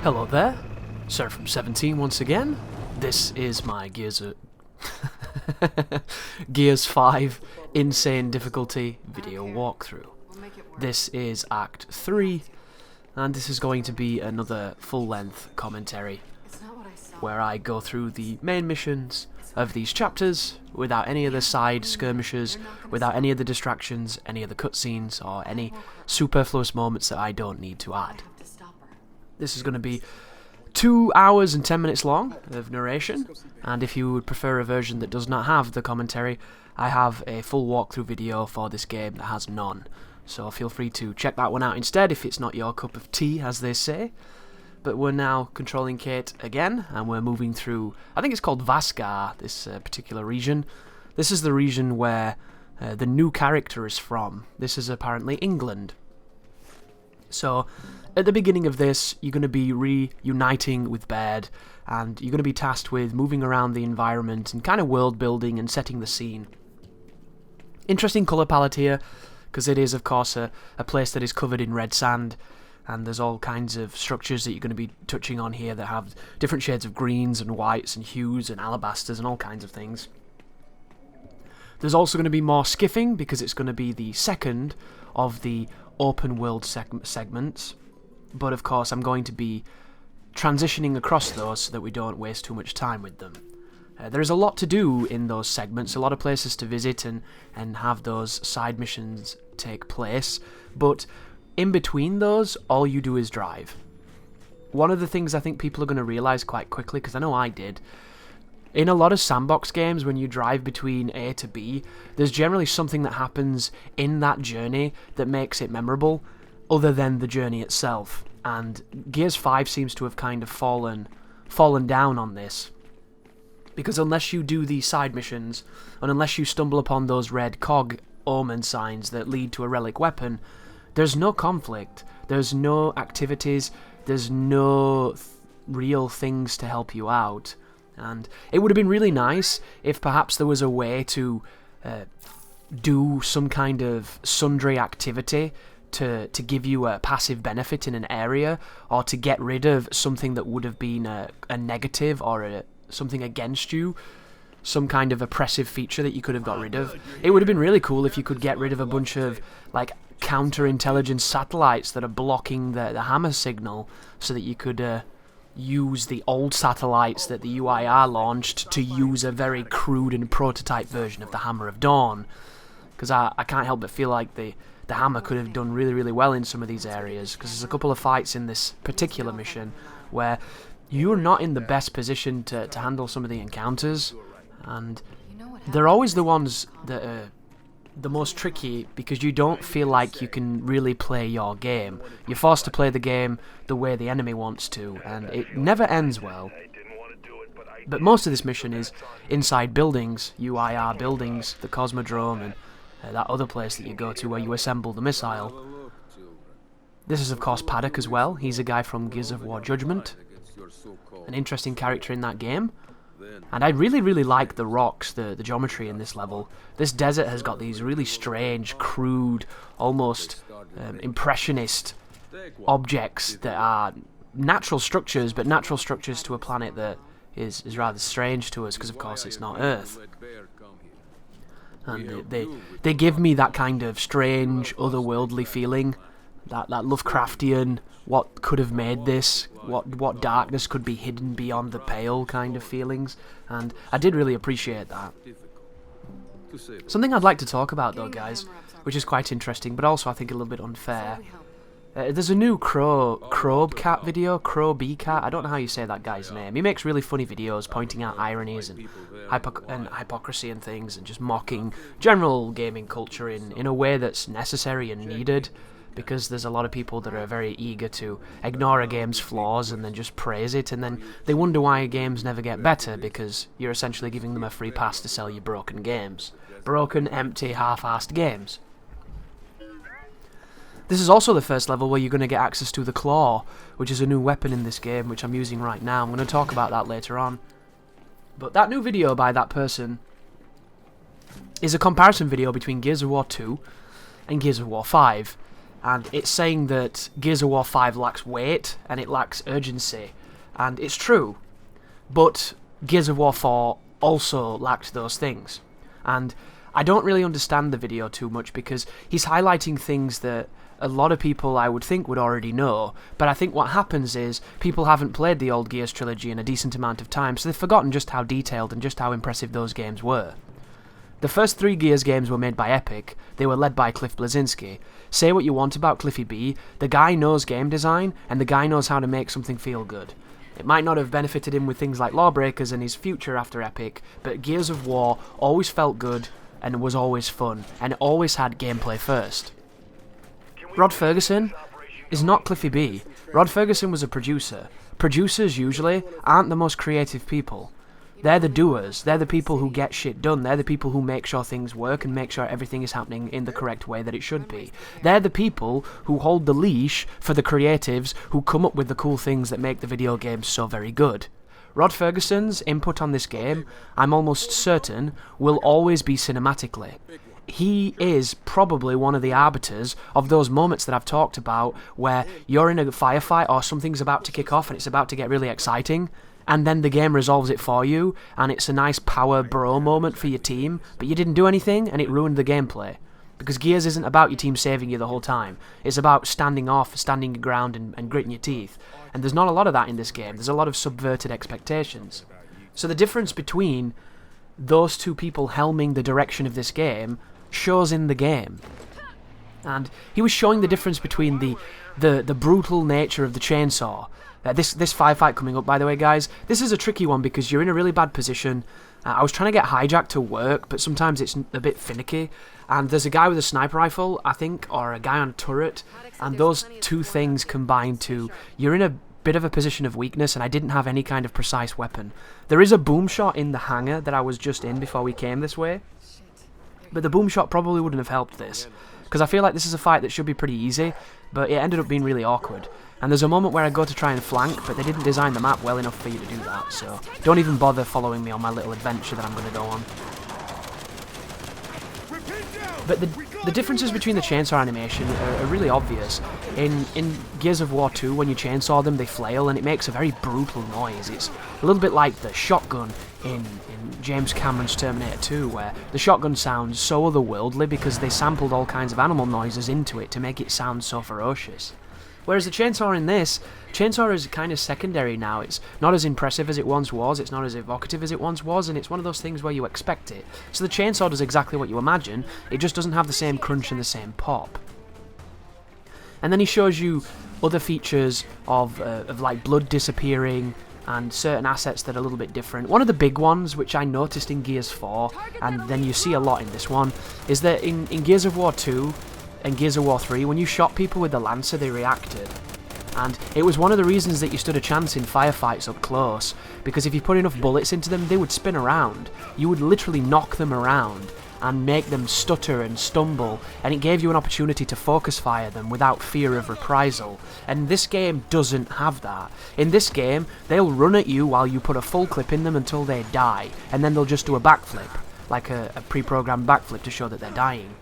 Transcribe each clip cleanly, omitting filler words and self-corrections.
Hello there, Sir from 17 once again. This is my Gears 5 Insane Difficulty video walkthrough. This is Act 3, and this is going to be another full-length commentary where I go through the main missions of these chapters without any of the side skirmishes, without any of the distractions, any of the cutscenes, or any superfluous moments that I don't need to add. This is going to be 2 hours and 10 minutes long of narration, and if you would prefer a version that does not have the commentary, I have a full walkthrough video for this game that has none. So feel free to check that one out instead if it's not your cup of tea, as they say. But we're now controlling Kate again, and we're moving through, I think it's called Vaskar, this particular region. This is the region where the new character is from. This is apparently England. So, at the beginning of this, you're going to be reuniting with Baird, and you're going to be tasked with moving around the environment and kind of world building and setting the scene. Interesting colour palette here, because it is, of course, a place that is covered in red sand, and there's all kinds of structures that you're going to be touching on here that have different shades of greens and whites and hues and alabasters and all kinds of things. There's also going to be more skiffing, because it's going to be the second of the open world segments. But of course I'm going to be transitioning across those so that we don't waste too much time with them. There is a lot to do in those segments, a lot of places to visit and have those side missions take place, but in between those, all you do is drive. One of the things I think people are going to realise quite quickly, because I know I did, in a lot of sandbox games, when you drive between A to B, there's generally something that happens in that journey that makes it memorable, other than the journey itself. And Gears 5 seems to have kind of fallen down on this. Because unless you do these side missions, and unless you stumble upon those red cog omen signs that lead to a relic weapon, there's no conflict, there's no activities, there's no real things to help you out. And it would have been really nice if perhaps there was a way to do some kind of sundry activity to give you a passive benefit in an area, or to get rid of something that would have been a negative or something against you, some kind of oppressive feature that you could have got rid of. It would have been really cool if you could get rid of a bunch of like counterintelligence satellites that are blocking the hammer signal, so that you could use the old satellites that the UIR launched to use a very crude and prototype version of the Hammer of Dawn. Because I can't help but feel like the hammer could have done really, really well in some of these areas, because there's a couple of fights in this particular mission where you're not in the best position to handle some of the encounters, and they're always the ones that are the most tricky, because you don't feel like you can really play your game. You're forced to play the game the way the enemy wants to, and it never ends well. But most of this mission is inside buildings, UIR buildings, the Cosmodrome, and that other place that you go to where you assemble the missile. This is of course Paddock as well. He's a guy from Gears of War Judgment, an interesting character in that game. And I really, really like the rocks, the geometry in this level. This desert has got these really strange, crude, almost impressionist objects that are natural structures, but natural structures to a planet that is rather strange to us, because of course it's not Earth. And they give me that kind of strange, otherworldly feeling, that Lovecraftian, what could have made this, what darkness could be hidden beyond the pale kind of feelings, and I did really appreciate that. Something I'd like to talk about though, guys, which is quite interesting, but also I think a little bit unfair. There's a new Crow Cat video, Crow B Cat, I don't know how you say that guy's name. He makes really funny videos pointing out ironies and hypocrisy and things, and just mocking general gaming culture in a way that's necessary and needed, because there's a lot of people that are very eager to ignore a game's flaws and then just praise it, and then they wonder why games never get better, because you're essentially giving them a free pass to sell you broken games. Broken, empty, half-assed games. This is also the first level where you're going to get access to the Claw, which is a new weapon in this game, which I'm using right now. I'm going to talk about that later on. But that new video by that person is a comparison video between Gears of War 2 and Gears of War 5. and it's saying that Gears of War 5 lacks weight and it lacks urgency, and it's true, but Gears of War 4 also lacked those things. And I don't really understand the video too much because he's highlighting things that a lot of people I would think would already know, but I think what happens is people haven't played the old Gears trilogy in a decent amount of time, so they've forgotten just how detailed and just how impressive those games were. The first 3 Gears games were made by Epic. They were led by Cliff Bleszinski. Say what you want about Cliffy B, the guy knows game design, and the guy knows how to make something feel good. It might not have benefited him with things like Lawbreakers and his future after Epic, but Gears of War always felt good and was always fun, and it always had gameplay first. Rod Ferguson is not Cliffy B. Rod Ferguson was a producer. Producers usually aren't the most creative people. They're the doers. They're the people who get shit done. They're the people who make sure things work and make sure everything is happening in the correct way that it should be. They're the people who hold the leash for the creatives who come up with the cool things that make the video games so very good. Rod Ferguson's input on this game, I'm almost certain, will always be cinematically. He is probably one of the arbiters of those moments that I've talked about where you're in a firefight or something's about to kick off and it's about to get really exciting, and then the game resolves it for you, and it's a nice power bro moment for your team, but you didn't do anything and it ruined the gameplay. Because Gears isn't about your team saving you the whole time. It's about standing off, standing your ground and gritting your teeth. And there's not a lot of that in this game. There's a lot of subverted expectations. So the difference between those two people helming the direction of this game shows in the game. And he was showing the difference between the brutal nature of the chainsaw. This firefight coming up, by the way, guys, this is a tricky one because you're in a really bad position. I was trying to get hijack to work, but sometimes it's a bit finicky. And there's a guy with a sniper rifle, I think, or a guy on a turret. And those two things combine to, you're in a bit of a position of weakness, and I didn't have any kind of precise weapon. There is a boom shot in the hangar that I was just in before we came this way. But the boom shot probably wouldn't have helped this, because I feel like this is a fight that should be pretty easy, but it ended up being really awkward. And there's a moment where I go to try and flank, but they didn't design the map well enough for you to do that, so don't even bother following me on my little adventure that I'm going to go on. But the differences between the chainsaw animation are really obvious. In Gears of War 2, when you chainsaw them, they flail, and it makes a very brutal noise. It's a little bit like the shotgun in James Cameron's Terminator 2, where the shotgun sounds so otherworldly because they sampled all kinds of animal noises into it to make it sound so ferocious. Whereas the chainsaw in this, chainsaw is kind of secondary now. It's not as impressive as it once was, it's not as evocative as it once was, and it's one of those things where you expect it. So the chainsaw does exactly what you imagine, it just doesn't have the same crunch and the same pop. And then he shows you other features of like blood disappearing and certain assets that are a little bit different. One of the big ones, which I noticed in Gears 4, and then you see a lot in this one, is that in Gears of War 2, and Gears of War 3, when you shot people with the Lancer, they reacted. And it was one of the reasons that you stood a chance in firefights up close, because if you put enough bullets into them, they would spin around. You would literally knock them around and make them stutter and stumble, and it gave you an opportunity to focus fire them without fear of reprisal. And this game doesn't have that. In this game, they'll run at you while you put a full clip in them until they die, and then they'll just do a backflip, like a pre-programmed backflip to show that they're dying.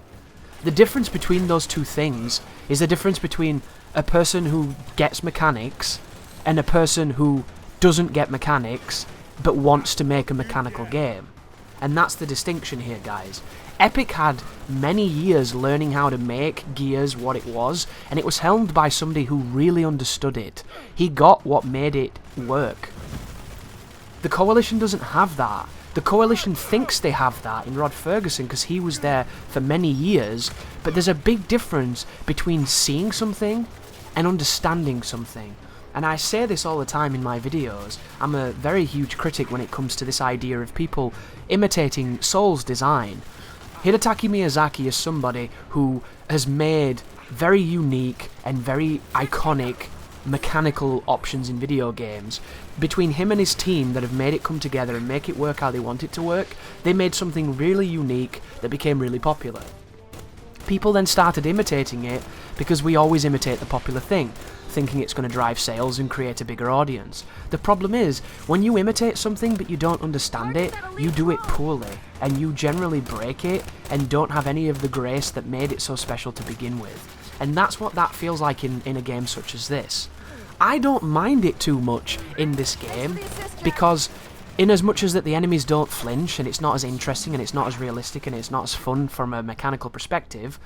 The difference between those two things is the difference between a person who gets mechanics and a person who doesn't get mechanics but wants to make a mechanical game. And that's the distinction here, guys. Epic had many years learning how to make Gears what it was, and it was helmed by somebody who really understood it. He got what made it work. The Coalition doesn't have that. The Coalition thinks they have that in Rod Ferguson because he was there for many years, but there's a big difference between seeing something and understanding something. And I say this all the time in my videos. I'm a very huge critic when it comes to this idea of people imitating Soul's design. Hidetaki Miyazaki is somebody who has made very unique and very iconic mechanical options in video games. Between him and his team that have made it come together and make it work how they want it to work, they made something really unique that became really popular. People then started imitating it because we always imitate the popular thing, thinking it's going to drive sales and create a bigger audience. The problem is, when you imitate something but you don't understand it, you do it poorly, and you generally break it and don't have any of the grace that made it so special to begin with. And that's what that feels like in a game such as this. I don't mind it too much in this game, because in as much as that the enemies don't flinch, and it's not as interesting, and it's not as realistic, and it's not as fun from a mechanical perspective,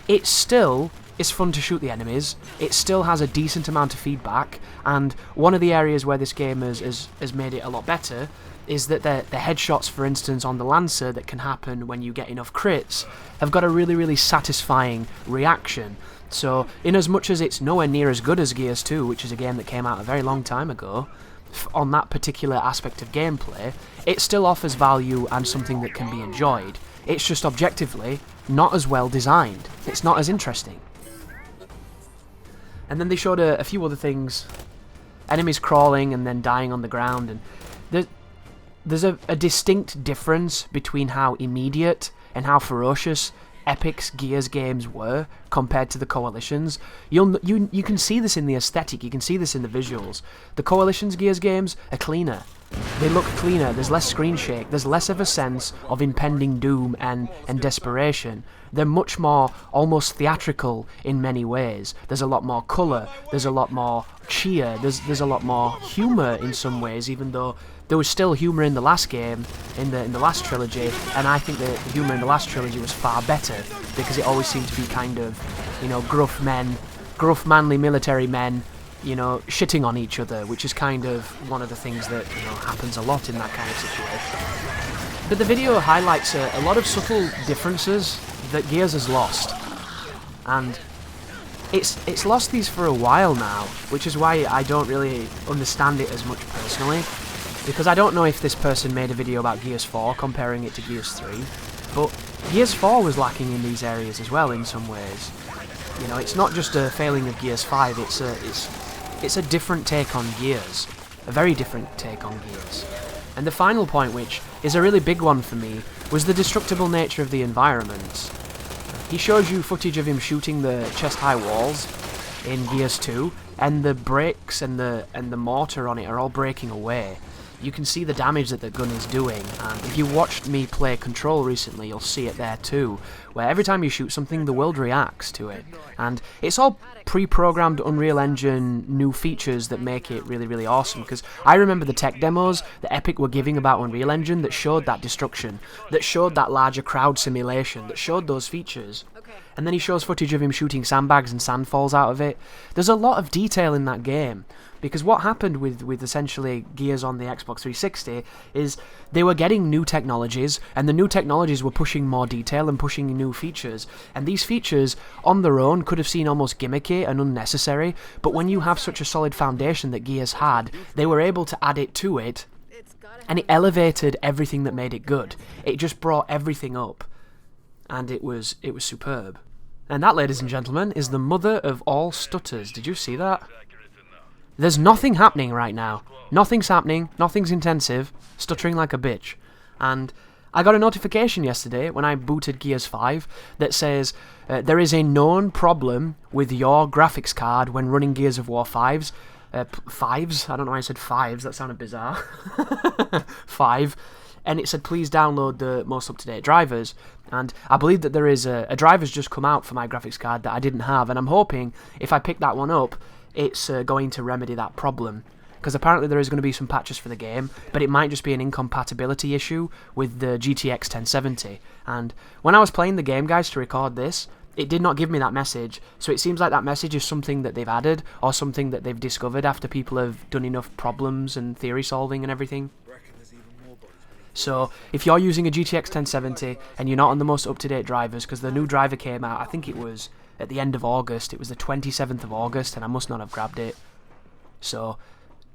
it still is fun to shoot the enemies. It still has a decent amount of feedback, and one of the areas where this game has made it a lot better is that the headshots, for instance, on the Lancer that can happen when you get enough crits have got a really, really satisfying reaction. So, in as much as it's nowhere near as good as Gears 2, which is a game that came out a very long time ago, on that particular aspect of gameplay, it still offers value and something that can be enjoyed. It's just objectively not as well designed. It's not as interesting. And then they showed a few other things. Enemies crawling and then dying on the ground, and there's a distinct difference between how immediate and how ferocious Epic's Gears games were compared to the Coalition's. You can see this in the aesthetic, you can see this in the visuals. The Coalition's Gears games are cleaner. They look cleaner, there's less screen shake, there's less of a sense of impending doom and desperation. They're much more almost theatrical in many ways. There's a lot more colour, there's a lot more cheer, there's a lot more humour in some ways, even though there was still humour in the last game, in the last trilogy, and I think the humour in the last trilogy was far better, because it always seemed to be kind of, you know, gruff manly military men, you know, shitting on each other, which is kind of one of the things that, you know, happens a lot in that kind of situation. But the video highlights a lot of subtle differences that Gears has lost, and it's lost these for a while now, which is why I don't really understand it as much personally, because I don't know if this person made a video about Gears 4 comparing it to Gears 3, but Gears 4 was lacking in these areas as well in some ways. You know, it's not just a failing of Gears 5, it's a different take on Gears, a very different take on Gears. And the final point, which is a really big one for me, was the destructible nature of the environments. He shows you footage of him shooting the chest-high walls in Gears 2, and the bricks and the mortar on it are all breaking away. You can see the damage that the gun is doing, and if you watched me play Control recently, you'll see it there too, where every time you shoot something, the world reacts to it. And it's all pre-programmed Unreal Engine new features that make it really, really awesome, because I remember the tech demos that Epic were giving about Unreal Engine that showed that destruction, that showed that larger crowd simulation, that showed those features. And then he shows footage of him shooting sandbags and sand falls out of it. There's a lot of detail in that game, because what happened with essentially Gears on the Xbox 360 is they were getting new technologies, and the new technologies were pushing more detail and pushing new features. And these features, on their own, could have seemed almost gimmicky and unnecessary, but when you have such a solid foundation that Gears had, they were able to add it to it, and it elevated everything that made it good. It just brought everything up, and it was superb. And that, ladies and gentlemen, is the mother of all stutters. Did you see that? There's nothing happening right now. Nothing's happening, nothing's intensive, stuttering like a bitch. And I got a notification yesterday when I booted Gears 5 that says there is a known problem with your graphics card when running Gears of War 5s. Fives? I don't know why I said 5s, that sounded bizarre. 5. And it said please download the most up-to-date drivers, and I believe that there is a driver's just come out for my graphics card that I didn't have, and I'm hoping if I pick that one up, it's going to remedy that problem, because apparently there is going to be some patches for the game, but it might just be an incompatibility issue with the GTX 1070, and when I was playing the game, guys, to record this, it did not give me that message, so it seems like that message is something that they've added, or something that they've discovered after people have done enough problems and theory solving and everything. So, if you're using a GTX 1070 and you're not on the most up-to-date drivers, because the new driver came out, I think it was at the end of August, it was the 27th of August, and I must not have grabbed it. So,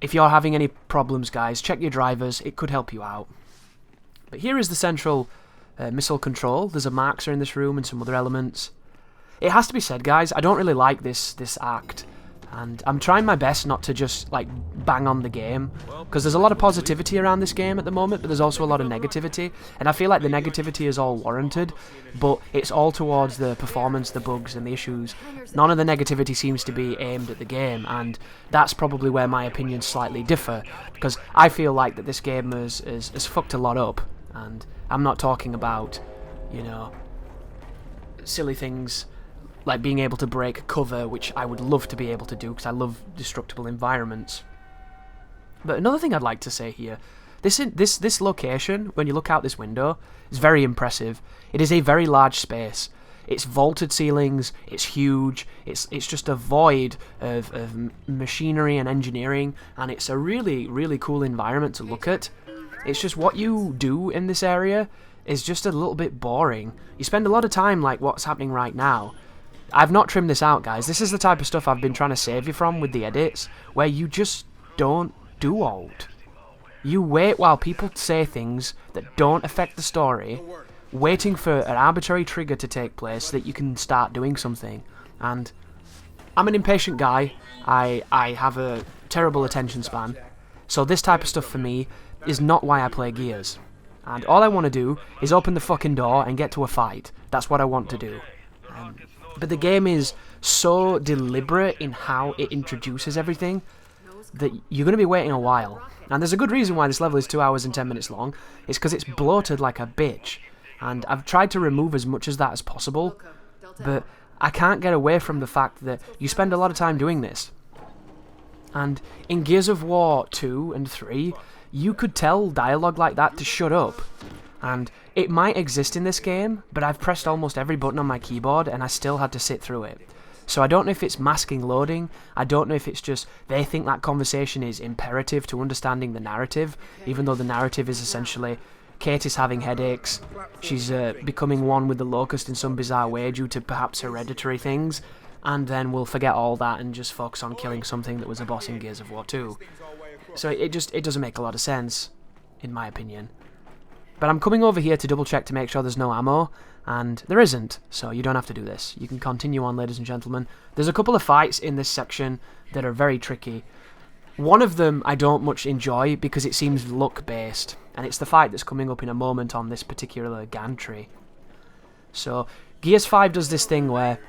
if you're having any problems, guys, check your drivers, it could help you out. But here is the central missile control. There's a Marxer in this room and some other elements. It has to be said, guys, I don't really like this act. And I'm trying my best not to just, like, bang on the game, because there's a lot of positivity around this game at the moment, but there's also a lot of negativity, and I feel like the negativity is all warranted, but it's all towards the performance, the bugs, and the issues. None of the negativity seems to be aimed at the game, and that's probably where my opinions slightly differ, because I feel like that this game has fucked a lot up, and I'm not talking about, you know, silly things like being able to break cover, which I would love to be able to do because I love destructible environments. But another thing I'd like to say here, this location, when you look out this window, is very impressive. It is a very large space. It's vaulted ceilings, it's huge, it's just a void of machinery and engineering, and it's a really, really cool environment to look at. It's just what you do in this area is just a little bit boring. You spend a lot of time like what's happening right now. I've not trimmed this out, guys. This is the type of stuff I've been trying to save you from with the edits, where you just don't do alt. You wait while people say things that don't affect the story, waiting for an arbitrary trigger to take place so that you can start doing something. And I'm an impatient guy. I have a terrible attention span. So this type of stuff for me is not why I play Gears. And all I want to do is open the fucking door and get to a fight. That's what I want to do. But the game is so deliberate in how it introduces everything that you're going to be waiting a while. And there's a good reason why this level is 2 hours and 10 minutes long. It's because it's bloated like a bitch. And I've tried to remove as much as that as possible. But I can't get away from the fact that you spend a lot of time doing this. And in Gears of War 2 and 3, you could tell dialogue like that to shut up. And it might exist in this game, but I've pressed almost every button on my keyboard and I still had to sit through it. So I don't know if it's masking loading, I don't know if it's just they think that conversation is imperative to understanding the narrative, even though the narrative is essentially Kate is having headaches, she's becoming one with the Locust in some bizarre way due to perhaps hereditary things, and then we'll forget all that and just focus on killing something that was a boss in Gears of War 2. So it doesn't make a lot of sense, in my opinion. But I'm coming over here to double check to make sure there's no ammo, and there isn't, so you don't have to do this. You can continue on, ladies and gentlemen. There's a couple of fights in this section that are very tricky. One of them I don't much enjoy because it seems luck-based, and it's the fight that's coming up in a moment on this particular gantry. So, Gears 5 does this thing where...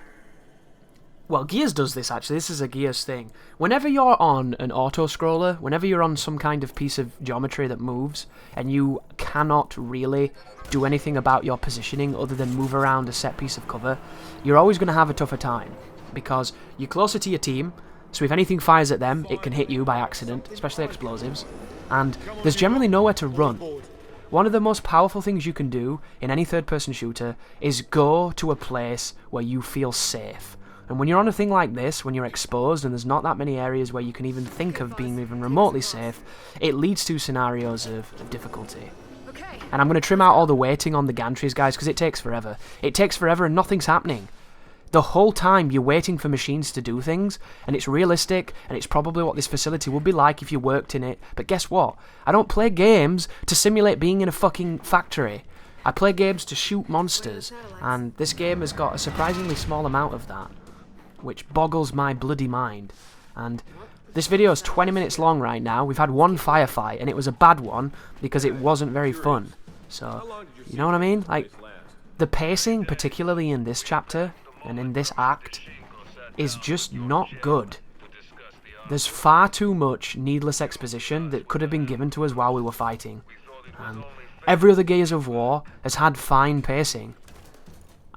Well, Gears does this, actually. This is a Gears thing. Whenever you're on an auto-scroller, whenever you're on some kind of piece of geometry that moves, and you cannot really do anything about your positioning other than move around a set piece of cover, you're always going to have a tougher time. Because you're closer to your team, so if anything fires at them, it can hit you by accident, especially explosives. And there's generally nowhere to run. One of the most powerful things you can do in any third-person shooter is go to a place where you feel safe. And when you're on a thing like this, when you're exposed and there's not that many areas where you can even think of being even remotely safe, it leads to scenarios of difficulty. And I'm going to trim out all the waiting on the gantries, guys, because it takes forever. It takes forever and nothing's happening. The whole time you're waiting for machines to do things, and it's realistic, and it's probably what this facility would be like if you worked in it. But guess what? I don't play games to simulate being in a fucking factory. I play games to shoot monsters, and this game has got a surprisingly small amount of that, which boggles my bloody mind. And this video is 20 minutes long right now. We've had one firefight, and it was a bad one because it wasn't very fun. So, you know what I mean? Like, the pacing, particularly in this chapter and in this act, is just not good. There's far too much needless exposition that could have been given to us while we were fighting. And every other Gears of War has had fine pacing.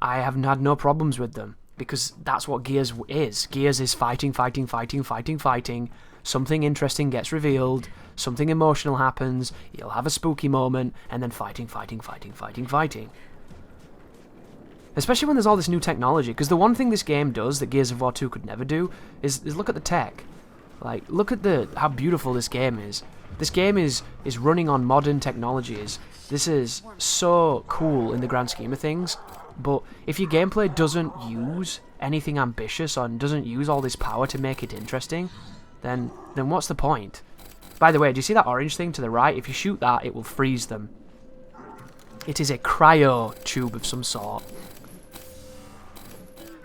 I haven't had no problems with them. Because that's what Gears is. Gears is fighting, fighting, fighting, fighting, fighting. Something interesting gets revealed. Something emotional happens. You'll have a spooky moment. And then fighting, fighting, fighting, fighting, fighting. Especially when there's all this new technology. Because the one thing this game does that Gears of War 2 could never do is look at the tech. Like, look at how beautiful this game is. This game is running on modern technologies. This is so cool in the grand scheme of things. But if your gameplay doesn't use anything ambitious or doesn't use all this power to make it interesting, then what's the point? By the way, do you see that orange thing to the right? If you shoot that, it will freeze them. It is a cryo tube of some sort.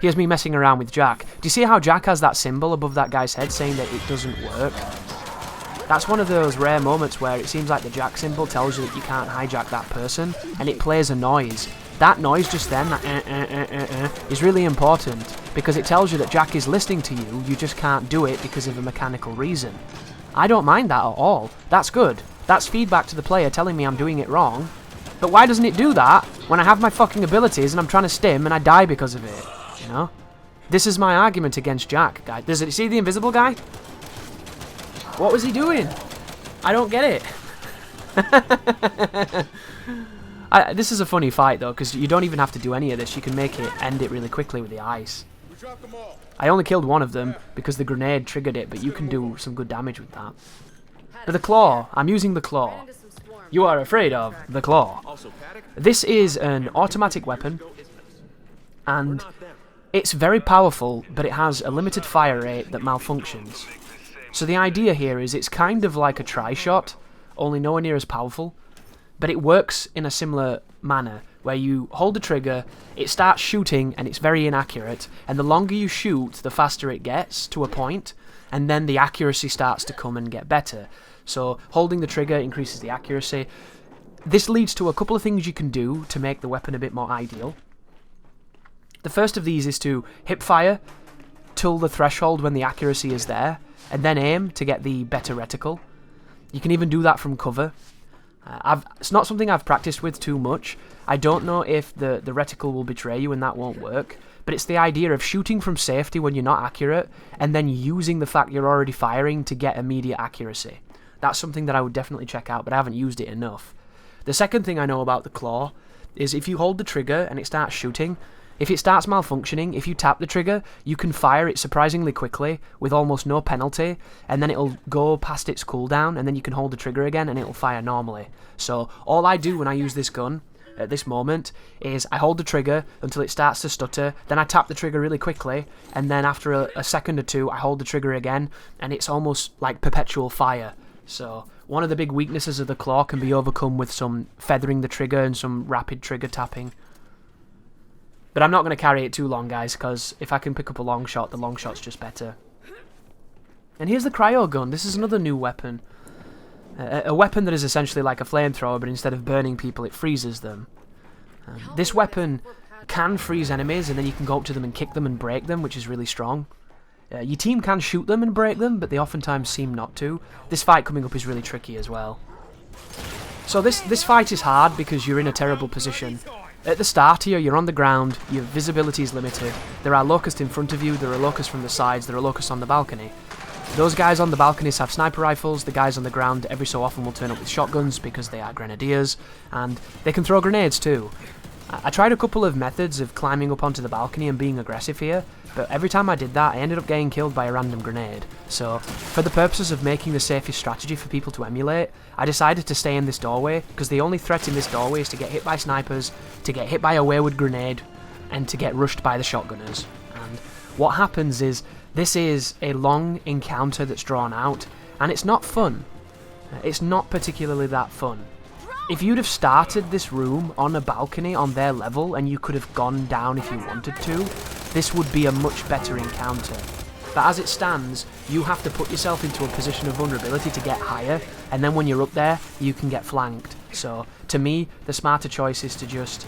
Here's me messing around with Jack. Do you see how Jack has that symbol above that guy's head saying that it doesn't work? That's one of those rare moments where it seems like the Jack symbol tells you that you can't hijack that person, and it plays a noise. That noise just then, that is really important, because it tells you that Jack is listening to you, you just can't do it because of a mechanical reason. I don't mind that at all. That's good. That's feedback to the player telling me I'm doing it wrong. But why doesn't it do that when I have my fucking abilities and I'm trying to stim and I die because of it? You know? This is my argument against Jack, guys. See the invisible guy? What was he doing? I don't get it. This is a funny fight, though, because you don't even have to do any of this. You can end it really quickly with the ice. I only killed one of them because the grenade triggered it, but you can do some good damage with that. But the claw, I'm using the claw. You are afraid of the claw. This is an automatic weapon, and it's very powerful, but it has a limited fire rate that malfunctions. So the idea here is it's kind of like a tri-shot, only nowhere near as powerful, but it works in a similar manner, where you hold the trigger, it starts shooting, and it's very inaccurate, and the longer you shoot, the faster it gets to a point, and then the accuracy starts to come and get better. So holding the trigger increases the accuracy. This leads to a couple of things you can do to make the weapon a bit more ideal. The first of these is to hip fire till the threshold when the accuracy is there, and then aim to get the better reticle. You can even do that from cover. It's not something I've practiced with too much. I don't know if the reticle will betray you and that won't work, but it's the idea of shooting from safety when you're not accurate, and then using the fact you're already firing to get immediate accuracy. That's something that I would definitely check out, but I haven't used it enough. The second thing I know about the claw is if you hold the trigger and it starts shooting, if it starts malfunctioning, if you tap the trigger, you can fire it surprisingly quickly with almost no penalty, and then it'll go past its cooldown, and then you can hold the trigger again and it'll fire normally. So all I do when I use this gun at this moment is I hold the trigger until it starts to stutter, then I tap the trigger really quickly, and then after a second or two I hold the trigger again, and it's almost like perpetual fire. So one of the big weaknesses of the claw can be overcome with some feathering the trigger and some rapid trigger tapping. But I'm not going to carry it too long, guys, because if I can pick up a long shot, the long shot's just better. And here's the cryo gun. This is another new weapon. A weapon that is essentially like a flamethrower, but instead of burning people, it freezes them. This weapon can freeze enemies, and then you can go up to them and kick them and break them, which is really strong. Your team can shoot them and break them, but they oftentimes seem not to. This fight coming up is really tricky as well. So this fight is hard because you're in a terrible position. At the start here, you're on the ground, your visibility is limited, there are locusts in front of you, there are locusts from the sides, there are locusts on the balcony. Those guys on the balconies have sniper rifles, the guys on the ground every so often will turn up with shotguns because they are grenadiers, and they can throw grenades too. I tried a couple of methods of climbing up onto the balcony and being aggressive here, but every time I did that I ended up getting killed by a random grenade. So, for the purposes of making the safest strategy for people to emulate, I decided to stay in this doorway, because the only threat in this doorway is to get hit by snipers, to get hit by a wayward grenade, and to get rushed by the shotgunners. And what happens is, this is a long encounter that's drawn out, and it's not fun. It's not particularly that fun. If you'd have started this room on a balcony on their level and you could have gone down if you wanted to, this would be a much better encounter. But as it stands, you have to put yourself into a position of vulnerability to get higher, and then when you're up there, you can get flanked. So, to me, the smarter choice is to just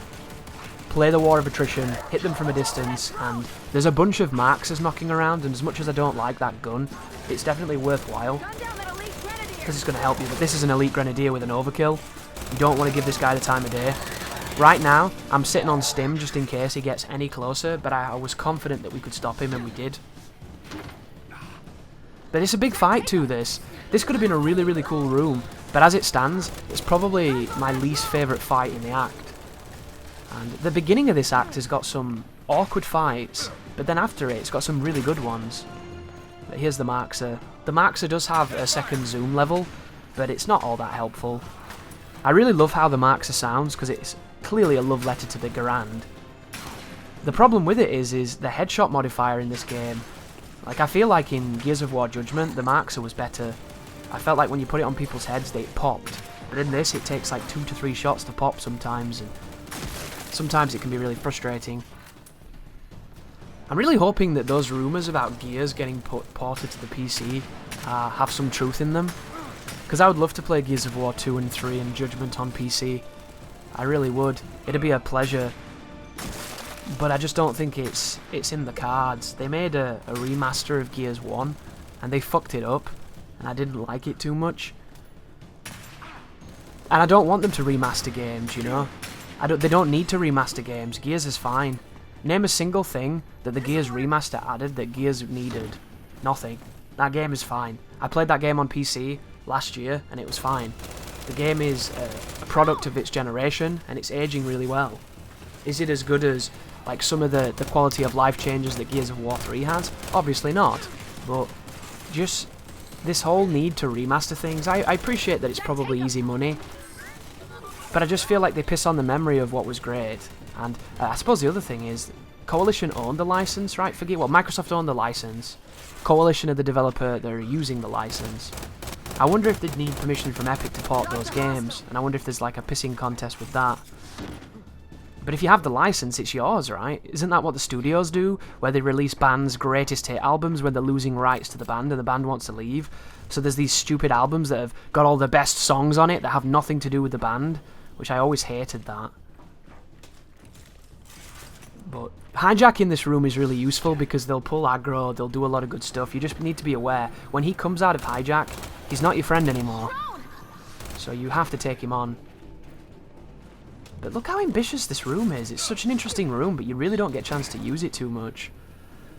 play the war of attrition, hit them from a distance, and there's a bunch of marksers knocking around, and as much as I don't like that gun, it's definitely worthwhile, because it's going to help you. But this is an elite grenadier with an overkill. You don't want to give this guy the time of day. Right now, I'm sitting on stim just in case he gets any closer, but I was confident that we could stop him, and we did. But it's a big fight too, this. This could have been a really, really cool room, but as it stands, it's probably my least favourite fight in the act. And the beginning of this act has got some awkward fights, but then after it, it's got some really good ones. But here's the Markser. The Markser does have a second zoom level, but it's not all that helpful. I really love how the Markser sounds, because it's clearly a love letter to the Garand. The problem with it is the headshot modifier in this game. Like, I feel like in Gears of War Judgment, the Markser was better. I felt like when you put it on people's heads, they popped. But in this, it takes like 2 to 3 shots to pop sometimes, and sometimes it can be really frustrating. I'm really hoping that those rumours about Gears getting ported to the PC have some truth in them. Because I would love to play Gears of War 2 and 3 and Judgment on PC. I really would. It'd be a pleasure. But I just don't think it's in the cards. They made a remaster of Gears 1, and they fucked it up, and I didn't like it too much. And I don't want them to remaster games, you know? They don't need to remaster games. Gears is fine. Name a single thing that the Gears remaster added that Gears needed. Nothing. That game is fine. I played that game on PC last year and it was fine. The game is a product of its generation and it's aging really well. Is it as good as like some of the quality of life changes that Gears of War 3 has? Obviously not. But just this whole need to remaster things, I appreciate that it's probably easy money, but I just feel like they piss on the memory of what was great. And I suppose the other thing is, Coalition owned the license, right? Well, Microsoft owned the license. Coalition are the developer that are using the license. I wonder if they'd need permission from Epic to port those games, and I wonder if there's like a pissing contest with that. But if you have the license, it's yours, right? Isn't that what the studios do? Where they release bands' greatest hit albums when they're losing rights to the band and the band wants to leave? So there's these stupid albums that have got all the best songs on it that have nothing to do with the band, which I always hated that. But Hijack in this room is really useful because they'll pull aggro, they'll do a lot of good stuff. You just need to be aware. When he comes out of Hijack, he's not your friend anymore. So you have to take him on. But look how ambitious this room is. It's such an interesting room, but you really don't get a chance to use it too much.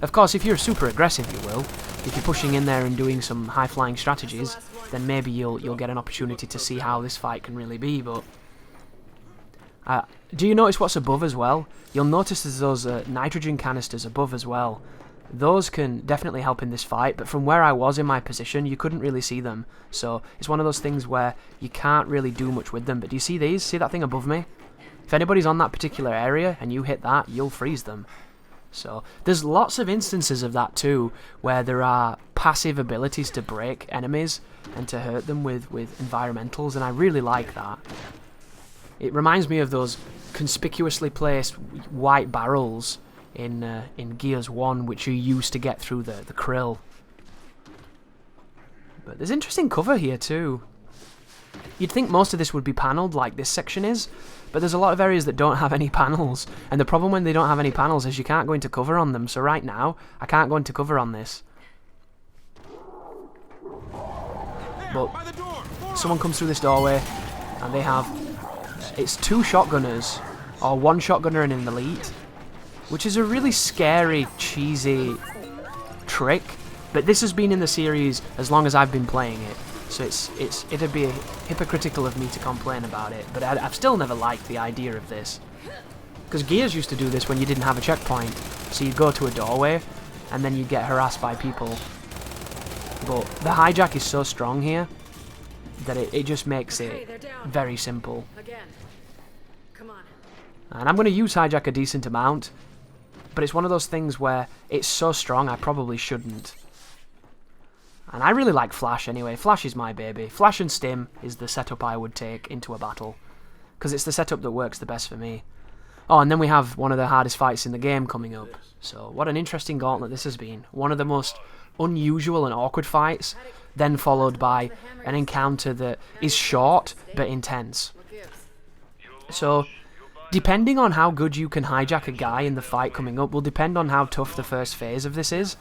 Of course, if you're super aggressive, you will. If you're pushing in there and doing some high-flying strategies, then maybe you'll get an opportunity to see how this fight can really be, but... do you notice what's above as well? You'll notice there's those nitrogen canisters above as well. Those can definitely help in this fight, but from where I was in my position, you couldn't really see them. So it's one of those things where you can't really do much with them. But do you see these? See that thing above me? If anybody's on that particular area and you hit that, you'll freeze them. So there's lots of instances of that too, where there are passive abilities to break enemies and to hurt them with environmentals, and I really like that. It reminds me of those conspicuously placed white barrels in Gears 1, which you use to get through the krill. But there's interesting cover here too. You'd think most of this would be panelled like this section is, but there's a lot of areas that don't have any panels, and the problem when they don't have any panels is you can't go into cover on them. So right now, I can't go into cover on this. But someone comes through this doorway, and they have... it's two shotgunners, or one shotgunner and an elite, which is a really scary, cheesy trick, but this has been in the series as long as I've been playing it. So it'd be hypocritical of me to complain about it, but I've still never liked the idea of this. Because Gears used to do this when you didn't have a checkpoint. So you'd go to a doorway, and then you'd get harassed by people. But the hijack is so strong here, that it just makes it very simple. And I'm going to use hijack a decent amount, but it's one of those things where it's so strong I probably shouldn't. And I really like Flash anyway. Flash is my baby. Flash and Stim is the setup I would take into a battle, because it's the setup that works the best for me. Oh, and then we have one of the hardest fights in the game coming up. So what an interesting gauntlet this has been. One of the most unusual and awkward fights, then followed by an encounter that is short but intense. So depending on how good you can hijack a guy in the fight coming up will depend on how tough the first phase of this is.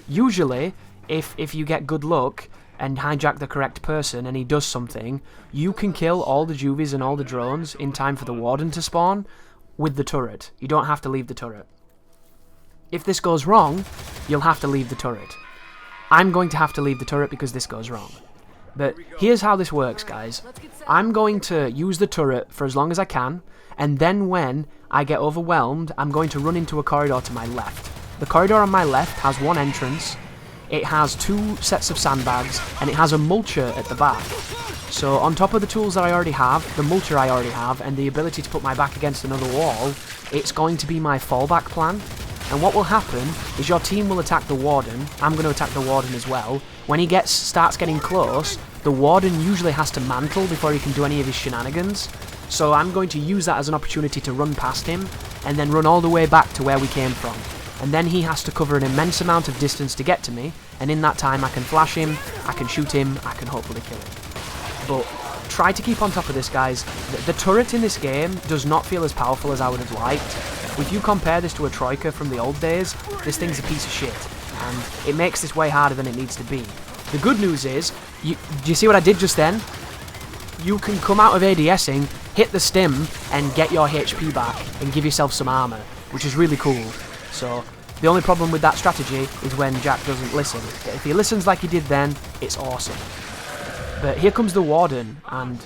Usually, if you get good luck and hijack the correct person and he does something, you can kill all the juvies and all the drones in time for the Warden to spawn with the turret. You don't have to leave the turret. If this goes wrong, you'll have to leave the turret. I'm going to have to leave the turret because this goes wrong. But here's how this works, guys. I'm going to use the turret for as long as I can, and then when I get overwhelmed, I'm going to run into a corridor to my left. The corridor on my left has one entrance, it has two sets of sandbags, and it has a mulcher at the back. So on top of the tools that I already have, the mulcher I already have, and the ability to put my back against another wall, it's going to be my fallback plan. And what will happen is your team will attack the Warden. I'm going to attack the Warden as well. When he starts getting close, the Warden usually has to mantle before he can do any of his shenanigans. So I'm going to use that as an opportunity to run past him, and then run all the way back to where we came from. And then he has to cover an immense amount of distance to get to me, and in that time I can flash him, I can shoot him, I can hopefully kill him. But try to keep on top of this, guys. The turret in this game does not feel as powerful as I would have liked. If you compare this to a Troika from the old days, this thing's a piece of shit, and it makes this way harder than it needs to be. The good news is, do you see what I did just then? You can come out of ADSing, hit the stim, and get your HP back, and give yourself some armor. which is really cool. So the only problem with that strategy is when Jack doesn't listen. But if he listens like he did then, it's awesome. But here comes the Warden, and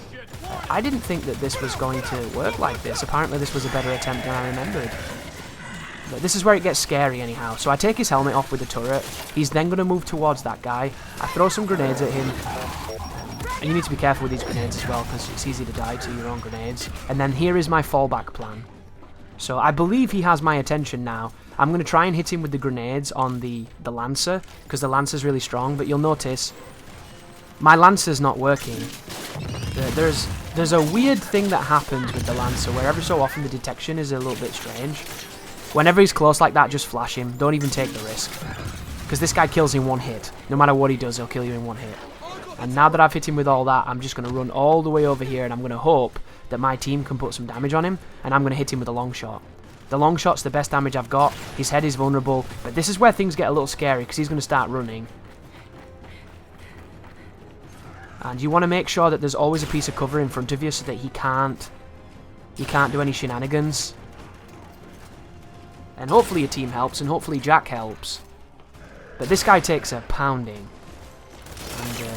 I didn't think that this was going to work like this. Apparently this was a better attempt than I remembered. But this is where it gets scary anyhow. So I take his helmet off with the turret. He's then going to move towards that guy. I throw some grenades at him. And you need to be careful with these grenades as well, because it's easy to die to your own grenades. And then here is my fallback plan. So I believe he has my attention now. I'm going to try and hit him with the grenades on the Lancer, because the Lancer's really strong. But you'll notice my Lancer's not working. There's a weird thing that happens with the Lancer, where every so often the detection is a little bit strange. Whenever he's close like that, just flash him. Don't even take the risk. Because this guy kills in one hit. No matter what he does, he'll kill you in one hit. And now that I've hit him with all that, I'm just going to run all the way over here, and I'm going to hope that my team can put some damage on him, and I'm going to hit him with a long shot. The long shot's the best damage I've got. His head is vulnerable, but this is where things get a little scary, because he's going to start running. And you want to make sure that there's always a piece of cover in front of you so that he can't do any shenanigans. And hopefully your team helps, and hopefully Jack helps. But this guy takes a pounding. And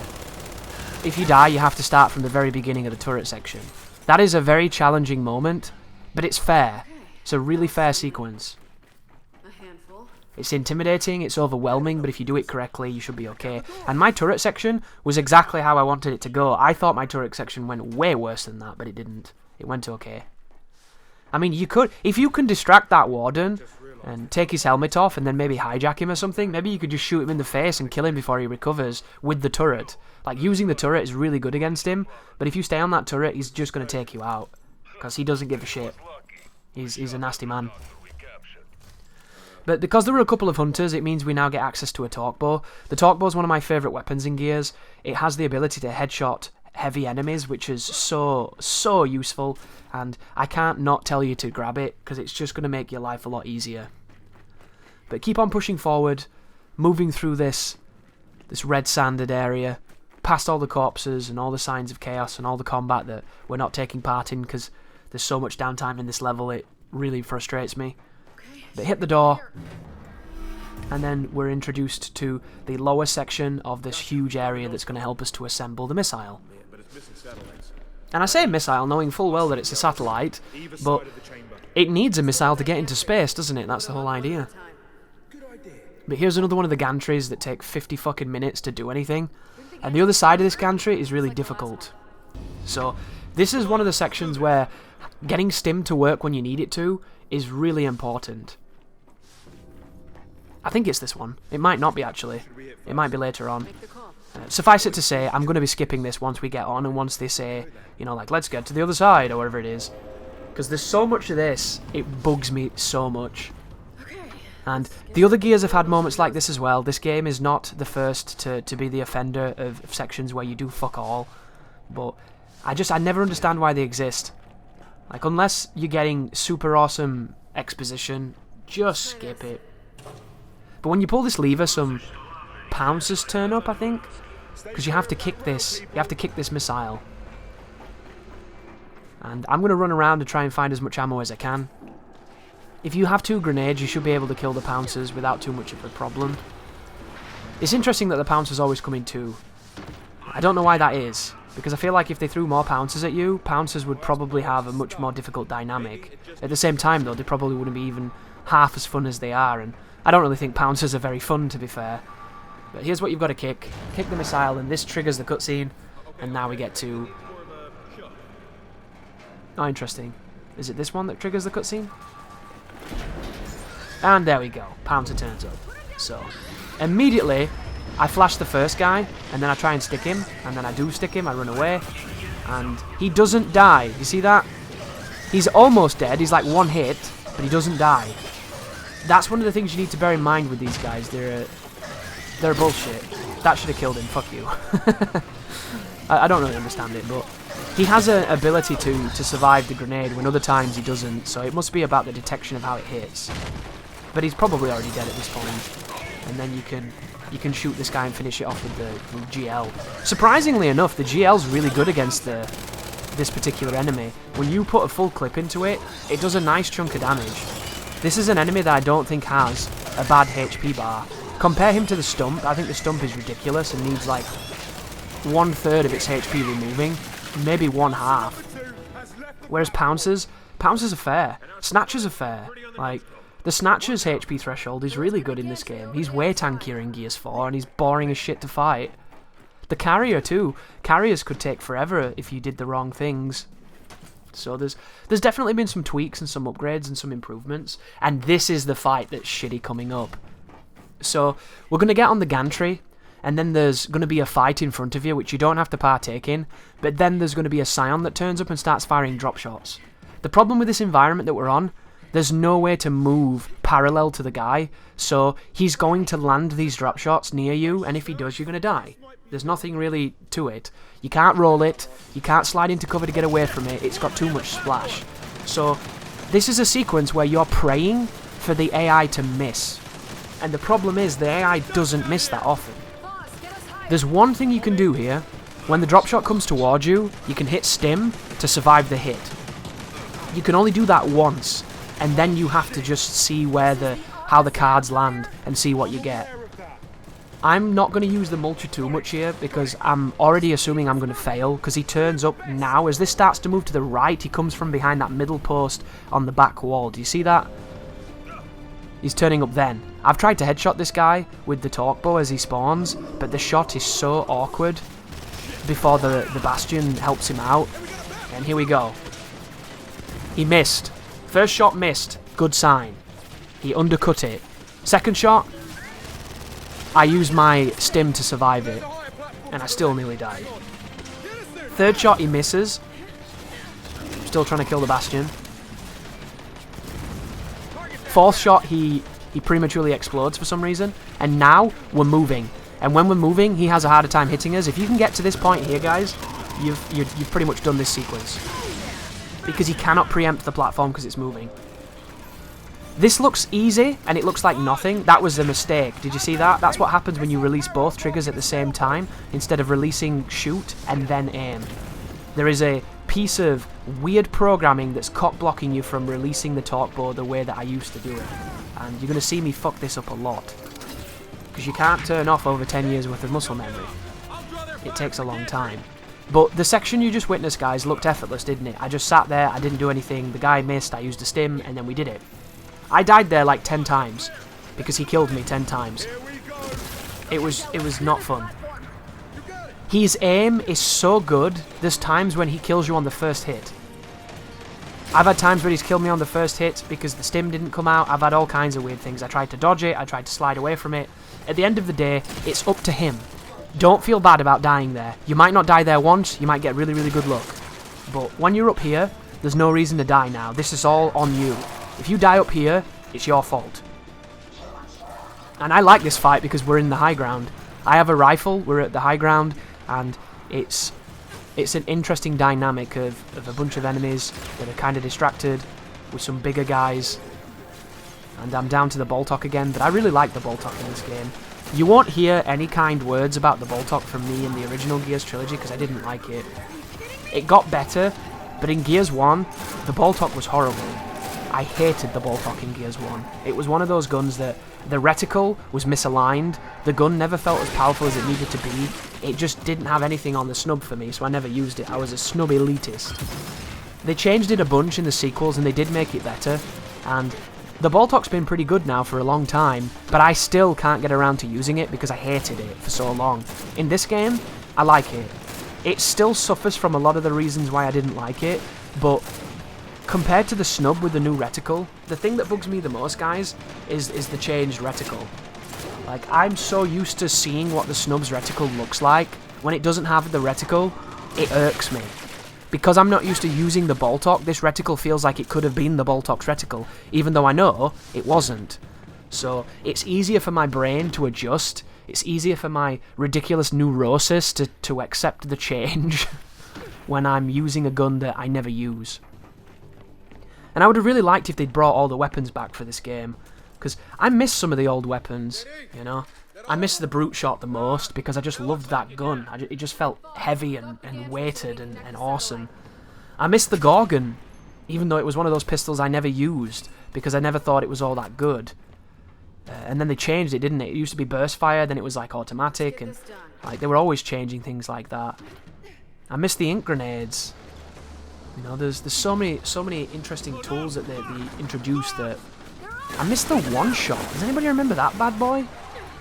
if you die, you have to start from the very beginning of the turret section. That is a very challenging moment, but it's fair. It's a really fair sequence. It's intimidating, it's overwhelming, but if you do it correctly, you should be okay. And my turret section was exactly how I wanted it to go. I thought my turret section went way worse than that, but it didn't. It went okay. I mean, you could, if you can distract that Warden and take his helmet off and then maybe hijack him or something, maybe you could just shoot him in the face and kill him before he recovers with the turret. Like, using the turret is really good against him, but if you stay on that turret, he's just going to take you out. Because he doesn't give a shit. He's a nasty man. But because there were a couple of hunters, it means we now get access to a torque bow. The torque bow is one of my favourite weapons in Gears. It has the ability to headshot heavy enemies, which is so useful, and I can't not tell you to grab it, because it's just going to make your life a lot easier. But keep on pushing forward, moving through this red sanded area, past all the corpses and all the signs of chaos and all the combat that we're not taking part in, because there's so much downtime in this level, it really frustrates me. But hit the door, and then we're introduced to the lower section of this huge area that's going to help us to assemble the missile. And I say missile knowing full well that it's a satellite, but it needs a missile to get into space, doesn't it? That's the whole idea. But here's another one of the gantries that take 50 fucking minutes to do anything, and the other side of this gantry is really difficult. So this is one of the sections where getting stim to work when you need it to is really important. I think it's this one. It might not be, actually. It might be later on. Suffice it to say, I'm going to be skipping this once we get on, and once they say, you know, like, let's get to the other side, or whatever it is. Because there's so much of this, it bugs me so much. And the other Gears have had moments like this as well. This game is not the first to be the offender of sections where you do fuck all. But I never understand why they exist. Like, unless you're getting super awesome exposition, just skip it. But when you pull this lever, some pouncers turn up, I think. Because you have to kick this. You have to kick this missile. And I'm going to run around to try and find as much ammo as I can. If you have 2 grenades, you should be able to kill the pouncers without too much of a problem. It's interesting that the pouncers always come in 2. I don't know why that is. Because I feel like if they threw more pouncers at you, pouncers would probably have a much more difficult dynamic. At the same time, though, they probably wouldn't be even half as fun as they are, and I don't really think pouncers are very fun, to be fair. But here's what you've got to kick. Kick the missile, and this triggers the cutscene, and now we get to... Oh, interesting. Is it this one that triggers the cutscene? And there we go. Pouncer turns up. So, immediately... I flash the first guy, and then I try and stick him, and then I do stick him, I run away, and he doesn't die. You see that? He's almost dead, he's like 1 hit, but he doesn't die. That's one of the things you need to bear in mind with these guys. They're bullshit. That should have killed him, fuck you. I don't really understand it, but he has an ability to survive the grenade when other times he doesn't, so it must be about the detection of how it hits. But he's probably already dead at this point, and then you can shoot this guy and finish it off with the GL. Surprisingly enough, the GL's really good against this particular enemy. When you put a full clip into it, it does a nice chunk of damage. This is an enemy that I don't think has a bad HP bar. Compare him to the Stump. I think the Stump is ridiculous and needs like 1/3 of its HP removing. Maybe 1/2. Whereas Pouncers are fair. Snatchers are fair. Like, the Snatcher's HP threshold is really good in this game. He's way tankier in Gears 4 and he's boring as shit to fight. The Carrier too. Carriers could take forever if you did the wrong things. So there's definitely been some tweaks and some upgrades and some improvements. And this is the fight that's shitty coming up. So we're going to get on the gantry, and then there's going to be a fight in front of you which you don't have to partake in, but then there's going to be a Scion that turns up and starts firing drop shots. The problem with this environment that we're on, there's no way to move parallel to the guy, so he's going to land these drop shots near you, and if he does, you're going to die. There's nothing really to it. You can't roll it, you can't slide into cover to get away from it, it's got too much splash. So this is a sequence where you're praying for the AI to miss. And the problem is the AI doesn't miss that often. There's one thing you can do here. When the drop shot comes towards you, you can hit stim to survive the hit. You can only do that once, and then you have to just see how the cards land and see what you get. I'm not going to use the mulcher too much here because I'm already assuming I'm going to fail because he turns up now. As this starts to move to the right, he comes from behind that middle post on the back wall. Do you see that? He's turning up then. I've tried to headshot this guy with the torque bow as he spawns, but the shot is so awkward before the Bastion helps him out. And here we go. He missed. First shot missed. Good sign. He undercut it. Second shot, I used my stim to survive it, and I still nearly died. Third shot, he misses. Still trying to kill the Bastion. Fourth shot, he prematurely explodes for some reason. And now, we're moving. And when we're moving, he has a harder time hitting us. If you can get to this point here, guys, you've pretty much done this sequence. Because he cannot preempt the platform because it's moving. This looks easy, and it looks like nothing. That was a mistake. Did you see that? That's what happens when you release both triggers at the same time, instead of releasing shoot and then aim. There is a piece of weird programming that's cock-blocking you from releasing the torque bow the way that I used to do it. And you're going to see me fuck this up a lot. Because you can't turn off over 10 years worth of muscle memory. It takes a long time. But the section you just witnessed, guys, looked effortless, didn't it? I just sat there, I didn't do anything, the guy missed, I used a stim, and then we did it. I died there like 10 times, because he killed me 10 times. It was not fun. His aim is so good, there's times when he kills you on the first hit. I've had times where he's killed me on the first hit because the stim didn't come out. I've had all kinds of weird things. I tried to dodge it, I tried to slide away from it. At the end of the day, it's up to him. Don't feel bad about dying there. You might not die there once, you might get really, really good luck. But when you're up here, there's no reason to die now. This is all on you. If you die up here, it's your fault. And I like this fight because we're in the high ground. I have a rifle, we're at the high ground, and it's an interesting dynamic of a bunch of enemies that are kind of distracted with some bigger guys. And I'm down to the Boltok again, but I really like the Boltok in this game. You won't hear any kind words about the Boltok from me in the original Gears trilogy because I didn't like it. It got better, but in Gears 1, the Boltok was horrible. I hated the Boltok in Gears 1. It was one of those guns that the reticle was misaligned, the gun never felt as powerful as it needed to be, it just didn't have anything on the snub for me, so I never used it. I was a snub elitist. They changed it a bunch in the sequels and they did make it better, and the Boltok's been pretty good now for a long time, but I still can't get around to using it because I hated it for so long. In this game, I like it. It still suffers from a lot of the reasons why I didn't like it, but compared to the snub with the new reticle, the thing that bugs me the most, guys, is the changed reticle. Like, I'm so used to seeing what the snub's reticle looks like. When it doesn't have the reticle, it irks me. Because I'm not used to using the Boltok, this reticle feels like it could have been the Boltok's reticle, even though I know it wasn't. So it's easier for my brain to adjust, it's easier for my ridiculous neurosis to accept the change when I'm using a gun that I never use. And I would have really liked if they'd brought all the weapons back for this game, because I miss some of the old weapons, you know. I miss the brute shot the most because I just loved that gun. It just felt heavy and weighted and awesome. I miss the Gorgon, even though it was one of those pistols I never used. because I never thought it was all that good. And then they changed it, didn't it? It used to be burst fire, then it was like automatic, and like they were always changing things like that. I miss the ink grenades. You know, there's so many interesting tools that they introduced that I miss the one shot. Does anybody remember that bad boy?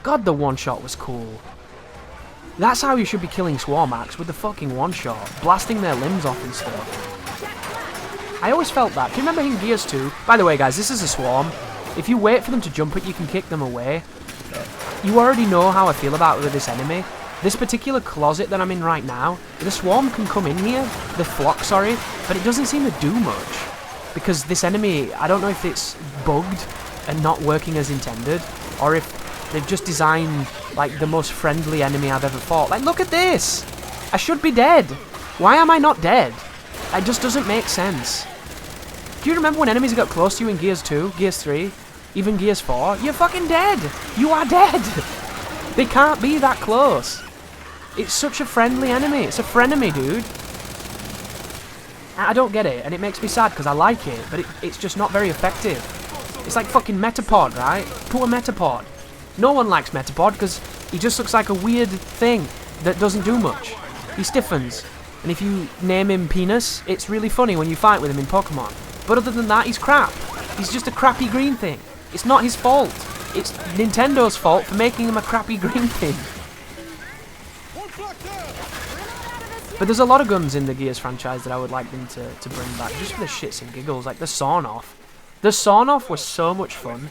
God, the one shot was cool. That's how you should be killing swarm acts, with the fucking one shot, blasting their limbs off and stuff. I always felt that. Do you remember in Gears 2? By the way, guys, this is a swarm. If you wait for them to jump it, you can kick them away. You already know how I feel about this enemy. This particular closet that I'm in right now, the swarm can come in here, the flock, sorry, but it doesn't seem to do much. Because this enemy, I don't know if it's bugged and not working as intended, or if they've just designed, like, the most friendly enemy I've ever fought. Like, look at this! I should be dead! Why am I not dead? It just doesn't make sense. Do you remember when enemies got close to you in Gears 2, Gears 3, even Gears 4? You're fucking dead! You are dead! They can't be that close. It's such a friendly enemy. It's a frenemy, dude. I don't get it, and it makes me sad because I like it, but it's just not very effective. It's like fucking Metapod, right? Poor Metapod. No one likes Metapod because he just looks like a weird thing that doesn't do much. He stiffens, and if you name him Penis, it's really funny when you fight with him in Pokemon. But other than that, he's crap. He's just a crappy green thing. It's not his fault. It's Nintendo's fault for making him a crappy green thing. But there's a lot of guns in the Gears franchise that I would like them to bring back, just for the shits and giggles, like the Sawn-Off. The Sawn-Off was so much fun.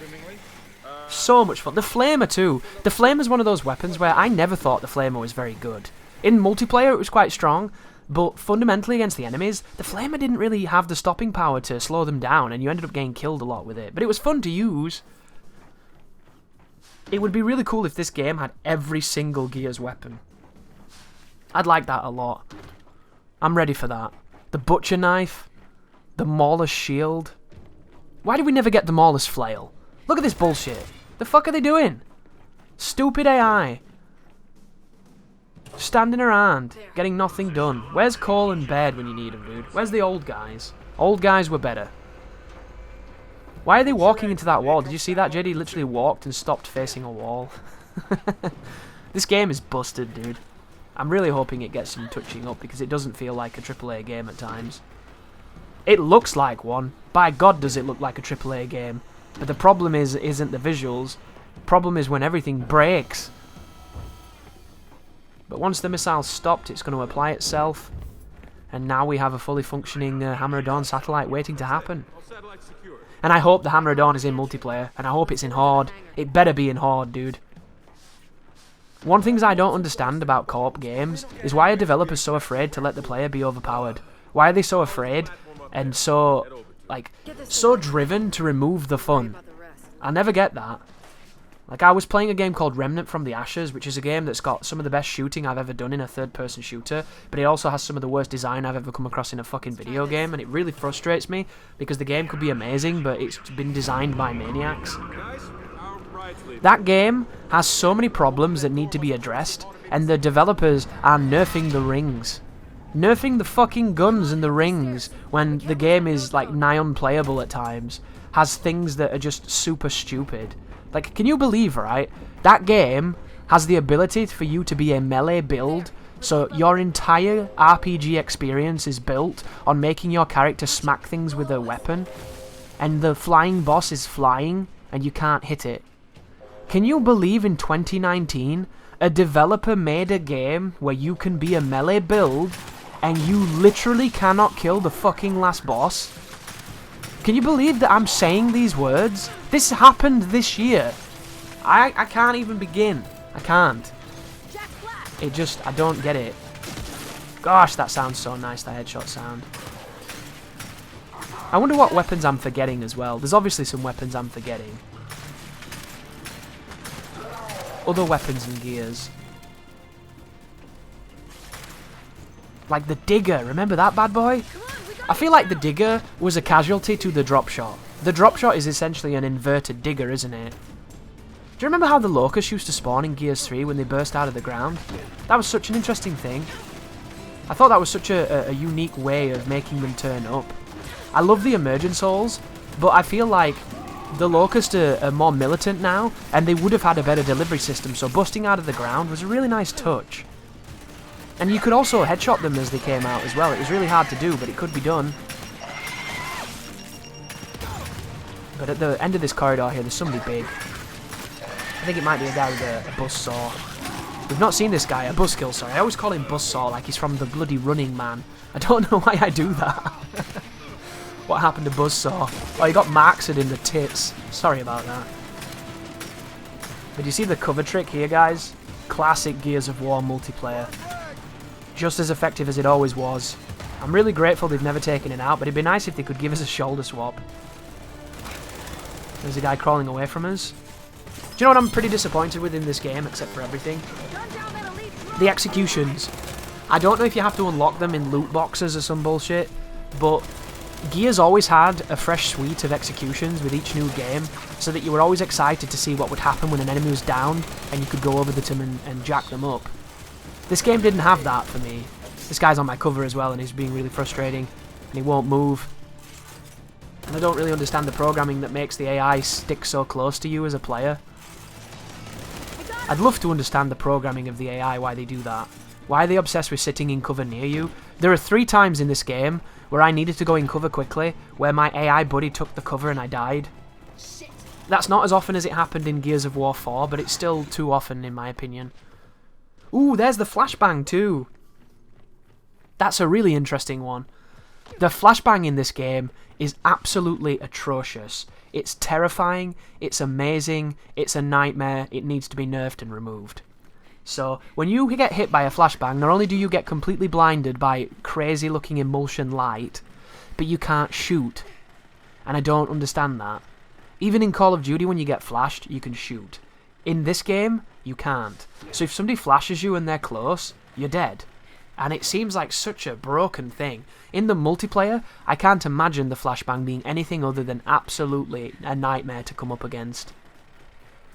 So much fun. The Flamer too. The Flamer's one of those weapons where I never thought the Flamer was very good. In multiplayer it was quite strong, but fundamentally against the enemies, the Flamer didn't really have the stopping power to slow them down, and you ended up getting killed a lot with it. But it was fun to use. It would be really cool if this game had every single Gears weapon. I'd like that a lot. I'm ready for that. The Butcher Knife. The Mauler's Shield. Why did we never get the Mauler's Flail? Look at this bullshit. The fuck are they doing? Stupid AI. Standing around, getting nothing done. Where's Cole and Baird when you need them, dude? Where's the old guys? Old guys were better. Why are they walking into that wall? Did you see that? JD literally walked and stopped facing a wall. This game is busted, dude. I'm really hoping it gets some touching up because it doesn't feel like a AAA game at times. It looks like one. By God does it look like a AAA game. But the problem isn't the visuals. The problem is when everything breaks. But once the missile's stopped, it's going to apply itself. And now we have a fully functioning Hammer of Dawn satellite waiting to happen. And I hope the Hammer of Dawn is in multiplayer. And I hope it's in Horde. It better be in Horde, dude. One thing I don't understand about co-op games is why are developers so afraid to let the player be overpowered? Why are they so afraid and so, like, so driven to remove the fun? I never get that. Like, I was playing a game called Remnant from the Ashes, which is a game that's got some of the best shooting I've ever done in a third-person shooter, but it also has some of the worst design I've ever come across in a fucking video game, and it really frustrates me, because the game could be amazing, but it's been designed by maniacs. That game has so many problems that need to be addressed, and the developers are nerfing the rings. Nerfing the fucking guns and the rings when the game is, like, nigh unplayable at times, has things that are just super stupid. Like, can you believe, right? That game has the ability for you to be a melee build, so your entire RPG experience is built on making your character smack things with a weapon, and the flying boss is flying, and you can't hit it. Can you believe in 2019, a developer made a game where you can be a melee build, and you literally cannot kill the fucking last boss? Can you believe that I'm saying these words? This happened this year. I can't even begin. I can't. It just, I don't get it. Gosh, that sounds so nice, that headshot sound. I wonder what weapons I'm forgetting as well. There's obviously some weapons I'm forgetting. Other weapons and Gears. Like the Digger, remember that bad boy? I feel like the Digger was a casualty to the drop shot. The drop shot is essentially an inverted Digger, isn't it? Do you remember how the Locusts used to spawn in Gears 3 when they burst out of the ground? That was such an interesting thing. I thought that was such a unique way of making them turn up. I love the Emergence Holes, But I feel like the Locusts are more militant now, and they would have had a better delivery system, so busting out of the ground was a really nice touch. And you could also headshot them as they came out as well. It was really hard to do, but it could be done. But at the end of this corridor here, there's somebody big. I think it might be a guy with a buzzsaw. We've not seen this guy, a buzzkill, sorry. I always call him Buzzsaw like he's from the bloody Running Man. I don't know why I do that. What happened to Buzzsaw? Oh, he got marked in the tits. Sorry about that. But you see the cover trick here, guys? Classic Gears of War multiplayer. Just as effective as it always was. I'm really grateful they've never taken it out, but it'd be nice if they could give us a shoulder swap. There's a guy crawling away from us. Do you know what I'm pretty disappointed with in this game, except for everything? The executions. I don't know if you have to unlock them in loot boxes or some bullshit, but Gears always had a fresh suite of executions with each new game, so that you were always excited to see what would happen when an enemy was downed, and you could go over to them and jack them up. This game didn't have that for me. This guy's on my cover as well, and he's being really frustrating, and he won't move. And I don't really understand the programming that makes the AI stick so close to you as a player. I'd love to understand the programming of the AI, why they do that. Why are they obsessed with sitting in cover near you? There are 3 times in this game where I needed to go in cover quickly, where my AI buddy took the cover and I died. That's not as often as it happened in Gears of War 4, but it's still too often in my opinion. Ooh, there's the flashbang too. That's a really interesting one. The flashbang in this game is absolutely atrocious. It's terrifying, it's amazing, it's a nightmare, it needs to be nerfed and removed. So, when you get hit by a flashbang, not only do you get completely blinded by crazy looking emulsion light, but you can't shoot. And I don't understand that. Even in Call of Duty when you get flashed, you can shoot. In this game, you can't. So if somebody flashes you and they're close, you're dead. And it seems like such a broken thing. In the multiplayer, I can't imagine the flashbang being anything other than absolutely a nightmare to come up against.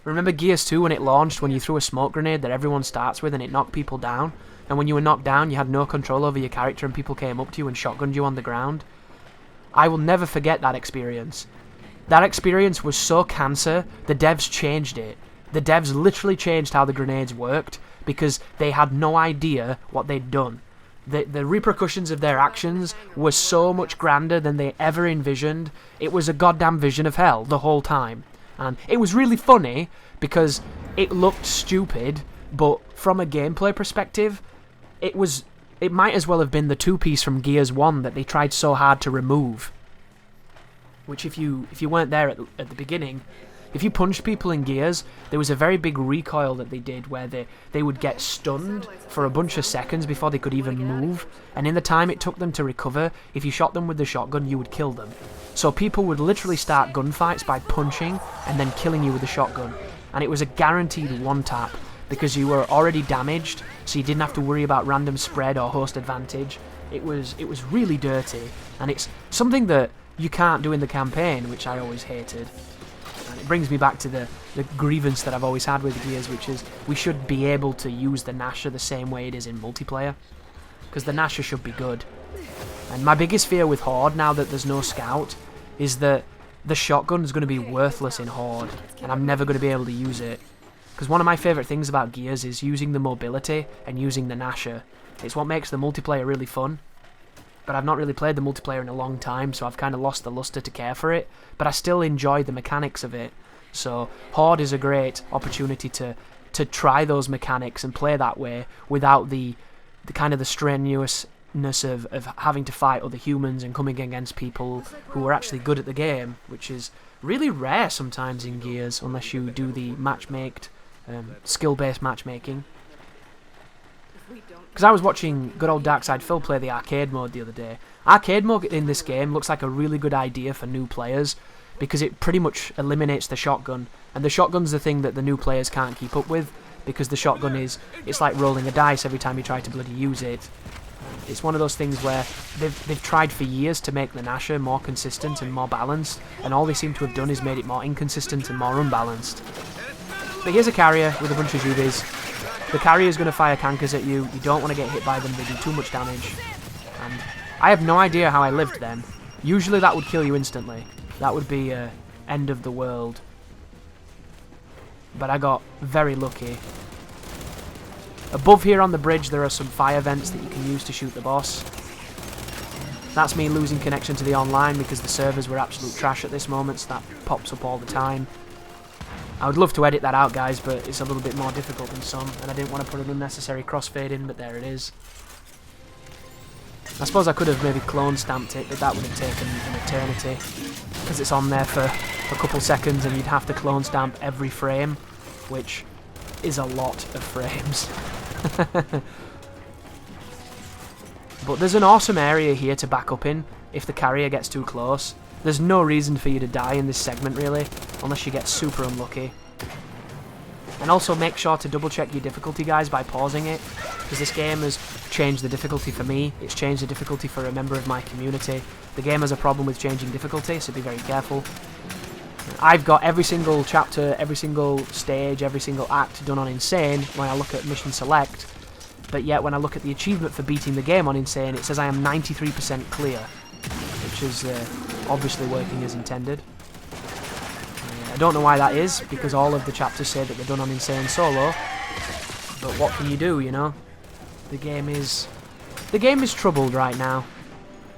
Remember Gears 2 when it launched, when you threw a smoke grenade that everyone starts with and it knocked people down? And when you were knocked down, you had no control over your character and people came up to you and shotgunned you on the ground? I will never forget that experience. That experience was so cancer, the devs changed it. The devs literally changed how the grenades worked, because they had no idea what they'd done. The repercussions of their actions were so much grander than they ever envisioned. It was a goddamn vision of hell the whole time. And it was really funny, because it looked stupid, but from a gameplay perspective, it might as well have been the 2-piece from Gears 1 that they tried so hard to remove. Which if you weren't there at the beginning, if you punched people in Gears, there was a very big recoil that they did where they would get stunned for a bunch of seconds before they could even move, and in the time it took them to recover, if you shot them with the shotgun, you would kill them. So people would literally start gunfights by punching and then killing you with a shotgun, and it was a guaranteed one-tap, because you were already damaged, so you didn't have to worry about random spread or host advantage. It was really dirty, and it's something that you can't do in the campaign, which I always hated. And it brings me back to the grievance that I've always had with Gears, which is we should be able to use the Nasher the same way it is in multiplayer, because the Nasher should be good. And my biggest fear with Horde, now that there's no scout, is that the shotgun is going to be worthless in Horde, and I'm never going to be able to use it. Because one of my favourite things about Gears is using the mobility and using the Nasher. It's what makes the multiplayer really fun. But I've not really played the multiplayer in a long time, so I've kind of lost the luster to care for it, but I still enjoy the mechanics of it. So Horde is a great opportunity to try those mechanics and play that way without the kind of the strenuousness of having to fight other humans and coming against people who are actually good at the game, which is really rare sometimes in Gears, unless you do the skill-based matchmaking. Because I was watching good old Darkside Phil play the arcade mode the other day. Arcade mode in this game looks like a really good idea for new players, because it pretty much eliminates the shotgun, and the shotgun's the thing that the new players can't keep up with, because the shotgun it's like rolling a dice every time you try to bloody use it. It's one of those things where they've tried for years to make the Nasher more consistent and more balanced, and all they seem to have done is made it more inconsistent and more unbalanced. But here's a carrier with a bunch of Jubies. The carrier is going to fire cankers at you. You don't want to get hit by them, they do too much damage. And I have no idea how I lived then. Usually that would kill you instantly. That would be end of the world. But I got very lucky. Above here on the bridge there are some fire vents that you can use to shoot the boss. That's me losing connection to the online because the servers were absolute trash at this moment, so that pops up all the time. I would love to edit that out, guys, but it's a little bit more difficult than some, and I didn't want to put an unnecessary crossfade in, but there it is. I suppose I could have maybe clone stamped it, but that would have taken an eternity, because it's on there for a couple seconds and you'd have to clone stamp every frame, which is a lot of frames. But there's an awesome area here to back up in if the carrier gets too close. There's no reason for you to die in this segment really, unless you get super unlucky. And also make sure to double check your difficulty, guys, by pausing it, because this game has changed the difficulty for me, it's changed the difficulty for a member of my community. The game has a problem with changing difficulty, so be very careful. I've got every single chapter, every single stage, every single act done on Insane when I look at Mission Select, but yet when I look at the achievement for beating the game on Insane, it says I am 93% clear, which is obviously working as intended. I don't know why that is, because all of the chapters say that they're done on Insane solo, but what can you do, you know? The game is troubled right now.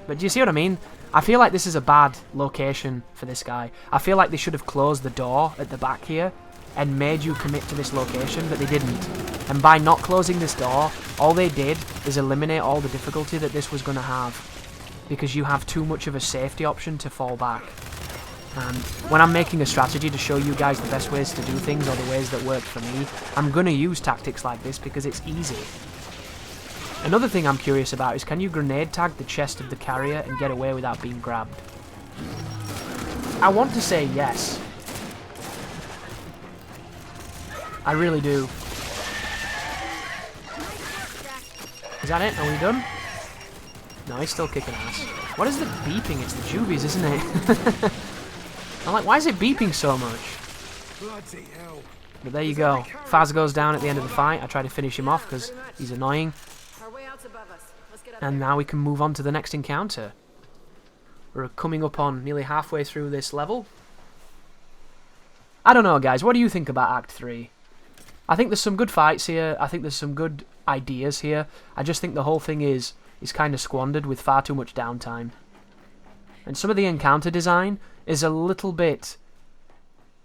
But do you see what I mean? I feel like this is a bad location for this guy. I feel like they should have closed the door at the back here and made you commit to this location, but they didn't. And by not closing this door, all they did is eliminate all the difficulty that this was going to have, because you have too much of a safety option to fall back. And when I'm making a strategy to show you guys the best ways to do things or the ways that work for me, I'm going to use tactics like this because it's easy. Another thing I'm curious about is, can you grenade tag the chest of the carrier and get away without being grabbed? I want to say yes. I really do. Is that it? Are we done? No, he's still kicking ass. What is the beeping? It's the juvies, isn't it? I'm like, why is it beeping so much? But there you go. Faz goes down at the end of the fight. I try to finish him off because he's annoying. And now we can move on to the next encounter. We're coming up on nearly halfway through this level. I don't know, guys. What do you think about Act 3? I think there's some good fights here. I think there's some good ideas here. I just think the whole thing is kind of squandered with far too much downtime. And some of the encounter design is a little bit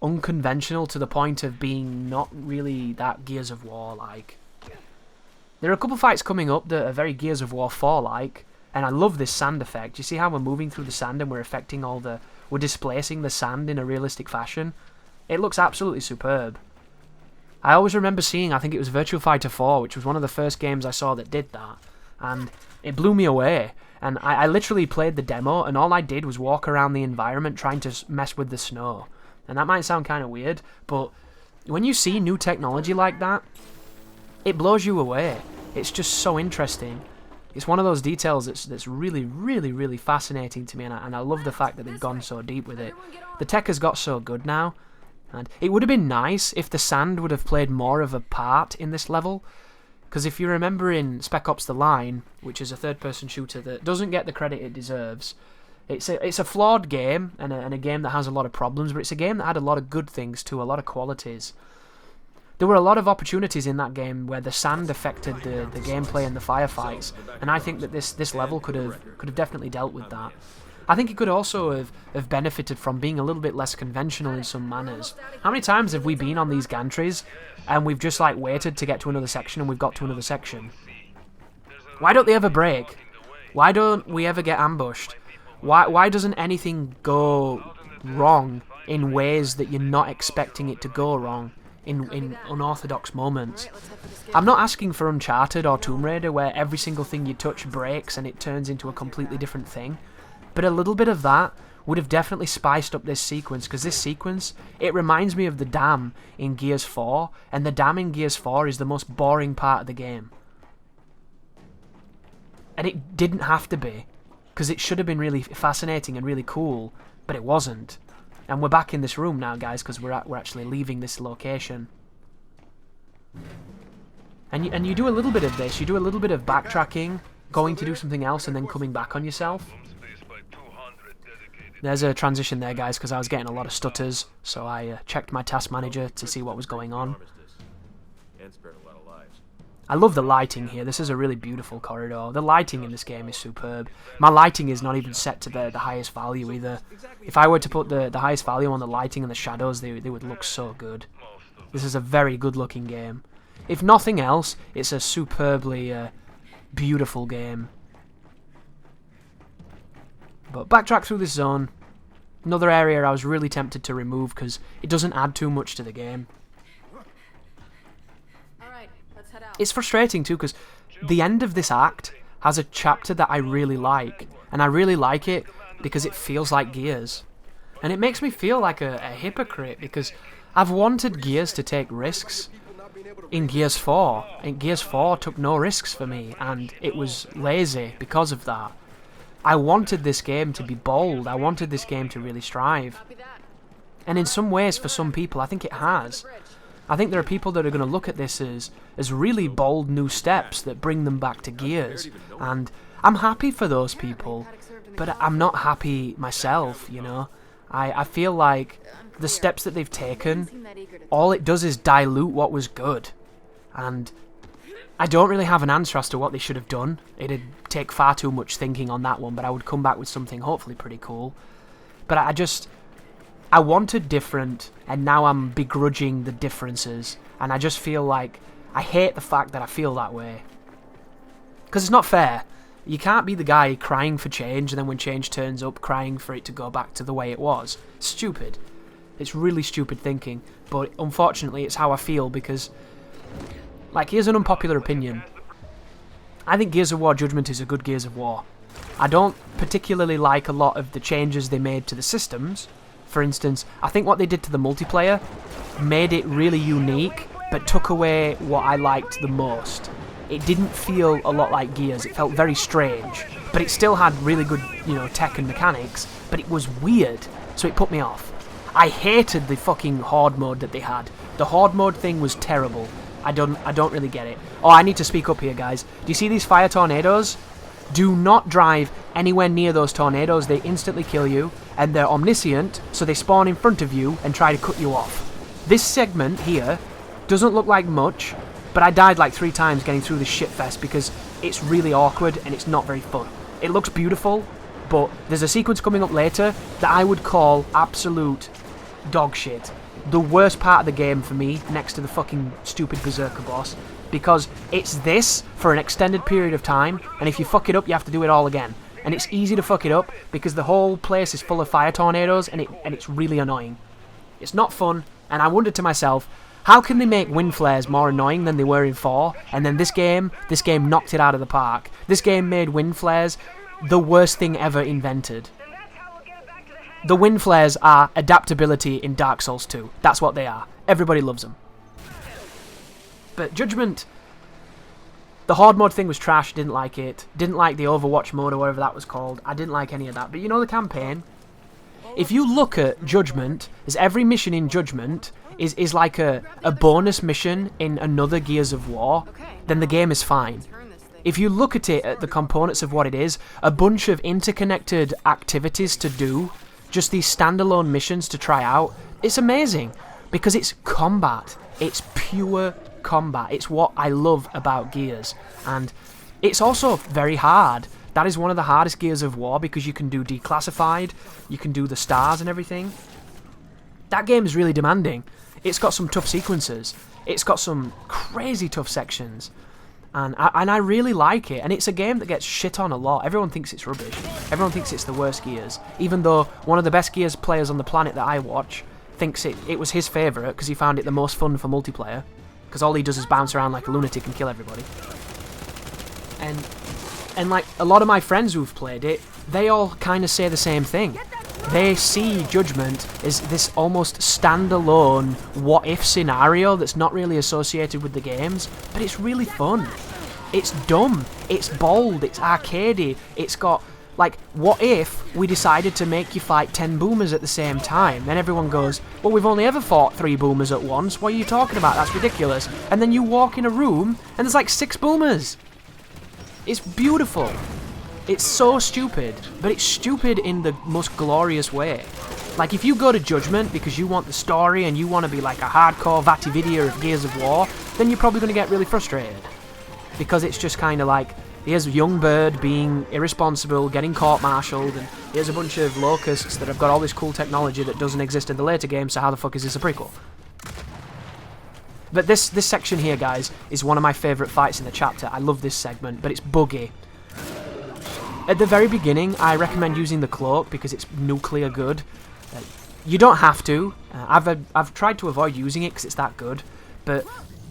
unconventional to the point of being not really that Gears of War-like. There are a couple fights coming up that are very Gears of War 4-like, and I love this sand effect. You see how we're moving through the sand and we're affecting we're displacing the sand in a realistic fashion? It looks absolutely superb. I always remember seeing, I think it was Virtua Fighter 4, which was one of the first games I saw that did that, and it blew me away. And I literally played the demo, and all I did was walk around the environment trying to mess with the snow. And that might sound kind of weird, but when you see new technology like that, it blows you away. It's just so interesting. It's one of those details that's really, really, really fascinating to me, and I love the fact that they've gone so deep with it. The tech has got so good now, and it would have been nice if the sand would have played more of a part in this level. Because if you remember in Spec Ops The Line, which is a third-person shooter that doesn't get the credit it deserves, it's a flawed game, and a game that has a lot of problems, but it's a game that had a lot of good things too, a lot of qualities. There were a lot of opportunities in that game where the sand affected the gameplay and the firefights, and I think that this level could have definitely dealt with that. I think it could also have benefited from being a little bit less conventional in some manners. How many times have we been on these gantries and we've just like waited to get to another section and we've got to another section? Why don't they ever break? Why don't we ever get ambushed? Why doesn't anything go wrong in ways that you're not expecting it to go wrong in unorthodox moments? I'm not asking for Uncharted or Tomb Raider where every single thing you touch breaks and it turns into a completely different thing. But a little bit of that would have definitely spiced up this sequence, because this sequence, it reminds me of the dam in Gears 4, and the dam in Gears 4 is the most boring part of the game. And it didn't have to be, because it should have been really fascinating and really cool, but it wasn't. And we're back in this room now, guys, because we're actually leaving this location. And you do a little bit of this, you do a little bit of backtracking, going to do something else and then coming back on yourself. There's a transition there, guys, because I was getting a lot of stutters, so I checked my task manager to see what was going on. I love the lighting here. This is a really beautiful corridor. The lighting in this game is superb. My lighting is not even set to the highest value either. If I were to put the highest value on the lighting and the shadows, they would look so good. This is a very good looking game. If nothing else, it's a superbly beautiful game. But backtrack through this zone. Another area I was really tempted to remove because it doesn't add too much to the game. It's frustrating too because the end of this act has a chapter that I really like. And I really like it because it feels like Gears. And it makes me feel like a hypocrite because I've wanted Gears to take risks in Gears 4. And Gears 4 took no risks for me and it was lazy because of that. I wanted this game to be bold. I wanted this game to really strive. And in some ways, for some people, I think it has. I think there are people that are going to look at this as really bold new steps that bring them back to Gears. And I'm happy for those people, but I'm not happy myself, you know. I feel like the steps that they've taken, all it does is dilute what was good. And I don't really have an answer as to what they should have done. It'd take far too much thinking on that one, but I would come back with something hopefully pretty cool. But I wanted different, and now I'm begrudging the differences, and I just feel like I hate the fact that I feel that way. Because it's not fair. You can't be the guy crying for change, and then when change turns up, crying for it to go back to the way it was. It's stupid. It's really stupid thinking, but unfortunately it's how I feel because... Like, here's an unpopular opinion. I think Gears of War Judgment is a good Gears of War. I don't particularly like a lot of the changes they made to the systems. For instance, I think what they did to the multiplayer made it really unique, but took away what I liked the most. It didn't feel a lot like Gears. It felt very strange, but it still had really good, you know, tech and mechanics, but it was weird, so it put me off. I hated the fucking Horde mode that they had. The Horde mode thing was terrible. I don't really get it. Oh, I need to speak up here, guys. Do you see these fire tornadoes? Do not drive anywhere near those tornadoes. They instantly kill you, and they're omniscient, so they spawn in front of you and try to cut you off. This segment here doesn't look like much, but I died like 3 times getting through this shitfest because it's really awkward and it's not very fun. It looks beautiful, but there's a sequence coming up later that I would call absolute dog shit. The worst part of the game for me, next to the fucking stupid Berserker boss, because it's this for an extended period of time, and if you fuck it up, you have to do it all again. And it's easy to fuck it up because the whole place is full of fire tornadoes, and it's really annoying. It's not fun, and I wondered to myself, how can they make wind flares more annoying than they were in 4? And then this game knocked it out of the park. This game made wind flares the worst thing ever invented. The wind flares are adaptability in Dark Souls 2. That's what they are. Everybody loves them. But Judgment, the Horde mode thing was trash, didn't like it. Didn't like the Overwatch mode or whatever that was called. I didn't like any of that. But you know the campaign? If you look at Judgment, as every mission in Judgment is like a bonus mission in another Gears of War, then the game is fine. If you look at it, at the components of what it is, a bunch of interconnected activities to do, just these standalone missions to try out, it's amazing because it's combat. It's pure combat. It's what I love about Gears. And it's also very hard. That is one of the hardest Gears of War because you can do declassified, you can do the stars and everything. That game is really demanding. It's got some tough sequences. It's got some crazy tough sections. And I really like it, and it's a game that gets shit on a lot. Everyone thinks it's rubbish. Everyone thinks it's the worst Gears, even though one of the best Gears players on the planet that I watch thinks it was his favourite because he found it the most fun for multiplayer, because all he does is bounce around like a lunatic and kill everybody. And like a lot of my friends who've played it, they all kind of say the same thing. They see Judgment as this almost standalone what-if scenario that's not really associated with the games, but it's really fun. It's dumb, it's bold, it's arcadey, it's got, like, what if we decided to make you fight 10 boomers at the same time? Then everyone goes, well, we've only ever fought 3 boomers at once, what are you talking about? That's ridiculous. And then you walk in a room, and there's like 6 boomers. It's beautiful. It's so stupid, but it's stupid in the most glorious way. Like, if you go to Judgment because you want the story and you want to be like a hardcore Vatividia of Gears of War, then you're probably going to get really frustrated. Because it's just kind of like, here's a young bird being irresponsible, getting court-martialed, and here's a bunch of locusts that have got all this cool technology that doesn't exist in the later games, so how the fuck is this a prequel? But this section here, guys, is one of my favourite fights in the chapter. I love this segment, but it's buggy. At the very beginning, I recommend using the cloak because it's nuclear good. You don't have to. I've tried to avoid using it because it's that good. But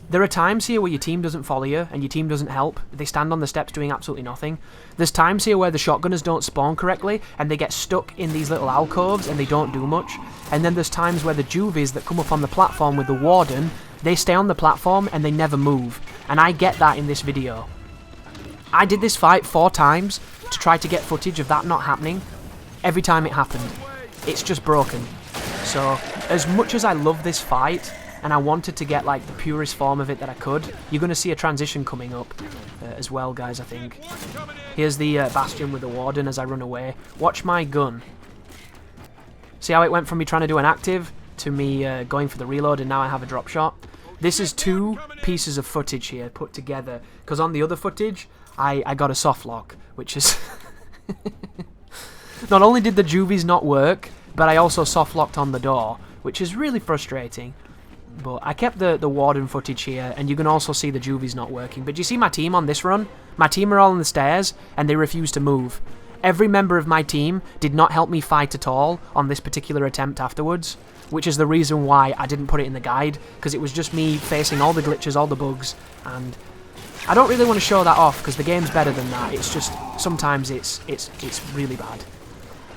there are times here where your team doesn't follow you and your team doesn't help. They stand on the steps doing absolutely nothing. There's times here where the shotgunners don't spawn correctly and they get stuck in these little alcoves and they don't do much. And then there's times where the juvies that come up on the platform with the Warden, they stay on the platform and they never move. And I get that in this video. I did this fight 4 times to try to get footage of that not happening. Every time it happened. It's just broken. So, as much as I love this fight, and I wanted to get like the purest form of it that I could, you're going to see a transition coming up as well, guys, I think. Here's the Bastion with the Warden as I run away. Watch my gun. See how it went from me trying to do an active to me going for the reload, and now I have a drop shot? This is 2 pieces of footage here put together, because on the other footage, I got a soft lock, which is... Not only did the juvies not work, but I also soft locked on the door, which is really frustrating. But I kept the Warden footage here, and you can also see the juvies not working. But do you see my team on this run? My team are all on the stairs, and they refuse to move. Every member of my team did not help me fight at all on this particular attempt afterwards, which is the reason why I didn't put it in the guide, because it was just me facing all the glitches, all the bugs, and I don't really want to show that off, because the game's better than that. It's just, sometimes it's really bad.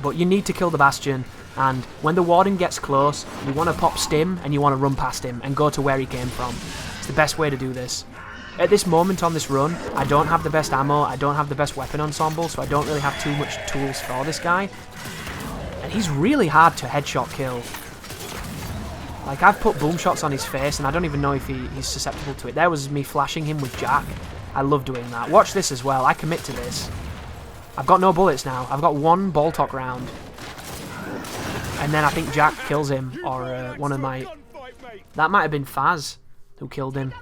But you need to kill the Bastion, and when the Warden gets close, you want to pop stim, and you want to run past him, and go to where he came from. It's the best way to do this. At this moment on this run, I don't have the best ammo, I don't have the best weapon ensemble, so I don't really have too much tools for this guy. And he's really hard to headshot kill. Like, I've put boom shots on his face, and I don't even know if he's susceptible to it. There was me flashing him with Jack. I love doing that. Watch this as well. I commit to this. I've got no bullets now. I've got 1 Boltok round. And then I think Jack kills him, or one of my... That might have been Faz who killed him.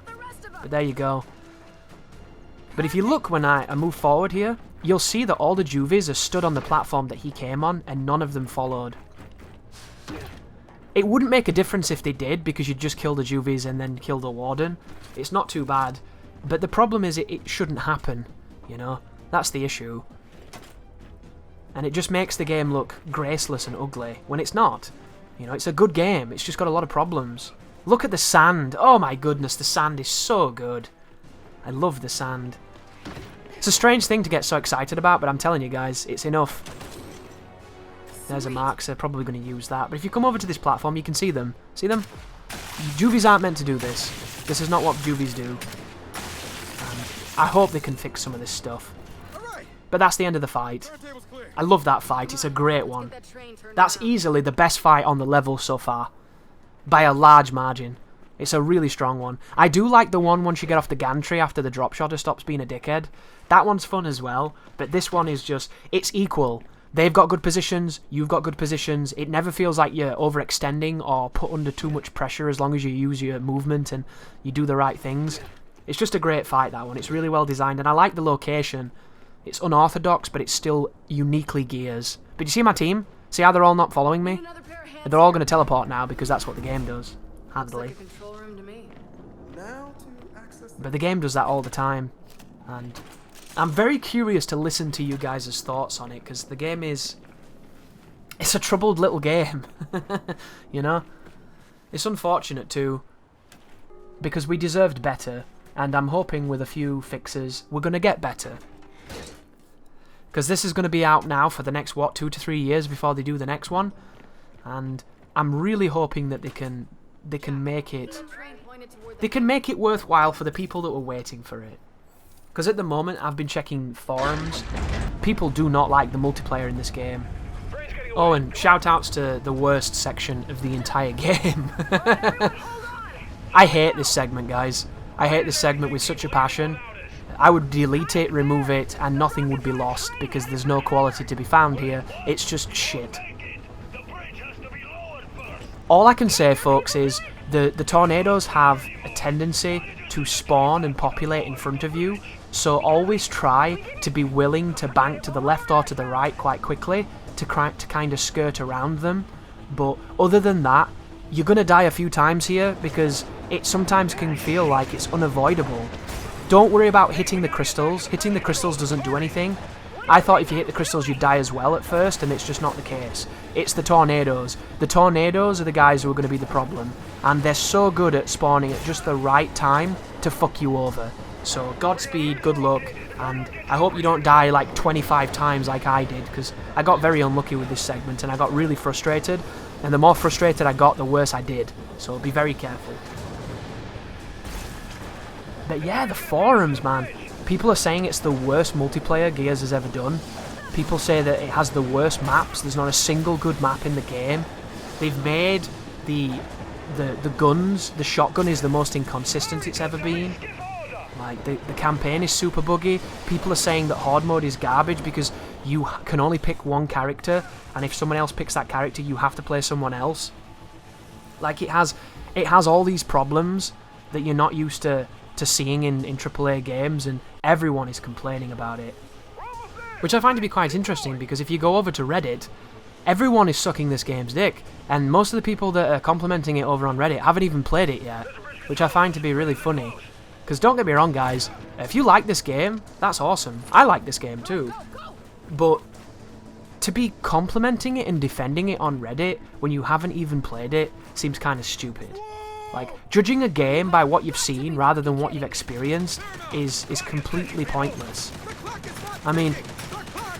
But there you go. But if you look when I move forward here, you'll see that all the juvies are stood on the platform that he came on, and none of them followed. It wouldn't make a difference if they did, because you'd just kill the juvies and then kill the Warden. It's not too bad. But the problem is it shouldn't happen, you know? That's the issue. And it just makes the game look graceless and ugly, when it's not. You know, it's a good game, it's just got a lot of problems. Look at the sand. Oh my goodness, the sand is so good. I love the sand. It's a strange thing to get so excited about, but I'm telling you guys, it's enough. There's a mark, so they're probably going to use that. But if you come over to this platform, you can see them. See them? Juvies aren't meant to do this. This is not what juvies do. I hope they can fix some of this stuff. But that's the end of the fight. I love that fight. It's a great one. That's easily the best fight on the level so far. By a large margin. It's a really strong one. I do like the one once you get off the gantry after the drop shotter stops being a dickhead. That one's fun as well. But this one is just... It's equal. They've got good positions. You've got good positions. It never feels like you're overextending or put under too much pressure as long as you use your movement and you do the right things. It's just a great fight, that one. It's really well designed. And I like the location. It's unorthodox, but it's still uniquely Gears. But you see my team? See how they're all not following me? They're all going to teleport now because that's what the game does. Handily. But the game does that all the time. And I'm very curious to listen to you guys' thoughts on it, because the game is... It's a troubled little game. You know? It's unfortunate too, because we deserved better, and I'm hoping with a few fixes we're going to get better. Because this is going to be out now for the next, what, 2 to 3 years before they do the next one. And I'm really hoping that they can make it... They can make it worthwhile for the people that were waiting for it. Because at the moment, I've been checking forums. People do not like the multiplayer in this game. Oh, and shout-outs to the worst section of the entire game. I hate this segment, guys. I hate this segment with such a passion. I would delete it, remove it, and nothing would be lost because there's no quality to be found here. It's just shit. All I can say, folks, is the tornadoes have a tendency to spawn and populate in front of you, so always try to be willing to bank to the left or to the right quite quickly to kind of skirt around them. But other than that, you're going to die a few times here because it sometimes can feel like it's unavoidable. Don't worry about hitting the crystals. Hitting the crystals doesn't do anything. I thought if you hit the crystals you'd die as well at first, and it's just not the case. It's the tornadoes. The tornadoes are the guys who are going to be the problem, and they're so good at spawning at just the right time to fuck you over. So Godspeed, good luck, and I hope you don't die like 25 times like I did, because I got very unlucky with this segment and I got really frustrated, and the more frustrated I got, the worse I did. So be very careful. But yeah, the forums, man. People are saying it's the worst multiplayer Gears has ever done. People say that it has the worst maps. There's not a single good map in the game. They've made the guns, the shotgun is the most inconsistent it's ever been. Like, the campaign is super buggy. People are saying that horde mode is garbage because you can only pick one character, and if someone else picks that character, you have to play someone else. Like, it has all these problems that you're not used to seeing in AAA games, and everyone is complaining about it. Which I find to be quite interesting, because if you go over to Reddit, everyone is sucking this game's dick, and most of the people that are complimenting it over on Reddit haven't even played it yet, which I find to be really funny. Because don't get me wrong, guys, if you like this game, that's awesome. I like this game too. But to be complimenting it and defending it on Reddit when you haven't even played it seems kind of stupid. Like, judging a game by what you've seen rather than what you've experienced is completely pointless. I mean,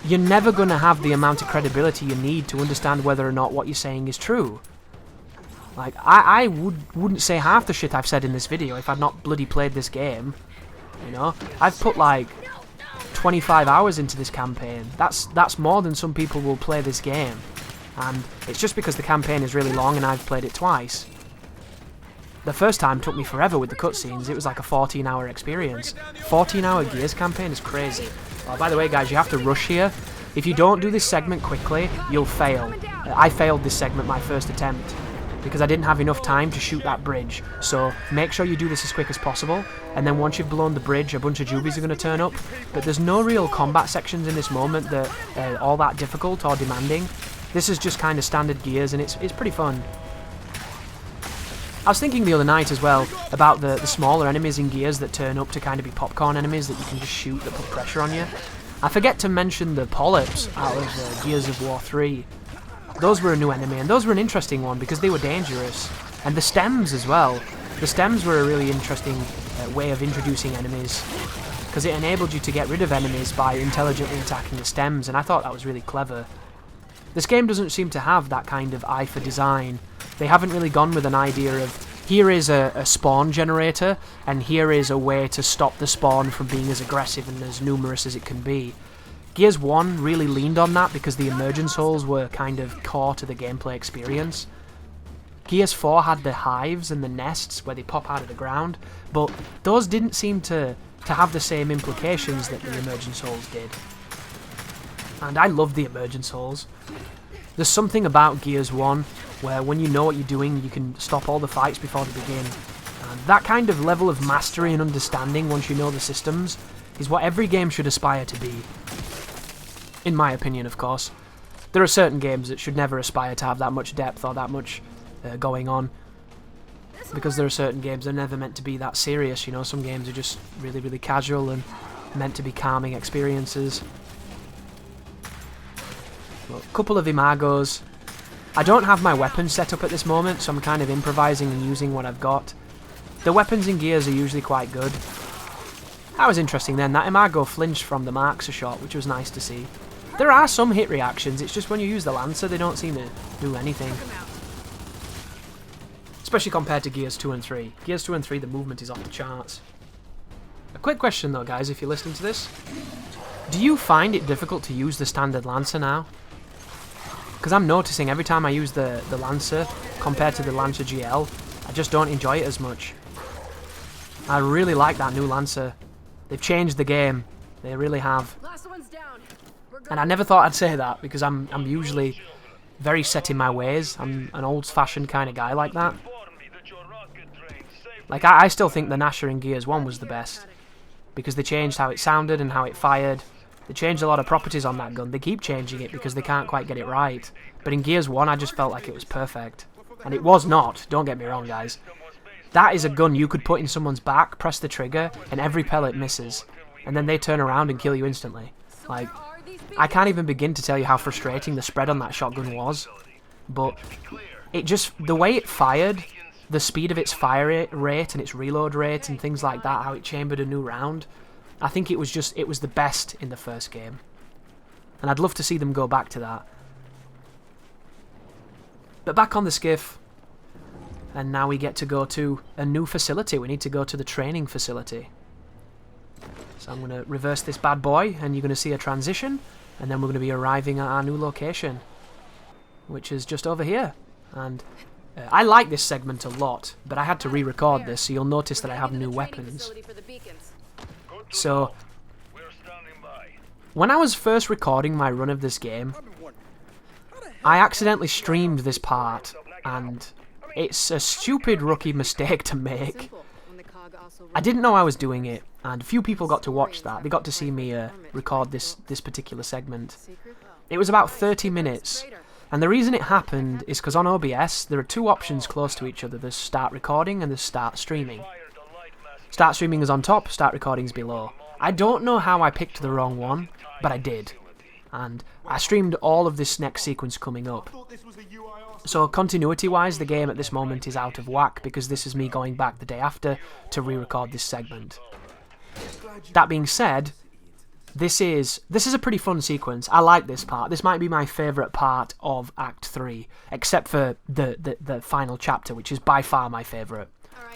you're never going to have the amount of credibility you need to understand whether or not what you're saying is true. Like, I wouldn't say half the shit I've said in this video if I'd not bloody played this game. You know? I've put like 25 hours into this campaign. That's more than some people will play this game. And it's just because the campaign is really long and I've played it twice. The first time took me forever with the cutscenes. It was like a 14-hour experience. 14-hour Gears campaign is crazy. Oh, by the way, guys, you have to rush here. If you don't do this segment quickly, you'll fail. I failed this segment my first attempt because I didn't have enough time to shoot that bridge. So make sure you do this as quick as possible, and then once you've blown the bridge, a bunch of jubies are going to turn up. But there's no real combat sections in this moment that are all that difficult or demanding. This is just kind of standard Gears, and it's pretty fun. I was thinking the other night as well about the smaller enemies in Gears that turn up to kind of be popcorn enemies that you can just shoot that put pressure on you. I forget to mention the polyps out of Gears of War 3. Those were a new enemy, and those were an interesting one because they were dangerous. And the stems as well. The stems were a really interesting way of introducing enemies, because it enabled you to get rid of enemies by intelligently attacking the stems, and I thought that was really clever. This game doesn't seem to have that kind of eye for design. They haven't really gone with an idea of, here is a spawn generator, and here is a way to stop the spawn from being as aggressive and as numerous as it can be. Gears 1 really leaned on that because the emergence holes were kind of core to the gameplay experience. Gears 4 had the hives and the nests where they pop out of the ground, but those didn't seem to have the same implications that the emergence holes did. And I love the emergence holes. There's something about Gears 1 where when you know what you're doing, you can stop all the fights before they begin. And that kind of level of mastery and understanding once you know the systems is what every game should aspire to be. In my opinion, of course. There are certain games that should never aspire to have that much depth or that much going on. Because there are certain games that are never meant to be that serious, you know. Some games are just really, really casual and meant to be calming experiences. Well, a couple of imagos. I don't have my weapons set up at this moment, so I'm kind of improvising and using what I've got. The weapons in Gears are usually quite good. That was interesting then. That imago flinched from the Markser shot, which was nice to see. There are some hit reactions, it's just when you use the Lancer they don't seem to do anything. Especially compared to Gears 2 and 3. Gears 2 and 3, the movement is off the charts. A quick question though, guys, if you're listening to this. Do you find it difficult to use the standard Lancer now? Because I'm noticing every time I use the Lancer compared to the Lancer GL, I just don't enjoy it as much. I really like that new Lancer. They've changed the game. They really have. Last one's down. And I never thought I'd say that, because I'm usually very set in my ways. I'm an old-fashioned kind of guy like that. Like, I still think the Gnasher in Gears 1 was the best, because they changed how it sounded and how it fired. They changed a lot of properties on that gun. They keep changing it because they can't quite get it right. But in Gears 1, I just felt like it was perfect. And it was not, don't get me wrong, guys. That is a gun you could put in someone's back, press the trigger, and every pellet misses. And then they turn around and kill you instantly. Like, I can't even begin to tell you how frustrating the spread on that shotgun was. But it just, the way it fired, the speed of its fire rate and its reload rate and things like that, how it chambered a new round, I think it was the best in the first game. And I'd love to see them go back to that. But back on the skiff, and now we get to go to a new facility. We need to go to the training facility. So I'm going to reverse this bad boy, and you're going to see a transition, and then we're going to be arriving at our new location, which is just over here. And I like this segment a lot, but I had to re-record this, so you'll notice that I have new weapons. So, when I was first recording my run of this game, I accidentally streamed this part, and it's a stupid rookie mistake to make. I didn't know I was doing it, and a few people got to watch that. They got to see me record this particular segment. It was about 30 minutes, and the reason it happened is because on OBS, there are two options close to each other. There's start recording and there's start streaming. Start streaming is on top, start recording is below. I don't know how I picked the wrong one, but I did. And I streamed all of this next sequence coming up. So continuity-wise, the game at this moment is out of whack because this is me going back the day after to re-record this segment. That being said, this is a pretty fun sequence. I like this part. This might be my favourite part of Act 3, except for the final chapter, which is by far my favourite.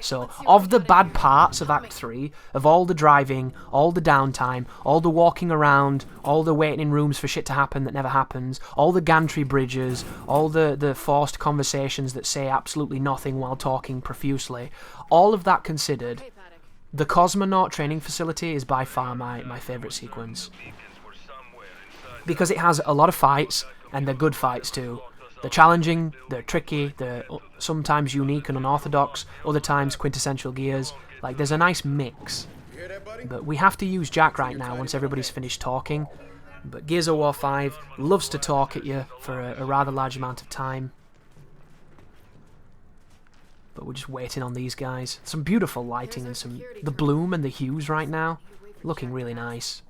So, of the bad parts of Act 3, of all the driving, all the downtime, all the walking around, all the waiting in rooms for shit to happen that never happens, all the gantry bridges, all the forced conversations that say absolutely nothing while talking profusely, all of that considered, the Cosmonaut training facility is by far my favourite sequence. Because it has a lot of fights, and they're good fights too. They're challenging, they're tricky, they're sometimes unique and unorthodox, other times quintessential Gears. Like, there's a nice mix. But we have to use Jack right now once everybody's finished talking. But Gears of War 5 loves to talk at you for a rather large amount of time. But we're just waiting on these guys. Some beautiful lighting and the bloom and the hues right now. Looking really nice.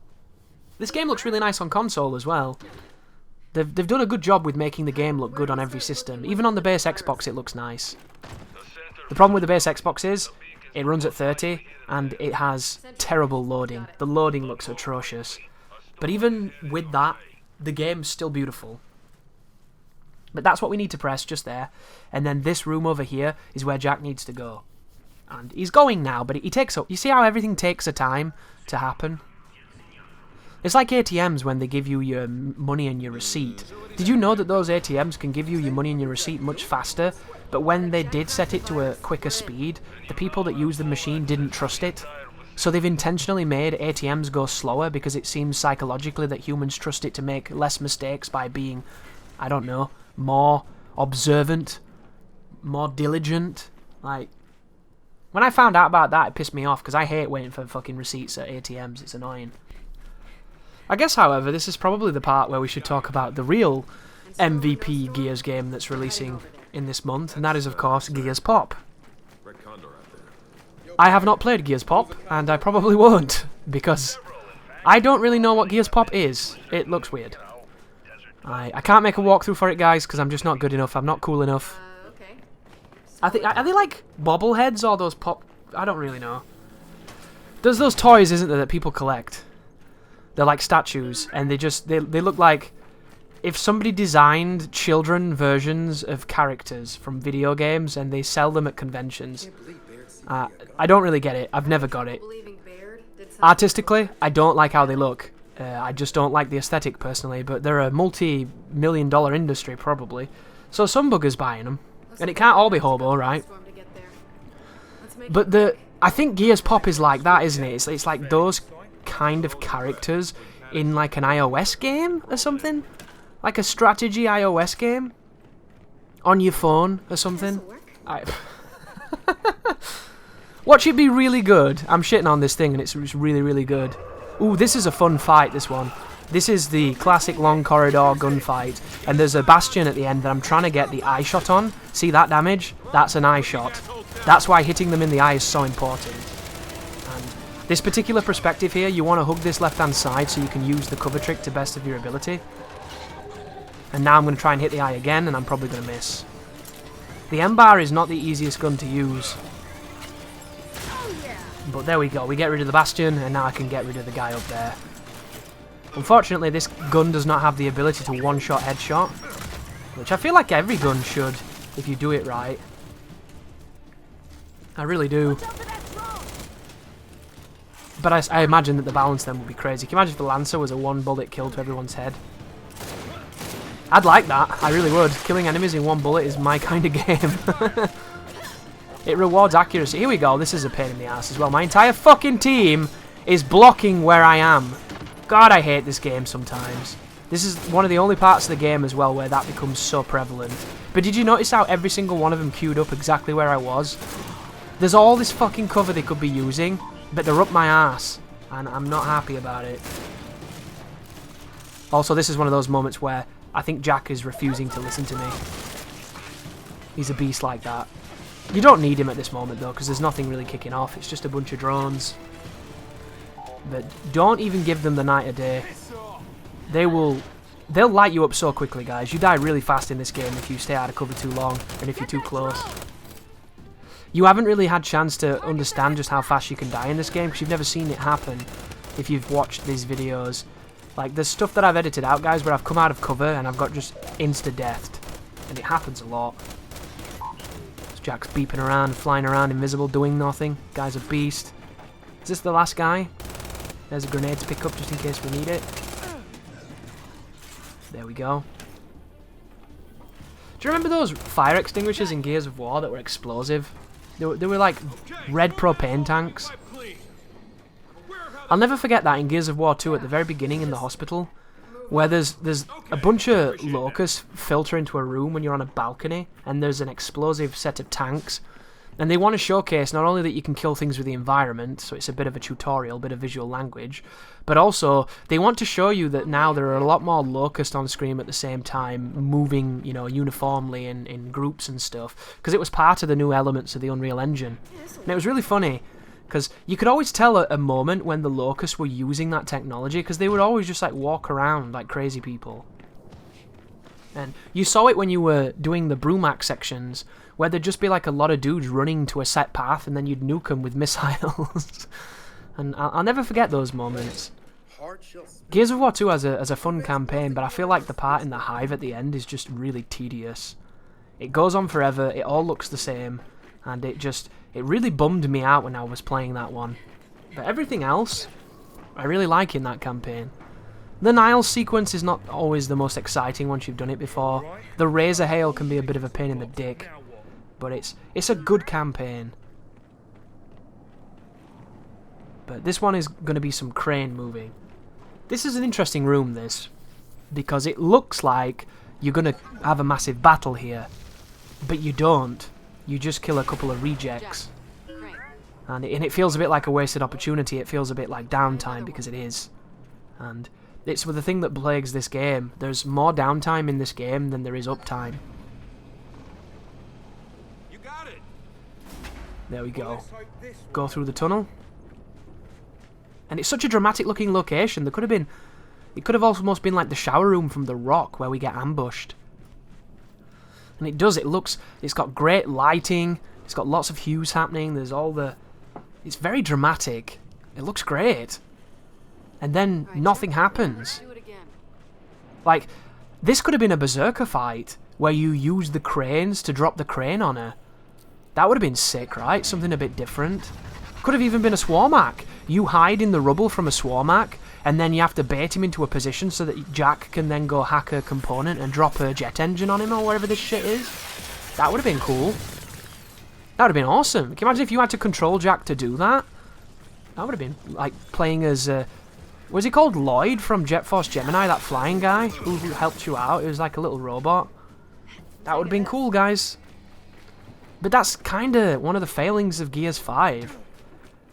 This game looks really nice on console as well. They've done a good job with making the game look good on every system. Even on the base Xbox it looks nice. The problem with the base Xbox is, it runs at 30, and it has terrible loading. The loading looks atrocious. But even with that, the game's still beautiful. But that's what we need to press, just there. And then this room over here is where Jack needs to go. And he's going now, but he takes up... You see how everything takes a time to happen? It's like ATMs when they give you your money and your receipt. Did you know that those ATMs can give you your money and your receipt much faster? But when they did set it to a quicker speed, the people that use the machine didn't trust it. So they've intentionally made ATMs go slower because it seems psychologically that humans trust it to make less mistakes by being, I don't know, more observant, more diligent. Like, when I found out about that, it pissed me off because I hate waiting for fucking receipts at ATMs. It's annoying. I guess, however, this is probably the part where we should talk about the real MVP Gears game that's releasing in this month, and that is, of course, Gears Pop. I have not played Gears Pop, and I probably won't, because I don't really know what Gears Pop is. It looks weird. I can't make a walkthrough for it, guys, because I'm just not good enough. I'm not cool enough. Are they like bobbleheads or those pop... I don't really know. There's those toys, isn't there, that people collect? They're like statues, and they look like if somebody designed children versions of characters from video games and they sell them at conventions. I don't really get it. I've never got it. Artistically, I don't like how they look. I just don't like the aesthetic personally, but they're a multi-million-dollar industry probably. So some bugger's buying them, and it can't all be hobo, right? But I think Gears Pop is like that, isn't it? It's like those kind of characters in like an iOS game or something. Like a strategy iOS game. On your phone or something. Watch it be really good. I'm shitting on this thing and it's really, really good. Ooh, this is a fun fight, this one. This is the classic long corridor gunfight. And there's a bastion at the end that I'm trying to get the eye shot on. See that damage? That's an eye shot. That's why hitting them in the eye is so important. And this particular perspective here, you want to hug this left-hand side so you can use the cover trick to best of your ability. And now I'm going to try and hit the eye again, and I'm probably going to miss. The M-bar is not the easiest gun to use. But there we go, we get rid of the bastion, and now I can get rid of the guy up there. Unfortunately, this gun does not have the ability to one-shot headshot, which I feel like every gun should, if you do it right. I really do. But I imagine that the balance then would be crazy. Can you imagine if the Lancer was a one-bullet kill to everyone's head? I'd like that, I really would. Killing enemies in one bullet is my kind of game. It rewards accuracy. Here we go, this is a pain in the ass as well. My entire fucking team is blocking where I am. God, I hate this game sometimes. This is one of the only parts of the game as well where that becomes so prevalent. But did you notice how every single one of them queued up exactly where I was? There's all this fucking cover they could be using, but they're up my ass. And I'm not happy about it. Also, this is one of those moments where I think Jack is refusing to listen to me. He's a beast like that. You don't need him at this moment though, because there's nothing really kicking off. It's just a bunch of drones. But don't even give them the night of day. They'll light you up so quickly, guys. You die really fast in this game if you stay out of cover too long, and if you're too close. You haven't really had a chance to understand just how fast you can die in this game, because you've never seen it happen if you've watched these videos. Like, there's stuff that I've edited out, guys, where I've come out of cover and I've got just insta-deathed. And it happens a lot. Jack's beeping around, flying around, invisible, doing nothing. Guy's a beast. Is this the last guy? There's a grenade to pick up just in case we need it. There we go. Do you remember those fire extinguishers in Gears of War that were explosive? They were like red propane tanks. I'll never forget that in Gears of War 2 at the very beginning in the hospital, where there's a bunch of locusts filter into a room when you're on a balcony, and there's an explosive set of tanks. And they want to showcase not only that you can kill things with the environment, so it's a bit of a tutorial, bit of visual language, but also they want to show you that now there are a lot more locusts on screen at the same time, moving, you know, uniformly in groups and stuff, because it was part of the new elements of the Unreal Engine. And it was really funny, because you could always tell a moment when the locusts were using that technology, because they would always just like walk around like crazy people. And you saw it when you were doing the Brumac sections, where there'd just be like a lot of dudes running to a set path, and then you'd nuke them with missiles. And I'll never forget those moments. Gears of War 2 has a fun campaign, but I feel like the part in the hive at the end is just really tedious. It goes on forever, it all looks the same, and it really bummed me out when I was playing that one. But everything else, I really like in that campaign. The Niles sequence is not always the most exciting once you've done it before. The Razor Hail can be a bit of a pain in the dick, but it's a good campaign. But this one is going to be some crane moving. This is an interesting room, this, because it looks like you're going to have a massive battle here, but you don't. You just kill a couple of rejects. And it feels a bit like a wasted opportunity. It feels a bit like downtime, because it is. And it's the thing that plagues this game. There's more downtime in this game than there is uptime. You got it. There we go. Go through the tunnel. And it's such a dramatic looking location. There could have been... It could have almost been like the shower room from The Rock, where we get ambushed. And it does, it's got great lighting, it's got lots of hues happening, there's all the... It's very dramatic. It looks great. And then nothing happens. Like, this could have been a berserker fight, where you use the cranes to drop the crane on her. That would have been sick, right? Something a bit different. Could have even been a Swarmac. You hide in the rubble from a Swarmac, and then you have to bait him into a position so that Jack can then go hack her component and drop her jet engine on him or whatever this shit is. That would have been cool. That would have been awesome. Can you imagine if you had to control Jack to do that? That would have been like playing as was he called Lloyd from Jet Force Gemini, that flying guy who helped you out? It was like a little robot. That would have been cool, guys. But that's kind of one of the failings of Gears 5.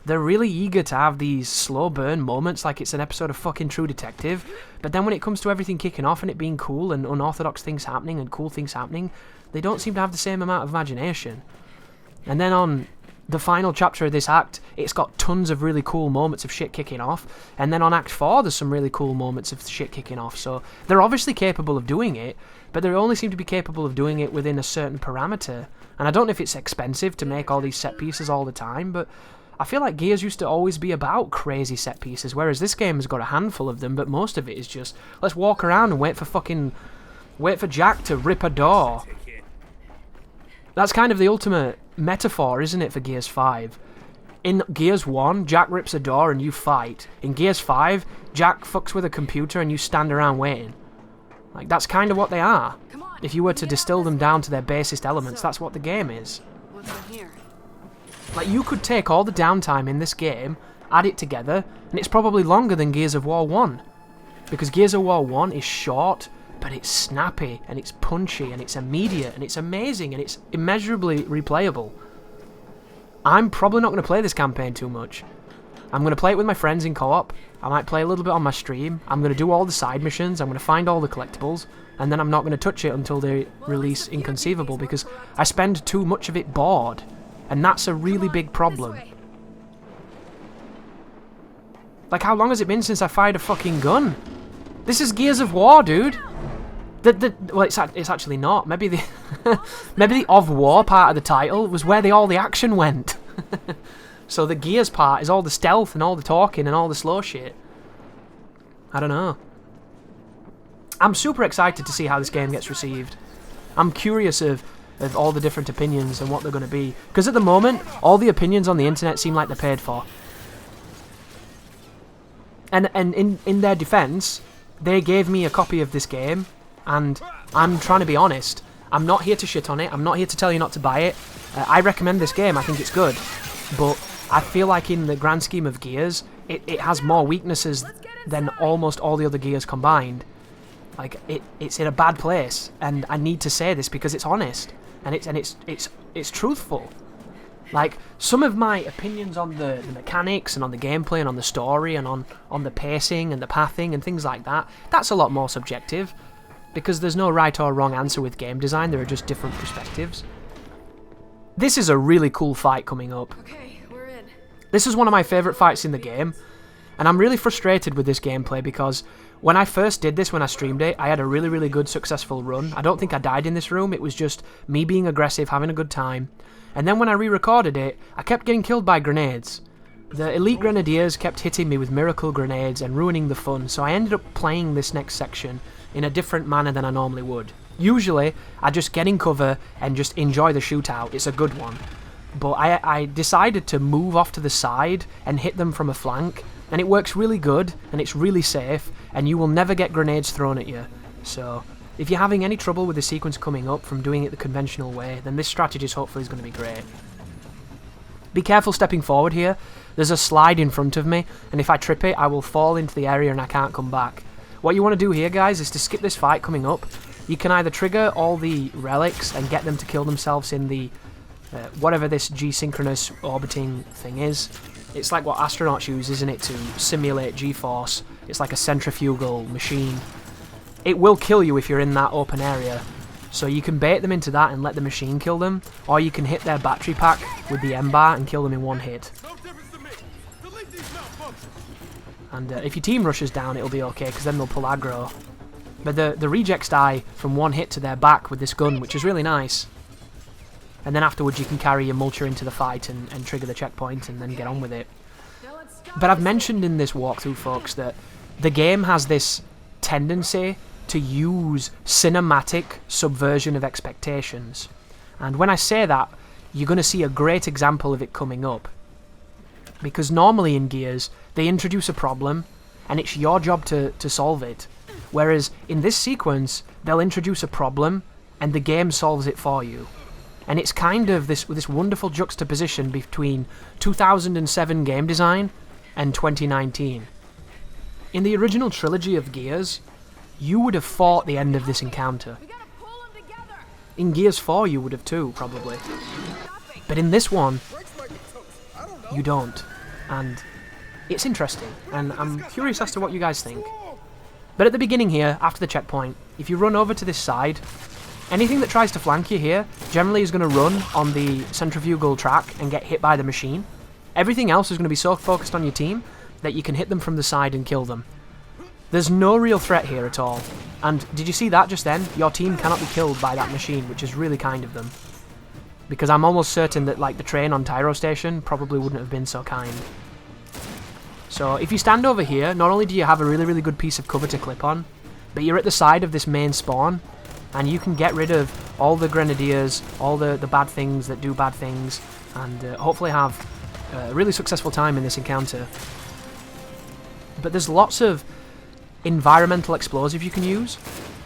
They're really eager to have these slow burn moments like it's an episode of fucking True Detective, but then when it comes to everything kicking off and it being cool and unorthodox things happening and cool things happening, they don't seem to have the same amount of imagination. And then on the final chapter of this act, it's got tons of really cool moments of shit kicking off, and then on Act 4 there's some really cool moments of shit kicking off, so they're obviously capable of doing it, but they only seem to be capable of doing it within a certain parameter. And I don't know if it's expensive to make all these set pieces all the time, but I feel like Gears used to always be about crazy set pieces, whereas this game has got a handful of them, but most of it is just, let's walk around and wait for Jack to rip a door. That's kind of the ultimate metaphor, isn't it, for Gears 5? In Gears 1, Jack rips a door and you fight. In Gears 5, Jack fucks with a computer and you stand around waiting. Like, that's kind of what they are. If you were to distill them down to their basest elements, that's what the game is. What's in here? Like, you could take all the downtime in this game, add it together, and it's probably longer than Gears of War 1. Because Gears of War 1 is short, but it's snappy, and it's punchy, and it's immediate, and it's amazing, and it's immeasurably replayable. I'm probably not going to play this campaign too much. I'm going to play it with my friends in co-op, I might play a little bit on my stream, I'm going to do all the side missions, I'm going to find all the collectibles, and then I'm not going to touch it until they release Inconceivable, because I spend too much of it bored. And that's a really big problem. Like, how long has it been since I fired a fucking gun? This is Gears of War, dude. Well, it's actually not. Maybe the maybe the of War part of the title was where all the action went. So the Gears part is all the stealth and all the talking and all the slow shit. I don't know. I'm super excited to see how this game gets received. I'm curious of all the different opinions and what they're going to be. Because at the moment, all the opinions on the internet seem like they're paid for. And in their defense, they gave me a copy of this game, and I'm trying to be honest. I'm not here to shit on it. I'm not here to tell you not to buy it. I recommend this game. I think it's good. But I feel like in the grand scheme of Gears, it has more weaknesses than almost all the other Gears combined. Like, it's in a bad place, and I need to say this because it's honest. And it's truthful. Like, some of my opinions on the mechanics and on the gameplay and on the story and on the pacing and the pathing and things like that, that's a lot more subjective. Because there's no right or wrong answer with game design, there are just different perspectives. This is a really cool fight coming up. Okay, we're in. This is one of my favourite fights in the game, and I'm really frustrated with this gameplay because when I first did this, when I streamed it, I had a really, really good, successful run. I don't think I died in this room, it was just me being aggressive, having a good time. And then when I re-recorded it, I kept getting killed by grenades. The elite grenadiers kept hitting me with miracle grenades and ruining the fun, so I ended up playing this next section in a different manner than I normally would. Usually, I just get in cover and just enjoy the shootout, it's a good one. But I decided to move off to the side and hit them from a flank, and it works really good, and it's really safe, and you will never get grenades thrown at you. So, if you're having any trouble with the sequence coming up from doing it the conventional way, then this strategy hopefully is going to be great. Be careful stepping forward here. There's a slide in front of me, and if I trip it, I will fall into the area and I can't come back. What you want to do here, guys, is to skip this fight coming up. You can either trigger all the relics and get them to kill themselves in the whatever this G-synchronous orbiting thing is. It's like what astronauts use, isn't it, to simulate G-force. It's like a centrifugal machine. It will kill you if you're in that open area. So you can bait them into that and let the machine kill them, or you can hit their battery pack with the M-bar and kill them in one hit. And if your team rushes down, it'll be okay, because then they'll pull aggro. But the rejects die from one hit to their back with this gun, which is really nice. And then afterwards you can carry your mulcher into the fight and trigger the checkpoint and then get on with it. But I've mentioned in this walkthrough, folks, that the game has this tendency to use cinematic subversion of expectations. And when I say that, you're going to see a great example of it coming up. Because normally in Gears, they introduce a problem, and it's your job to solve it. Whereas in this sequence, they'll introduce a problem, and the game solves it for you. And it's kind of this wonderful juxtaposition between 2007 game design and 2019. In the original trilogy of Gears, you would have fought the end of this encounter. In Gears 4 you would have too, probably. But in this one, you don't. And it's interesting, and I'm curious as to what you guys think. But at the beginning here, after the checkpoint, if you run over to this side, anything that tries to flank you here generally is going to run on the centrifugal track and get hit by the machine. Everything else is going to be so focused on your team that you can hit them from the side and kill them. There's no real threat here at all. And did you see that just then? Your team cannot be killed by that machine, which is really kind of them. Because I'm almost certain that like the train on Tyro Station probably wouldn't have been so kind. So if you stand over here, not only do you have a really, really good piece of cover to clip on, but you're at the side of this main spawn, and you can get rid of all the grenadiers, all the bad things that do bad things, and hopefully have a really successful time in this encounter. But there's lots of environmental explosive you can use,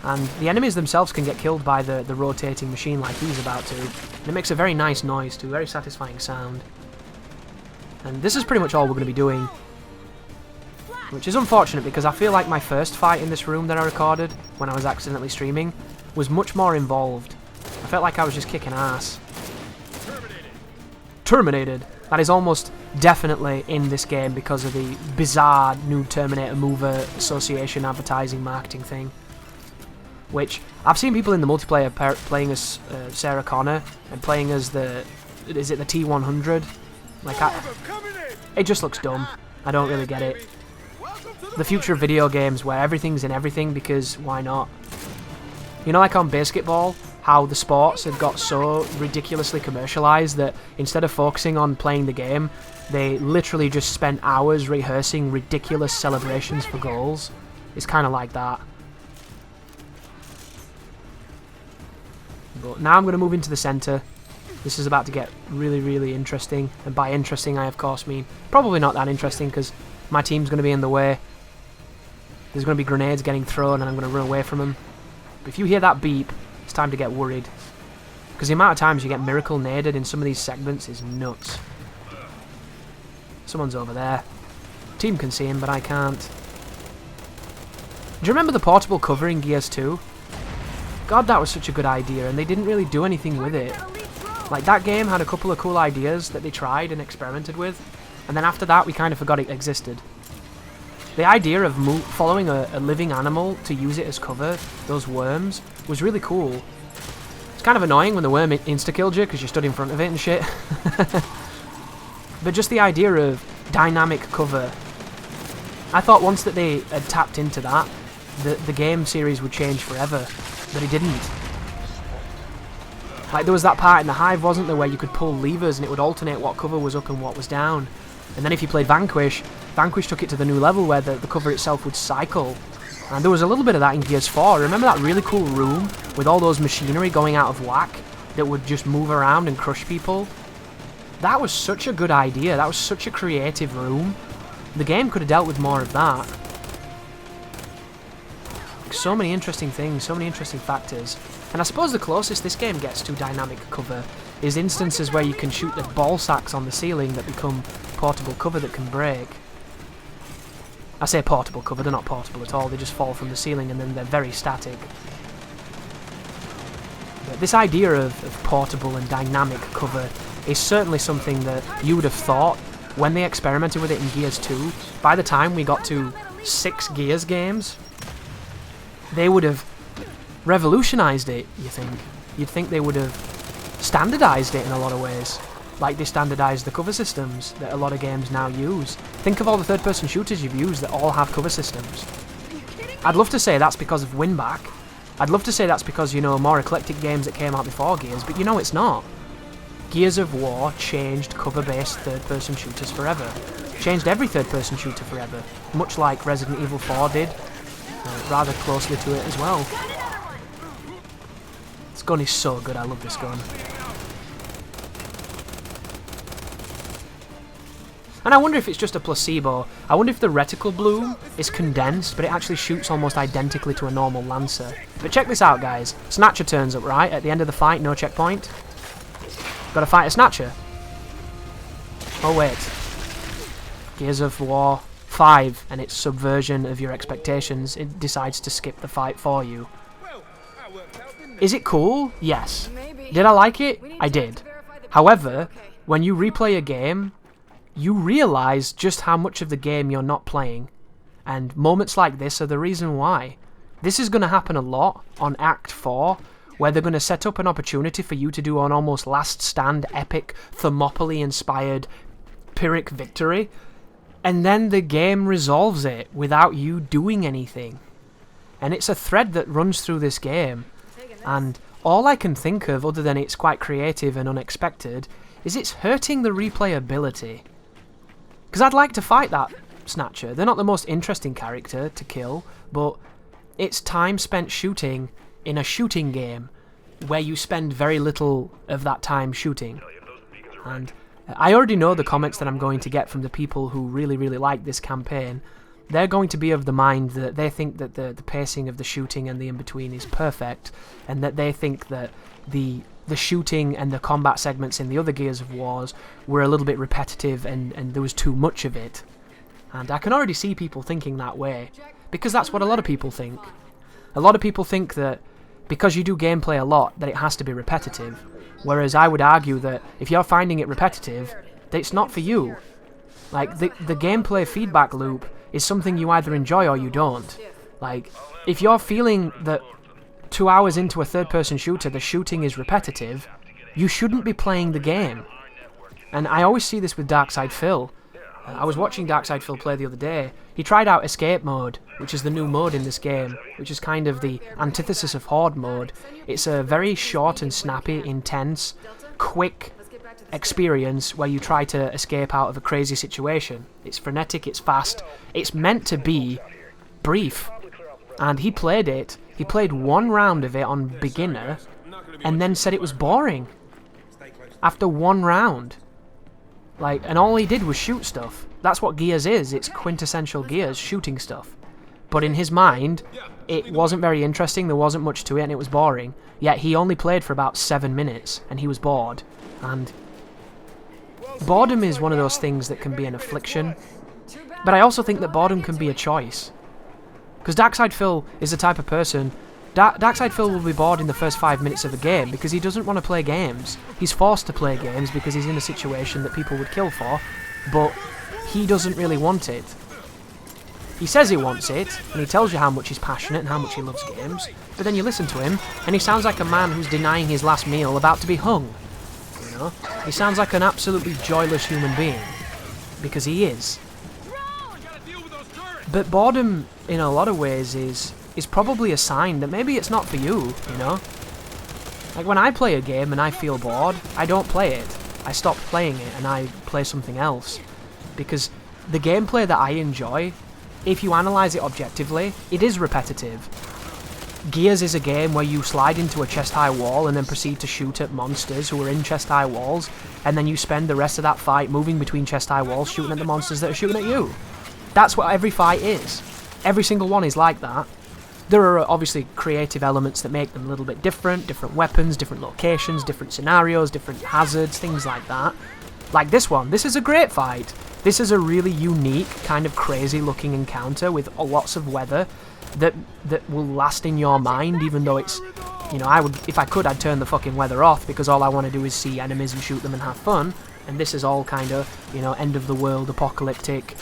and the enemies themselves can get killed by the rotating machine like he's about to. And it makes a very nice noise too, very satisfying sound. And this is pretty much all we're going to be doing. Which is unfortunate because I feel like my first fight in this room that I recorded when I was accidentally streaming was much more involved. I felt like I was just kicking ass. Terminated! That is almost definitely in this game because of the bizarre new Terminator Mover Association advertising marketing thing. Which, I've seen people in the multiplayer playing as Sarah Connor and playing as is it the T-100? Like, it just looks dumb. I don't really get it. The future of video games where everything's in everything because why not? You know, like on basketball, how the sports had got so ridiculously commercialized that instead of focusing on playing the game, they literally just spent hours rehearsing ridiculous celebrations for goals. It's kind of like that. But now I'm going to move into the centre. This is about to get really, really interesting. And by interesting, I of course mean probably not that interesting because my team's going to be in the way. There's going to be grenades getting thrown and I'm going to run away from them. But if you hear that beep, it's time to get worried. Because the amount of times you get miracle naded in some of these segments is nuts. Someone's over there. Team can see him, but I can't. Do you remember the portable cover in Gears 2? God, that was such a good idea, and they didn't really do anything with it. Like, that game had a couple of cool ideas that they tried and experimented with, and then after that we kind of forgot it existed. The idea of following a living animal to use it as cover, those worms, was really cool. It's kind of annoying when the worm insta-killed you because you stood in front of it and shit. But just the idea of dynamic cover. I thought once that they had tapped into that, the game series would change forever, but it didn't. Like, there was that part in the Hive, wasn't there, where you could pull levers and it would alternate what cover was up and what was down. And then if you played Vanquish took it to the new level where the cover itself would cycle. And there was a little bit of that in Gears 4. Remember that really cool room with all those machinery going out of whack that would just move around and crush people? That was such a good idea. That was such a creative room. The game could have dealt with more of that. So many interesting things, so many interesting factors. And I suppose the closest this game gets to dynamic cover is instances where you can shoot the ball sacks on the ceiling that become portable cover that can break. I say portable cover, they're not portable at all, they just fall from the ceiling and then they're very static. But this idea of portable and dynamic cover is certainly something that you would have thought when they experimented with it in Gears 2. By the time we got to 6 Gears games, they would have revolutionized it, you think. You'd think they would have standardized it in a lot of ways. Like they standardized the cover systems that a lot of games now use. Think of all the third-person shooters you've used that all have cover systems. I'd love to say that's because of Winback. I'd love to say that's because, you know, more eclectic games that came out before Gears, but you know it's not. Gears of War changed cover-based third-person shooters forever. Changed every third-person shooter forever, much like Resident Evil 4 did, rather closely to it as well. This gun is so good, I love this gun. And I wonder if it's just a placebo. I wonder if the reticle bloom is condensed, but it actually shoots almost identically to a normal Lancer. But check this out, guys. Snatcher turns up, right? At the end of the fight, no checkpoint. Gotta fight a Snatcher. Oh, wait. Gears of War 5 and its subversion of your expectations, it decides to skip the fight for you. Is it cool? Yes. Did I like it? I did. However, when you replay a game, you realise just how much of the game you're not playing. And moments like this are the reason why. This is going to happen a lot on Act 4, where they're going to set up an opportunity for you to do an almost last stand epic, Thermopylae-inspired Pyrrhic victory, and then the game resolves it without you doing anything. And it's a thread that runs through this game, and all I can think of, other than it's quite creative and unexpected, is it's hurting the replayability. Because I'd like to fight that Snatcher. They're not the most interesting character to kill, but it's time spent shooting in a shooting game where you spend very little of that time shooting. And I already know the comments that I'm going to get from the people who really, really like this campaign. They're going to be of the mind that they think that the pacing of the shooting and the in-between is perfect, and that they think that the shooting and the combat segments in the other Gears of Wars were a little bit repetitive and there was too much of it. And I can already see people thinking that way, because that's what a lot of people think. A lot of people think that because you do gameplay a lot, that it has to be repetitive, whereas I would argue that if you're finding it repetitive, that it's not for you. Like, the gameplay feedback loop is something you either enjoy or you don't. Like, if you're feeling that 2 hours into a third-person shooter the shooting is repetitive, you shouldn't be playing the game. And I always see this with Darkside Phil. I was watching Darkside Phil play the other day. He tried out Escape Mode, which is the new mode in this game, which is kind of the antithesis of Horde Mode. It's a very short and snappy, intense, quick experience where you try to escape out of a crazy situation. It's frenetic, it's fast, it's meant to be brief. And he played it, he played one round of it on beginner, and then said it was boring. After one round. Like, and all he did was shoot stuff. That's what Gears is, it's quintessential Gears, shooting stuff. But in his mind, it wasn't very interesting, there wasn't much to it, and it was boring. Yet he only played for about 7 minutes, and he was bored. And boredom is one of those things that can be an affliction. But I also think that boredom can be a choice. Because Darkside Phil is the type of person... Darkside Phil will be bored in the first 5 minutes of a game because he doesn't want to play games. He's forced to play games because he's in a situation that people would kill for, but he doesn't really want it. He says he wants it, and he tells you how much he's passionate and how much he loves games, but then you listen to him, and he sounds like a man who's denying his last meal about to be hung. You know? He sounds like an absolutely joyless human being. Because he is. But boredom, in a lot of ways, is probably a sign that maybe it's not for you, you know? Like, when I play a game and I feel bored, I don't play it. I stop playing it and I play something else. Because the gameplay that I enjoy, if you analyse it objectively, it is repetitive. Gears is a game where you slide into a chest-high wall and then proceed to shoot at monsters who are in chest-high walls, and then you spend the rest of that fight moving between chest-high walls shooting at the monsters that are shooting at you. That's what every fight is. Every single one is like that. There are obviously creative elements that make them a little bit different weapons, different locations, different scenarios, different hazards, things like that. Like this one, this is a great fight. This is a really unique, kind of crazy looking encounter with lots of weather that will last in your mind, even though it's, you know, if I could, I'd turn the fucking weather off because all I want to do is see enemies and shoot them and have fun. And this is all kind of, you know, end of the world, apocalyptic,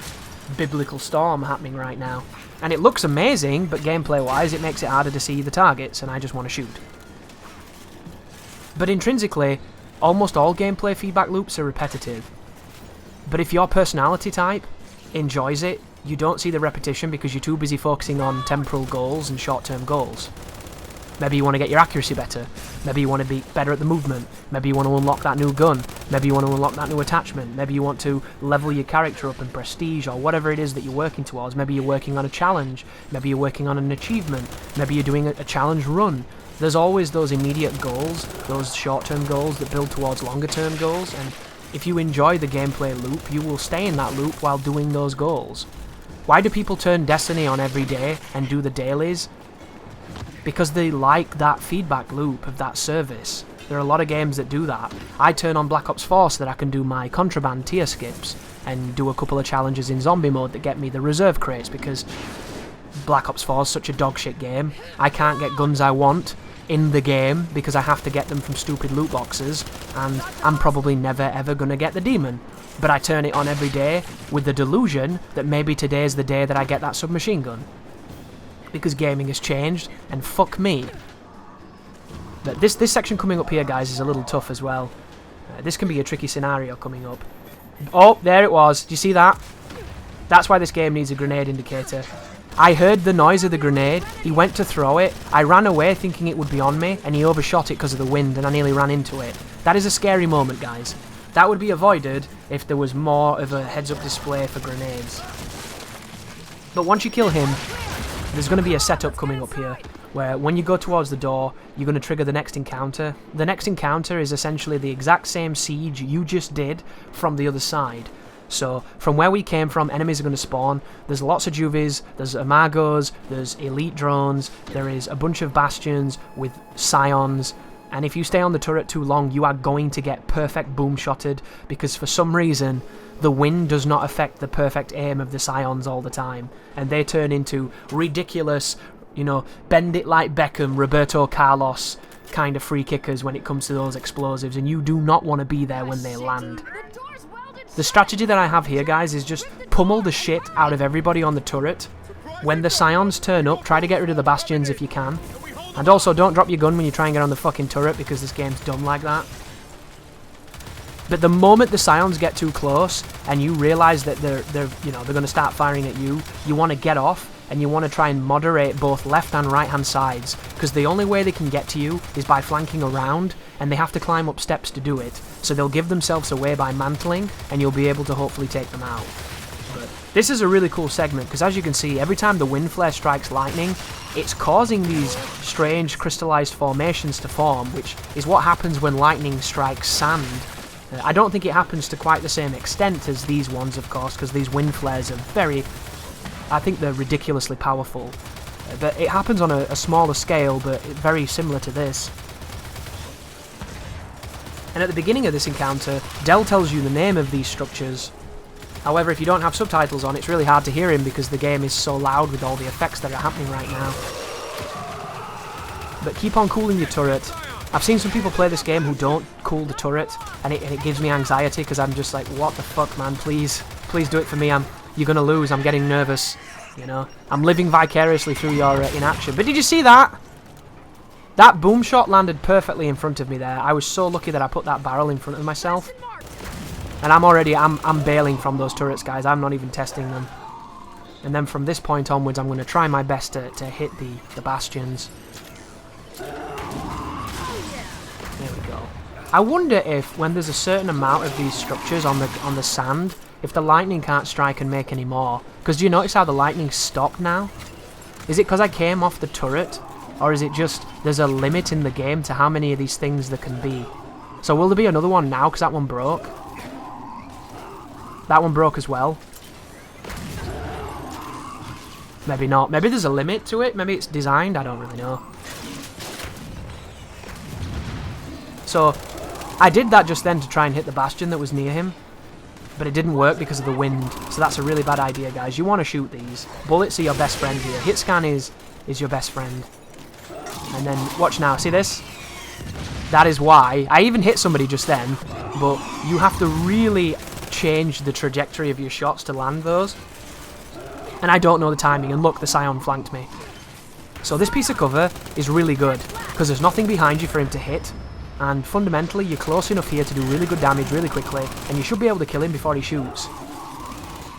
biblical storm happening right now. And it looks amazing, but gameplay-wise it makes it harder to see the targets, and I just want to shoot. But intrinsically, almost all gameplay feedback loops are repetitive. But if your personality type enjoys it, you don't see the repetition because you're too busy focusing on temporal goals and short-term goals. Maybe you want to get your accuracy better. Maybe you want to be better at the movement. Maybe you want to unlock that new gun. Maybe you want to unlock that new attachment. Maybe you want to level your character up in prestige or whatever it is that you're working towards. Maybe you're working on a challenge. Maybe you're working on an achievement. Maybe you're doing a challenge run. There's always those immediate goals, those short-term goals that build towards longer-term goals, and if you enjoy the gameplay loop, you will stay in that loop while doing those goals. Why do people turn Destiny on every day and do the dailies? Because they like that feedback loop of that service. There are a lot of games that do that. I turn on Black Ops 4 so that I can do my contraband tier skips. and do a couple of challenges in zombie mode that get me the reserve crates, because Black Ops 4 is such a dogshit game. I can't get guns I want in the game because I have to get them from stupid loot boxes, and I'm probably never ever gonna get the demon. But I turn it on every day with the delusion that maybe today is the day that I get that submachine gun. Because gaming has changed, and fuck me. But this section coming up here, guys, is a little tough as well. This can be a tricky scenario coming up. Oh, there it was. Do you see that? That's why this game needs a grenade indicator. I heard the noise of the grenade, he went to throw it, I ran away thinking it would be on me, and he overshot it because of the wind, and I nearly ran into it. That is a scary moment, guys. That would be avoided if there was more of a heads-up display for grenades. But once you kill him, there's going to be a setup coming up here, where when you go towards the door, you're going to trigger the next encounter. The next encounter is essentially the exact same siege you just did from the other side. So, from where we came from, enemies are going to spawn. There's lots of juvies, there's Amagos, there's elite drones, there is a bunch of bastions with scions, and if you stay on the turret too long, you are going to get perfect boom-shotted, because for some reason, the wind does not affect the perfect aim of the scions all the time, and they turn into ridiculous, you know, bend it like Beckham, Roberto Carlos kind of free kickers when it comes to those explosives, and you do not want to be there when they land. The strategy that I have here, guys, is just pummel the shit out of everybody on the turret. When the scions turn up, try to get rid of the bastions if you can. And also, don't drop your gun when you try and get on the fucking turret, because this game's dumb like that. But the moment the scions get too close, and you realise that they're going to start firing at you, you want to get off, and you want to try and moderate both left and right hand sides, because the only way they can get to you is by flanking around, and they have to climb up steps to do it. So they'll give themselves away by mantling, and you'll be able to hopefully take them out. But this is a really cool segment, because as you can see, every time the wind flare strikes lightning, it's causing these strange crystallized formations to form, which is what happens when lightning strikes sand. I don't think it happens to quite the same extent as these ones, of course, because these wind flares are I think they're ridiculously powerful. But it happens on a smaller scale, but very similar to this. And at the beginning of this encounter, Del tells you the name of these structures. However, if you don't have subtitles on, it's really hard to hear him because the game is so loud with all the effects that are happening right now. But keep on cooling your turret. I've seen some people play this game who don't cool the turret, and it gives me anxiety because I'm just like, what the fuck, man, please do it for me. You're gonna lose, I'm getting nervous, you know. I'm living vicariously through your inaction. But did you see that? That boom shot landed perfectly in front of me there. I was so lucky that I put that barrel in front of myself. And I'm bailing from those turrets, guys. I'm not even testing them. And then from this point onwards, I'm going to try my best to hit the bastions. There we go. I wonder if, when there's a certain amount of these structures on the sand, if the lightning can't strike and make any more. Because do you notice how the lightning stopped now? Is it because I came off the turret? Or is it just there's a limit in the game to how many of these things there can be? So will there be another one now because that one broke? That one broke as well. Maybe not. Maybe there's a limit to it. Maybe it's designed. I don't really know. So I did that just then to try and hit the bastion that was near him. But it didn't work because of the wind. So that's a really bad idea, guys. You want to shoot these. Bullets are your best friend here. Hit scan is your best friend. And then, watch now. See this? That is why. I even hit somebody just then. But you have to really change the trajectory of your shots to land those. And I don't know the timing. And look, the Scion flanked me. So this piece of cover is really good. Because there's nothing behind you for him to hit. And fundamentally, you're close enough here to do really good damage really quickly. And you should be able to kill him before he shoots.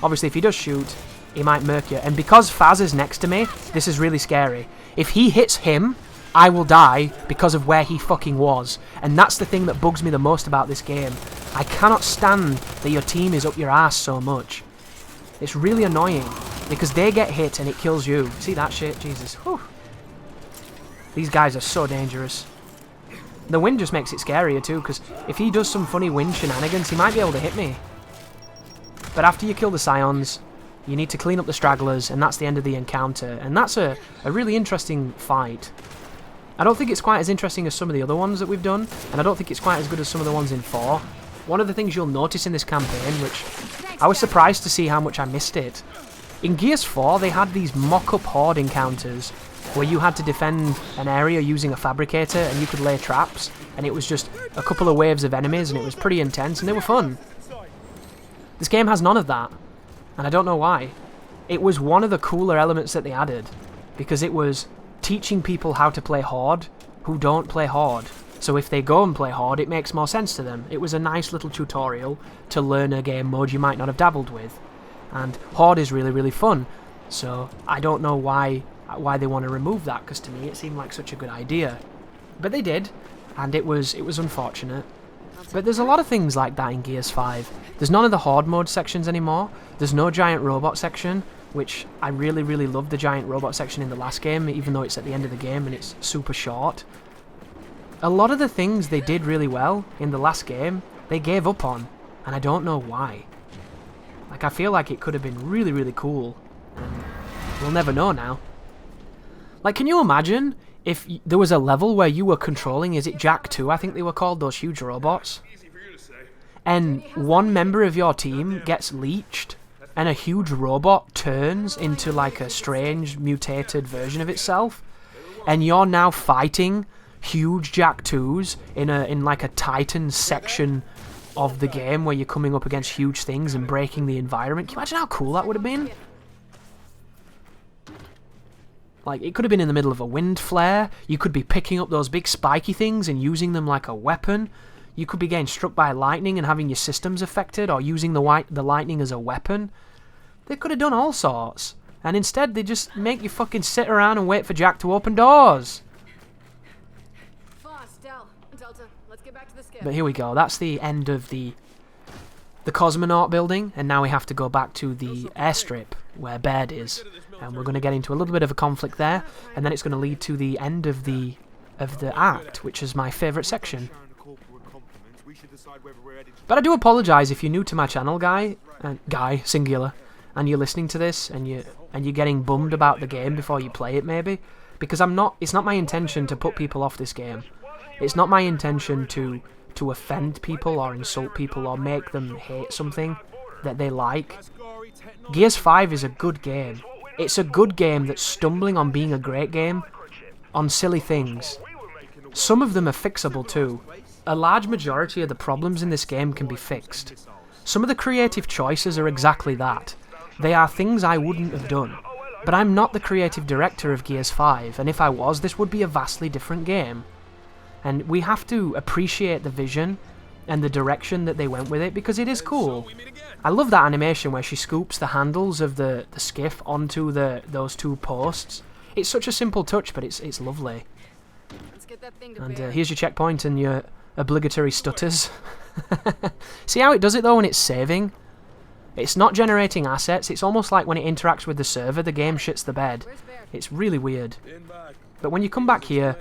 Obviously, if he does shoot, he might murk you. And because Faz is next to me, this is really scary. If he hits him, I will die because of where he fucking was. And that's the thing that bugs me the most about this game. I cannot stand that your team is up your ass so much. It's really annoying. Because they get hit and it kills you. See that shit? Jesus. Whew. These guys are so dangerous. The wind just makes it scarier too, because if he does some funny wind shenanigans, he might be able to hit me. But after you kill the Scions, you need to clean up the stragglers, and that's the end of the encounter. And that's a really interesting fight. I don't think it's quite as interesting as some of the other ones that we've done, and I don't think it's quite as good as some of the ones in 4. one of the things you'll notice in this campaign, which I was surprised to see how much I missed it. In Gears 4, they had these mock-up horde encounters where you had to defend an area using a fabricator and you could lay traps, and it was just a couple of waves of enemies and it was pretty intense and they were fun. This game has none of that, and I don't know why. It was one of the cooler elements that they added, because it was teaching people how to play Horde who don't play Horde. So if they go and play Horde, it makes more sense to them. It was a nice little tutorial to learn a game mode you might not have dabbled with. And Horde is really, really fun. So I don't know why they want to remove that, because to me it seemed like such a good idea. But they did, and it was unfortunate. But there's a lot of things like that in Gears 5. There's none of the Horde mode sections anymore. There's no giant robot section, which I really, really loved the giant robot section in the last game, even though it's at the end of the game and it's super short. A lot of the things they did really well in the last game, they gave up on, and I don't know why. Like, I feel like it could have been really, really cool, and we'll never know now. Like, can you imagine if there was a level where you were controlling, is it Jack 2, I think they were called, those huge robots? And one member of your team gets leeched, and a huge robot turns into like a strange mutated version of itself, and you're now fighting huge Jack 2s in like a Titan section of the game where you're coming up against huge things and breaking the environment. Can you imagine how cool that would have been? Like, it could have been in the middle of a wind flare. You could be picking up those big spiky things and using them like a weapon. You could be getting struck by lightning and having your systems affected, or using the lightning as a weapon. They could have done all sorts. And instead, they just make you fucking sit around and wait for Jack to open doors. But here we go. That's the end of the cosmonaut building, and now we have to go back to the airstrip where Baird is. And we're going to get into a little bit of a conflict there, and then it's going to lead to the end of the act, which is my favourite section. But I do apologise if you're new to my channel, guy singular, and you're listening to this and you're getting bummed about the game before you play it, maybe, because it's not my intention to put people off this game. It's not my intention to offend people or insult people or make them hate something that they like. Gears 5 is a good game. It's a good game that's stumbling on being a great game on silly things. Some of them are fixable too. A large majority of the problems in this game can be fixed. Some of the creative choices are exactly that. They are things I wouldn't have done. But I'm not the creative director of Gears 5, and if I was, this would be a vastly different game. And we have to appreciate the vision and the direction that they went with it, because it is cool. I love that animation where she scoops the handles of the skiff onto those two posts. It's such a simple touch, but it's lovely. And here's your checkpoint and your obligatory stutters. See how it does it though when it's saving? It's not generating assets. It's almost like when it interacts with the server, the game shits the bed. It's really weird. But when you come back here,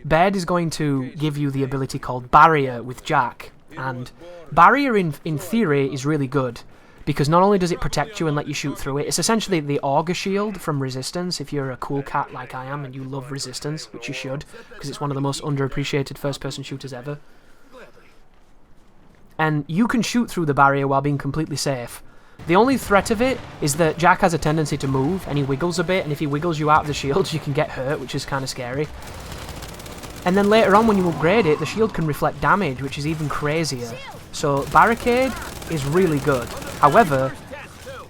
Baird is going to give you the ability called Barrier with Jack. And Barrier, in theory, is really good, because not only does it protect you and let you shoot through it, it's essentially the Auger Shield from Resistance, if you're a cool cat like I am and you love Resistance, which you should, because it's one of the most underappreciated first-person shooters ever. And you can shoot through the barrier while being completely safe. The only threat of it is that Jack has a tendency to move, and he wiggles a bit, and if he wiggles you out of the shield, you can get hurt, which is kind of scary. And then later on, when you upgrade it, the shield can reflect damage, which is even crazier. So Barricade is really good. However,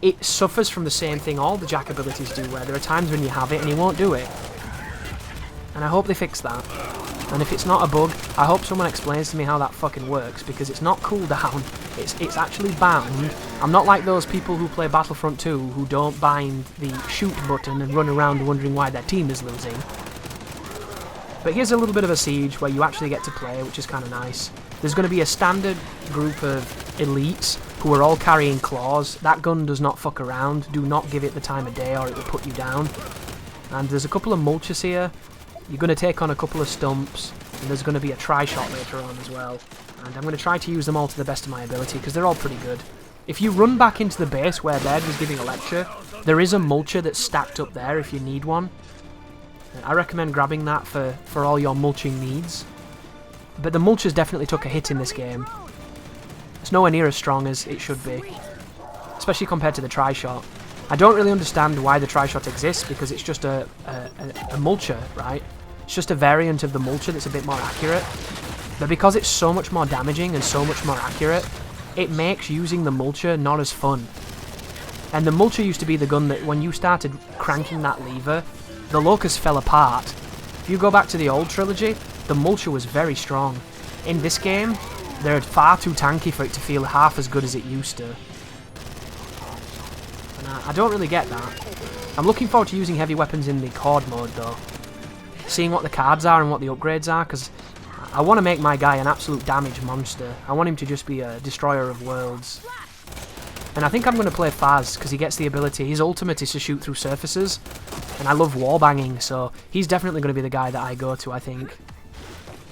it suffers from the same thing all the Jack abilities do, where there are times when you have it and he won't do it. And I hope they fix that. And if it's not a bug, I hope someone explains to me how that fucking works, because it's not cooldown, it's actually bound. I'm not like those people who play Battlefront 2 who don't bind the shoot button and run around wondering why their team is losing. But here's a little bit of a siege where you actually get to play, which is kind of nice. There's going to be a standard group of elites who are all carrying claws. That gun does not fuck around. Do not give it the time of day or it will put you down. And there's a couple of mulches here. You're going to take on a couple of stumps, and there's going to be a tri-shot later on as well. And I'm going to try to use them all to the best of my ability, because they're all pretty good. If you run back into the base where Baird was giving a lecture, there is a mulcher that's stacked up there if you need one. I recommend grabbing that for all your mulching needs. But the mulchers definitely took a hit in this game. It's nowhere near as strong as it should be, especially compared to the tri-shot. I don't really understand why the tri-shot exists, because it's just a mulcher, right? It's just a variant of the mulcher that's a bit more accurate. But because it's so much more damaging and so much more accurate, it makes using the mulcher not as fun. And the mulcher used to be the gun that when you started cranking that lever, the locust fell apart. If you go back to the old trilogy, the mulcher was very strong. In this game, they're far too tanky for it to feel half as good as it used to. And I don't really get that. I'm looking forward to using heavy weapons in the Horde mode though. Seeing what the cards are and what the upgrades are, because I want to make my guy an absolute damage monster. I want him to just be a destroyer of worlds. And I think I'm going to play Faz, because he gets the ability, his ultimate is to shoot through surfaces. And I love wallbanging, so he's definitely going to be the guy that I go to, I think.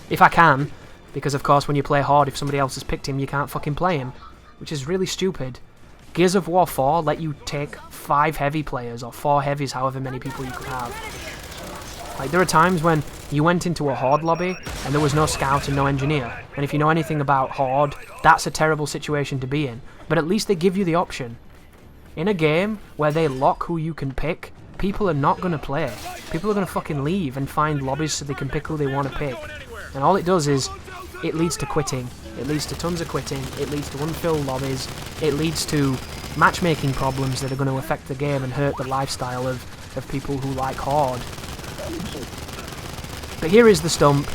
If I can, because of course when you play Horde, if somebody else has picked him, you can't fucking play him. Which is really stupid. Gears of War 4 let you take 5 heavy players, or 4 heavies, however many people you could have. Like, there are times when you went into a Horde lobby and there was no scout and no engineer. And if you know anything about Horde, that's a terrible situation to be in. But at least they give you the option. In a game where they lock who you can pick, people are not going to play. People are going to fucking leave and find lobbies so they can pick who they want to pick. And all it does is, it leads to quitting. It leads to tons of quitting. It leads to unfilled lobbies. It leads to matchmaking problems that are going to affect the game and hurt the lifestyle of people who like Horde. But here is the Stump,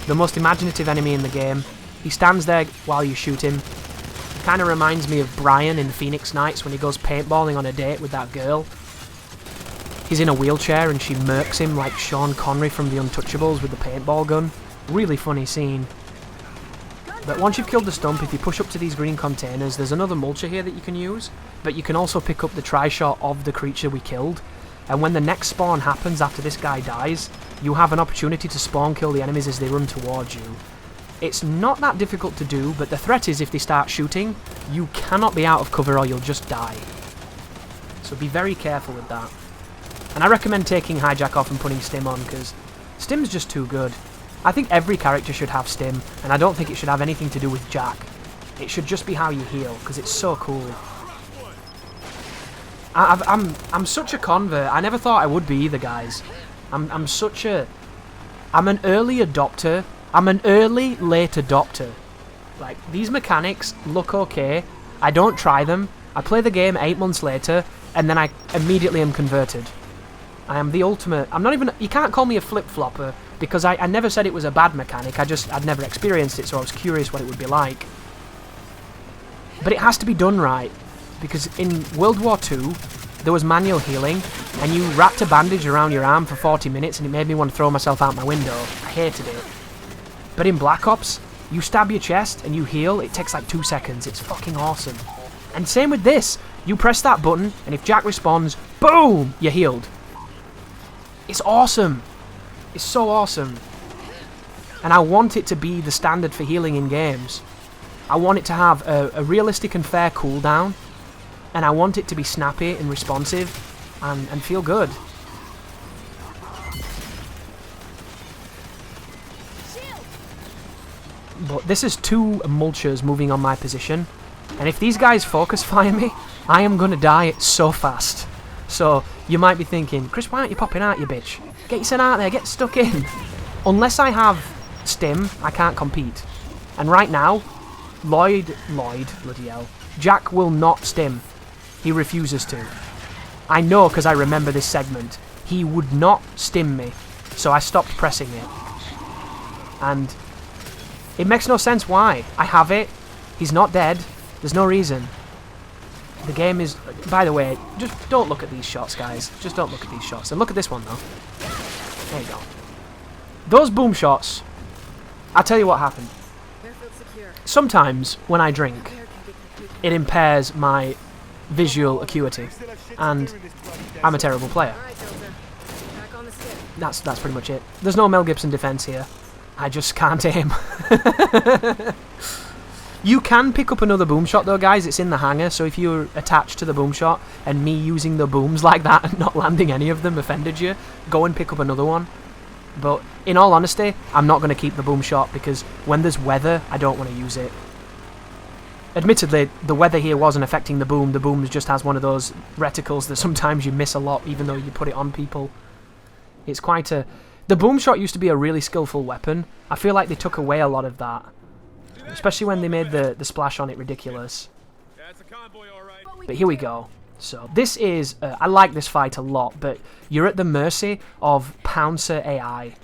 the most imaginative enemy in the game. He stands there while you shoot him. It kind of reminds me of Brian in Phoenix Nights when he goes paintballing on a date with that girl. He's in a wheelchair and she murks him like Sean Connery from The Untouchables with the paintball gun. Really funny scene. But once you've killed the Stump, if you push up to these green containers, there's another mulcher here that you can use. But you can also pick up the tri-shot of the creature we killed. And when the next spawn happens after this guy dies, you have an opportunity to spawn kill the enemies as they run towards you. It's not that difficult to do, but the threat is if they start shooting, you cannot be out of cover or you'll just die. So be very careful with that. And I recommend taking Hijack off and putting Stim on, because Stim's just too good. I think every character should have Stim, and I don't think it should have anything to do with Jack. It should just be how you heal, because it's so cool. I'm such a convert. I never thought I would be either, guys. I'm an early adopter. I'm an early late adopter. Like, these mechanics look okay. I don't try them. I play the game 8 months later, and then I immediately am converted. I am the ultimate. I'm not even. You can't call me a flip-flopper, because I never said it was a bad mechanic. I'd never experienced it, so I was curious what it would be like. But it has to be done right. Because in World War II, there was manual healing, and you wrapped a bandage around your arm for 40 minutes, and it made me want to throw myself out my window. I hated it. But in Black Ops, you stab your chest and you heal, it takes like 2 seconds. It's fucking awesome. And same with this. You press that button, and if Jack respawns, boom, you're healed. It's awesome. It's so awesome. And I want it to be the standard for healing in games. I want it to have a realistic and fair cooldown. And I want it to be snappy and responsive and feel good. But this is 2 mulchers moving on my position. And if these guys focus fire me, I am going to die so fast. So you might be thinking, Chris, why aren't you popping out, you bitch? Get yourself out there, get stuck in. Unless I have Stim, I can't compete. And right now, Lloyd, bloody hell, Jack will not Stim. He refuses to. I know because I remember this segment. He would not Stim me, so I stopped pressing it. And it makes no sense why. I have it. He's not dead. There's no reason. The game is... By the way, just don't look at these shots, guys. Just don't look at these shots. And look at this one, though. There you go. Those boom shots, I'll tell you what happened. Sometimes, when I drink, it impairs my visual acuity, and I'm a terrible player. That's pretty much it. There's no Mel Gibson defense here. I just can't aim. You can pick up another boom shot though, guys. It's in the hangar, so if you're attached to the boom shot and me using the booms like that and not landing any of them offended you, go and pick up another one. But in all honesty, I'm not going to keep the boom shot because when there's weather, I don't want to use it. Admittedly, the weather here wasn't affecting the boom. The boom just has one of those reticles that sometimes you miss a lot, even though you put it on people. It's quite a... The boom shot used to be a really skillful weapon. I feel like they took away a lot of that. Especially when they made the splash on it ridiculous. But here we go. So, this is... I like this fight a lot, but you're at the mercy of Pouncer AI.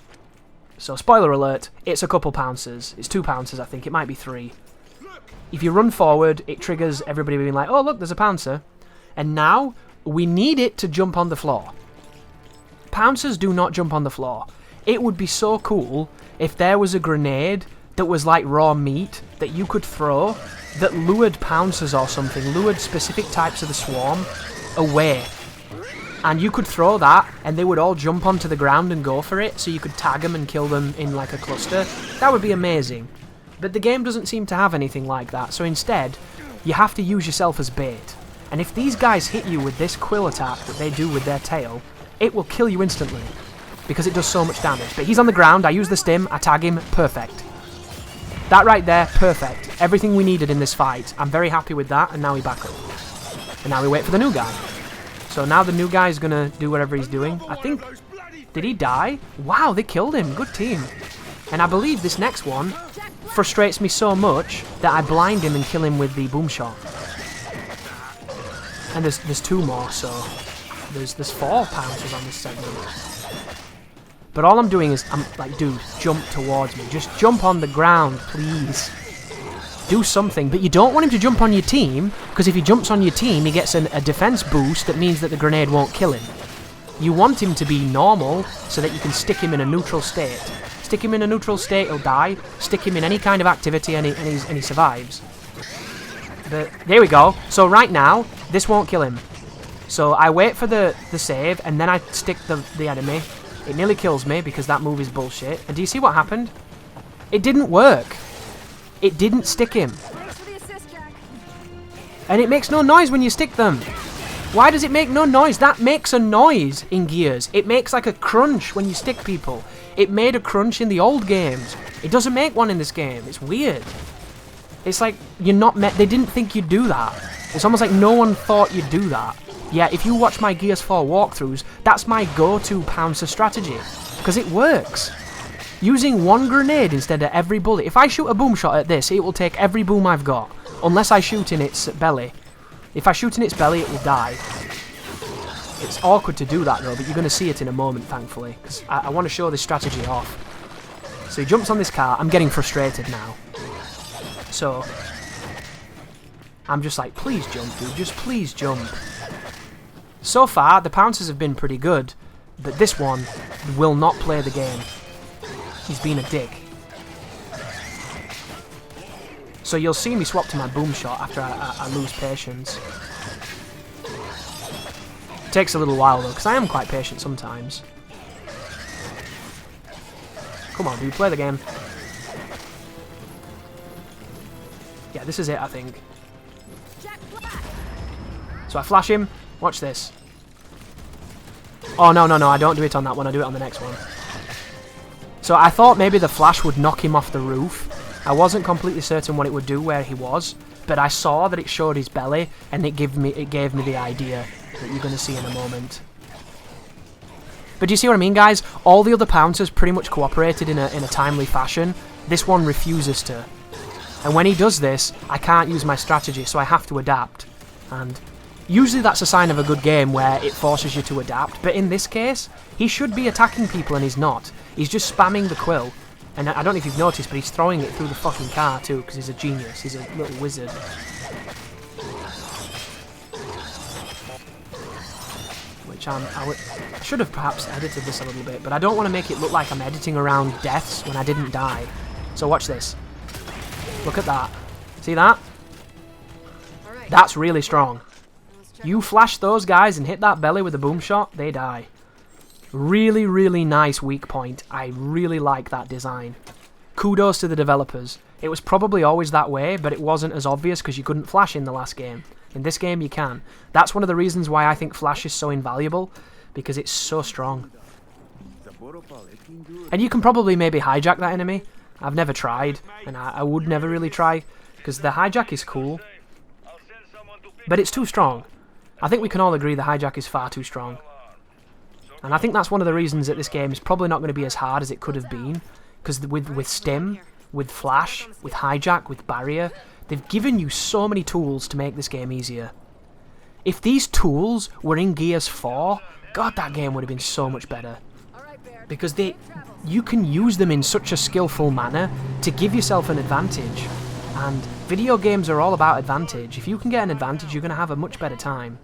So, spoiler alert, it's a couple Pouncers. It's 2 Pouncers, I think. It might be 3. If you run forward, it triggers everybody being like, oh, look, there's a Pouncer. And now, we need it to jump on the floor. Pouncers do not jump on the floor. It would be so cool if there was a grenade that was like raw meat that you could throw that lured Pouncers or something, lured specific types of the swarm away. And you could throw that and they would all jump onto the ground and go for it, so you could tag them and kill them in like a cluster. That would be amazing. But the game doesn't seem to have anything like that, so instead, you have to use yourself as bait. And if these guys hit you with this quill attack that they do with their tail, it will kill you instantly, because it does so much damage. But he's on the ground, I use the stim, I tag him, perfect. That right there, perfect. Everything we needed in this fight. I'm very happy with that, and now we back up. And now we wait for the new guy. So now the new guy is going to do whatever he's doing. I think... Did he die? Wow, they killed him. Good team. And I believe this next one frustrates me so much that I blind him and kill him with the boom shot. And there's 2 more, so... There's 4 Pouncers on this segment. But all I'm doing is, I'm like, dude, jump towards me. Just jump on the ground, please. Do something. But you don't want him to jump on your team, because if he jumps on your team, he gets a defense boost that means that the grenade won't kill him. You want him to be normal, so that you can stick him in a neutral state. Stick him in a neutral state, he'll die. Stick him in any kind of activity, and he survives. But there we go. So right now, this won't kill him. So I wait for the save, and then I stick the enemy. It nearly kills me because that move is bullshit. And do you see what happened? It didn't work. It didn't stick him. And it makes no noise when you stick them. Why does it make no noise? That makes a noise in Gears. It makes like a crunch when you stick people. It made a crunch in the old games. It doesn't make one in this game. It's weird. It's like you're not they didn't think you'd do that. It's almost like no one thought you'd do that. Yeah, if you watch my Gears 4 walkthroughs, that's my go-to Pouncer strategy. Because it works. Using 1 grenade instead of every bullet. If I shoot a boom shot at this, it will take every boom I've got. Unless I shoot in its belly. If I shoot in its belly, it will die. It's awkward to do that though, but you're going to see it in a moment, thankfully. Because I want to show this strategy off. So he jumps on this car. I'm getting frustrated now. So... I'm just like, please jump, dude. Just please jump. So far, the Pouncers have been pretty good, but this one will not play the game. He's been a dick. So you'll see me swap to my boom shot after I lose patience. Takes a little while though, because I am quite patient sometimes. Come on, dude, play the game. Yeah, this is it, I think. So I flash him. Watch this. Oh, no, I don't do it on that one. I do it on the next one. So I thought maybe the flash would knock him off the roof. I wasn't completely certain what it would do where he was, but I saw that it showed his belly, and it gave me the idea that you're going to see in a moment. But do you see what I mean, guys? All the other Pouncers pretty much cooperated in a timely fashion. This one refuses to. And when he does this, I can't use my strategy, so I have to adapt. And usually that's a sign of a good game where it forces you to adapt, but in this case, he should be attacking people and he's not. He's just spamming the quill. And I don't know if you've noticed, but he's throwing it through the fucking car too, because he's a genius. He's a little wizard. Which I should have perhaps edited this a little bit, but I don't want to make it look like I'm editing around deaths when I didn't die. So watch this. Look at that. See that? That's really strong. You flash those guys and hit that belly with a boom shot, they die. Really, really nice weak point. I really like that design. Kudos to the developers. It was probably always that way, but it wasn't as obvious because you couldn't flash in the last game. In this game, you can. That's one of the reasons why I think flash is so invaluable, because it's so strong. And you can probably maybe hijack that enemy. I've never tried, and I would never really try. because the hijack is cool, but it's too strong. I think we can all agree the hijack is far too strong. And I think that's one of the reasons that this game is probably not going to be as hard as it could have been, because with Stim, with Flash, with hijack, with barrier, they've given you so many tools to make this game easier. If these tools were in Gears 4, God, that game would have been so much better. Because you can use them in such a skillful manner to give yourself an advantage. And video games are all about advantage. If you can get an advantage, you're going to have a much better time.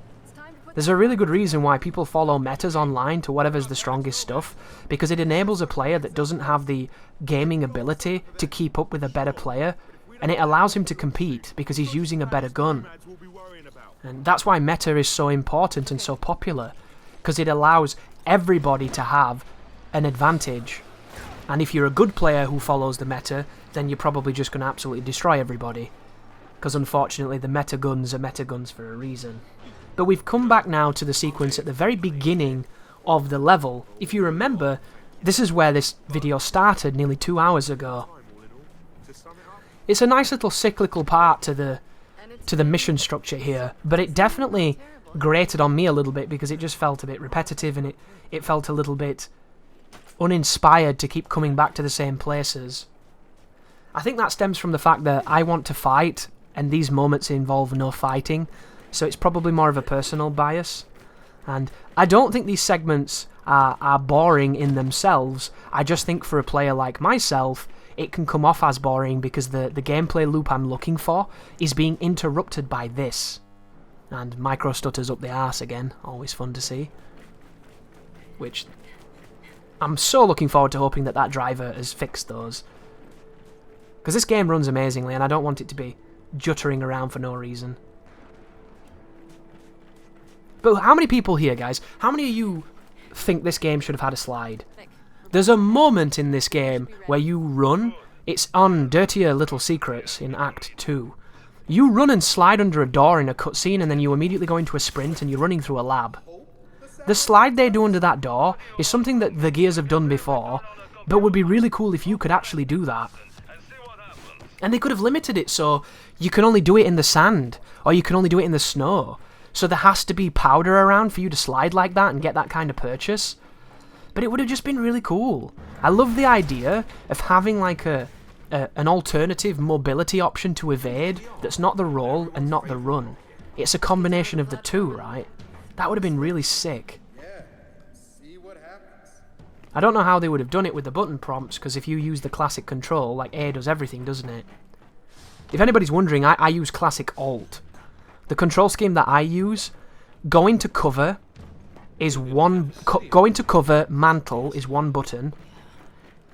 There's a really good reason why people follow metas online to whatever's the strongest stuff, because it enables a player that doesn't have the gaming ability to keep up with a better player, and it allows him to compete because he's using a better gun. And that's why meta is so important and so popular, because it allows everybody to have an advantage. And if you're a good player who follows the meta, then you're probably just going to absolutely destroy everybody. Because unfortunately the meta guns are meta guns for a reason. But we've come back now to the sequence at the very beginning of the level. If you remember, this is where this video started nearly 2 hours ago. It's a nice little cyclical part to the mission structure here, but it definitely grated on me a little bit because it just felt a bit repetitive, and it felt a little bit uninspired to keep coming back to the same places. I think that stems from the fact that I want to fight, and these moments involve no fighting, so it's probably more of a personal bias. And I don't think these segments are boring in themselves. I just think for a player like myself, it can come off as boring because the gameplay loop I'm looking for is being interrupted by this. And micro stutters up the arse again, always fun to see. Which, I'm so looking forward to hoping that driver has fixed those. Because this game runs amazingly and I don't want it to be juttering around for no reason. But how many people here, guys, how many of you think this game should have had a slide? There's a moment in this game where you run. It's on Dirtier Little Secrets in Act 2. You run and slide under a door in a cutscene, and then you immediately go into a sprint and you're running through a lab. The slide they do under that door is something that the Gears have done before, but would be really cool if you could actually do that. And they could have limited it so you can only do it in the sand, or you can only do it in the snow. So there has to be powder around for you to slide like that and get that kind of purchase. But it would have just been really cool. I love the idea of having like an alternative mobility option to evade that's not the roll and not the run. It's a combination of the two, right? That would have been really sick. I don't know how they would have done it with the button prompts, because if you use the classic control, like A does everything, doesn't it? If anybody's wondering, I use classic Alt. The control scheme that I use, going to cover is mantle is one button,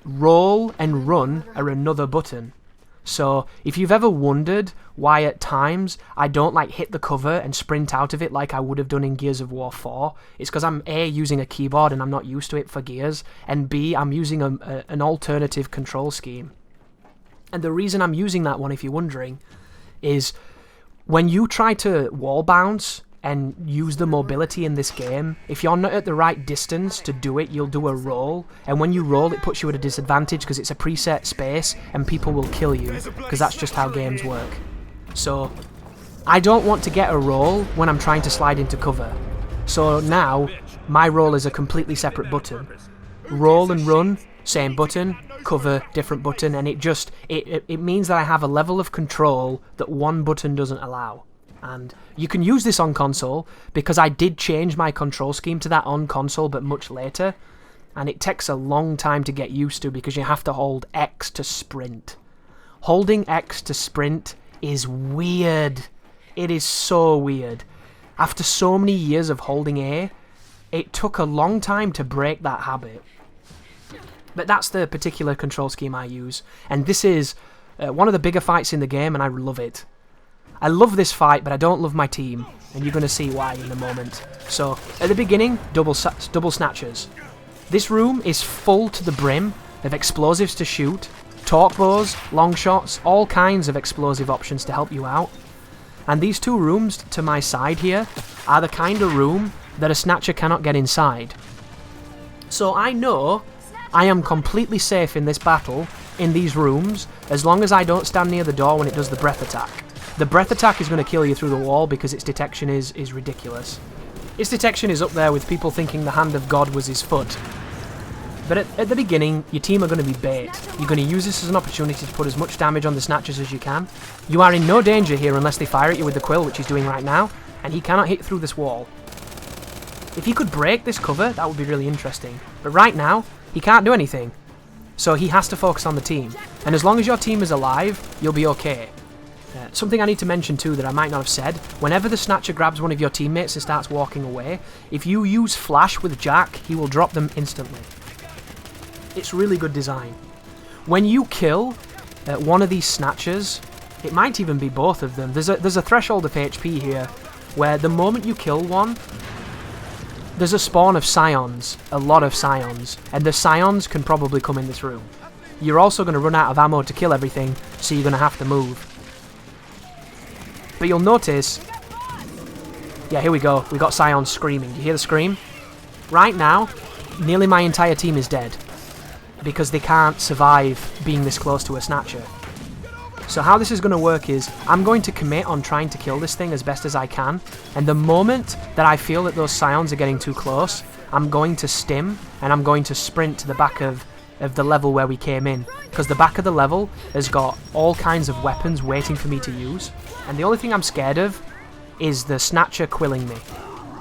roll and run are another button. So if you've ever wondered why at times I don't like hit the cover and sprint out of it like I would have done in Gears of War 4, it's because I'm A, using a keyboard and I'm not used to it for Gears, and B, I'm using an alternative control scheme. And the reason I'm using that one, if you're wondering, is when you try to wall bounce and use the mobility in this game, if you're not at the right distance to do it, you'll do a roll, and when you roll it puts you at a disadvantage because it's a preset space and people will kill you, because that's just how games work. So I don't want to get a roll when I'm trying to slide into cover. So now my roll is a completely separate button. Roll and run, same button, cover, different button, and it means that I have a level of control that one button doesn't allow. And you can use this on console, because I did change my control scheme to that on console, but much later, and it takes a long time to get used to because you have to hold X to sprint. Holding X to sprint is weird. It is so weird. After so many years of holding A, it took a long time to break that habit. But that's the particular control scheme I use, and this is one of the bigger fights in the game, and I love it. I love this fight, but I don't love my team, and you're going to see why in a moment. So, at the beginning, double snatchers. This room is full to the brim of explosives to shoot, torque bows, long shots, all kinds of explosive options to help you out. And these two rooms to my side here are the kind of room that a snatcher cannot get inside. So I know I am completely safe in this battle in these rooms as long as I don't stand near the door when it does the breath attack. The breath attack is going to kill you through the wall because its detection is ridiculous. Its detection is up there with people thinking the hand of God was his foot. But at the beginning, your team are going to be bait. You're going to use this as an opportunity to put as much damage on the Snatchers as you can. You are in no danger here unless they fire at you with the quill, which he's doing right now, and he cannot hit through this wall. If he could break this cover, that would be really interesting. But right now, he can't do anything. So he has to focus on the team. And as long as your team is alive, you'll be okay. Something I need to mention too that I might not have said, whenever the Snatcher grabs one of your teammates and starts walking away, if you use Flash with Jack, he will drop them instantly. It's really good design. When you kill one of these Snatchers, it might even be both of them, there's a threshold of HP here, where the moment you kill one, there's a spawn of Scions, a lot of Scions, and the Scions can probably come in this room. You're also going to run out of ammo to kill everything, so you're going to have to move. But you'll notice... Yeah, here we go. We got Scions screaming. You hear the scream? Right now, nearly my entire team is dead. Because they can't survive being this close to a Snatcher. So how this is going to work is, I'm going to commit on trying to kill this thing as best as I can. And the moment that I feel that those Scions are getting too close, I'm going to stim, and I'm going to sprint to the back of the level where we came in. Because the back of the level has got all kinds of weapons waiting for me to use. And the only thing I'm scared of is the Snatcher quilling me.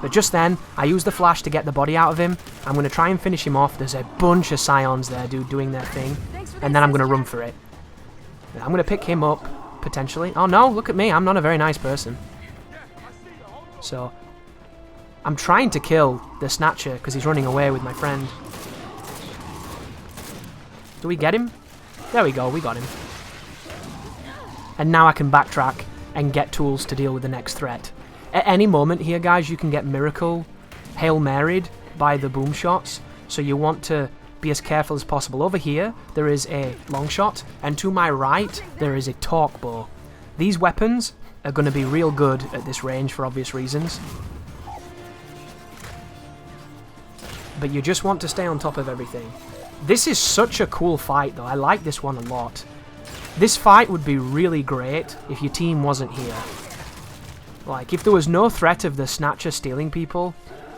But just then, I use the Flash to get the body out of him. I'm going to try and finish him off. There's a bunch of Scions there, dude, doing their thing. And then I'm going to run for it. I'm going to pick him up, potentially. Oh no, look at me, I'm not a very nice person. So, I'm trying to kill the Snatcher because he's running away with my friend. Do we get him? There we go, we got him. And now I can backtrack and get tools to deal with the next threat. At any moment here, guys, you can get Miracle Hail Mary'd by the boom shots, so you want to be as careful as possible. Over here, there is a long shot, and to my right, there is a torque bow. These weapons are going to be real good at this range for obvious reasons. But you just want to stay on top of everything. This is such a cool fight, though. I like this one a lot. This fight would be really great if your team wasn't here. Like, if there was no threat of the Snatcher stealing people,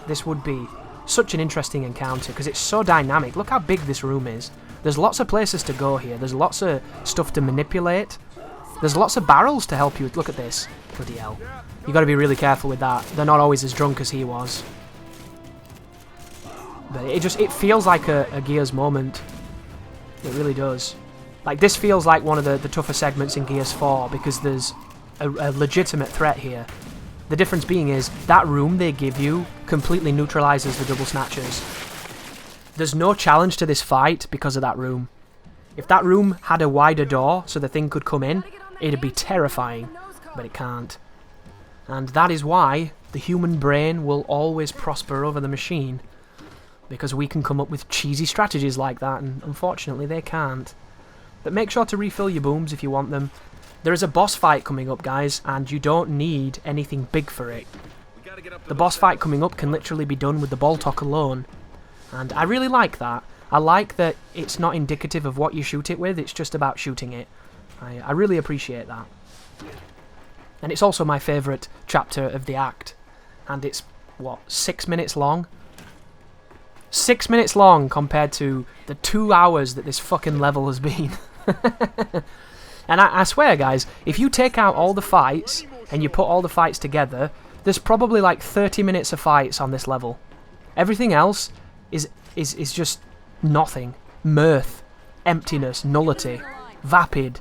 this would be such an interesting encounter, because it's so dynamic. Look how big this room is. There's lots of places to go here. There's lots of stuff to manipulate. There's lots of barrels to help you. Look at this. Bloody hell. You got to be really careful with that. They're not always as drunk as he was. But it feels like a Gears moment. It really does. Like, this feels like one of the tougher segments in Gears 4, because there's a legitimate threat here. The difference being is, that room they give you completely neutralizes the double Snatchers. There's no challenge to this fight because of that room. If that room had a wider door so the thing could come in, it'd be terrifying, but it can't. And that is why the human brain will always prosper over the machine. Because we can come up with cheesy strategies like that, and unfortunately they can't. But make sure to refill your booms if you want them. There is a boss fight coming up, guys, and you don't need anything big for it. The boss fight coming up can literally be done with the Boltok alone. And I really like that. I like that it's not indicative of what you shoot it with, it's just about shooting it. I really appreciate that. And it's also my favourite chapter of the act. And it's, what, 6 minutes long? 6 minutes long compared to the 2 hours that this fucking level has been. And I swear, guys, if you take out all the fights and you put all the fights together, there's probably like 30 minutes of fights on this level. Everything else is just nothing. Mirth, emptiness, nullity, vapid.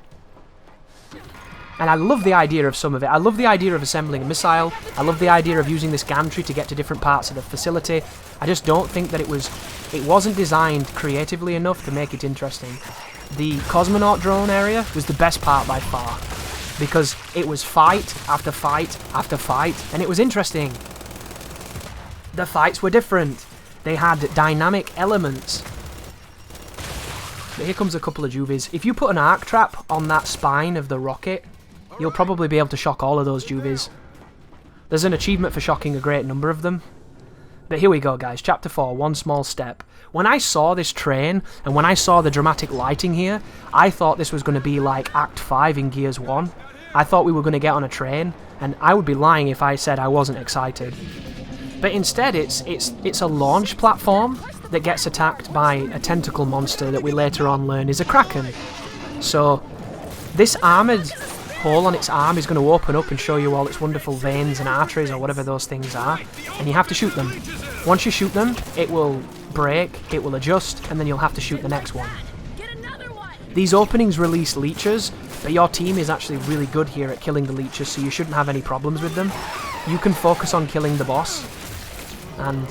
And I love the idea of some of it. I love the idea of assembling a missile. I love the idea of using this gantry to get to different parts of the facility. I just don't think that it wasn't designed creatively enough to make it interesting. The cosmonaut drone area was the best part by far, because it was fight after fight after fight, and it was interesting. The fights were different. They had dynamic elements. But here comes a couple of juvies. If you put an arc trap on that spine of the rocket, you'll probably be able to shock all of those juvies. There's an achievement for shocking a great number of them. But here we go, guys. Chapter 4, One Small Step. When I saw this train, and when I saw the dramatic lighting here, I thought this was going to be like Act 5 in Gears 1. I thought we were going to get on a train, and I would be lying if I said I wasn't excited. But instead, it's a launch platform that gets attacked by a tentacle monster that we later on learn is a kraken. So, this armoured hole on its arm is going to open up and show you all its wonderful veins and arteries or whatever those things are, and you have to shoot them. Once you shoot them, it will break, it will adjust, and then you'll have to shoot the next one. These openings release leeches, but your team is actually really good here at killing the leeches, so you shouldn't have any problems with them. You can focus on killing the boss, and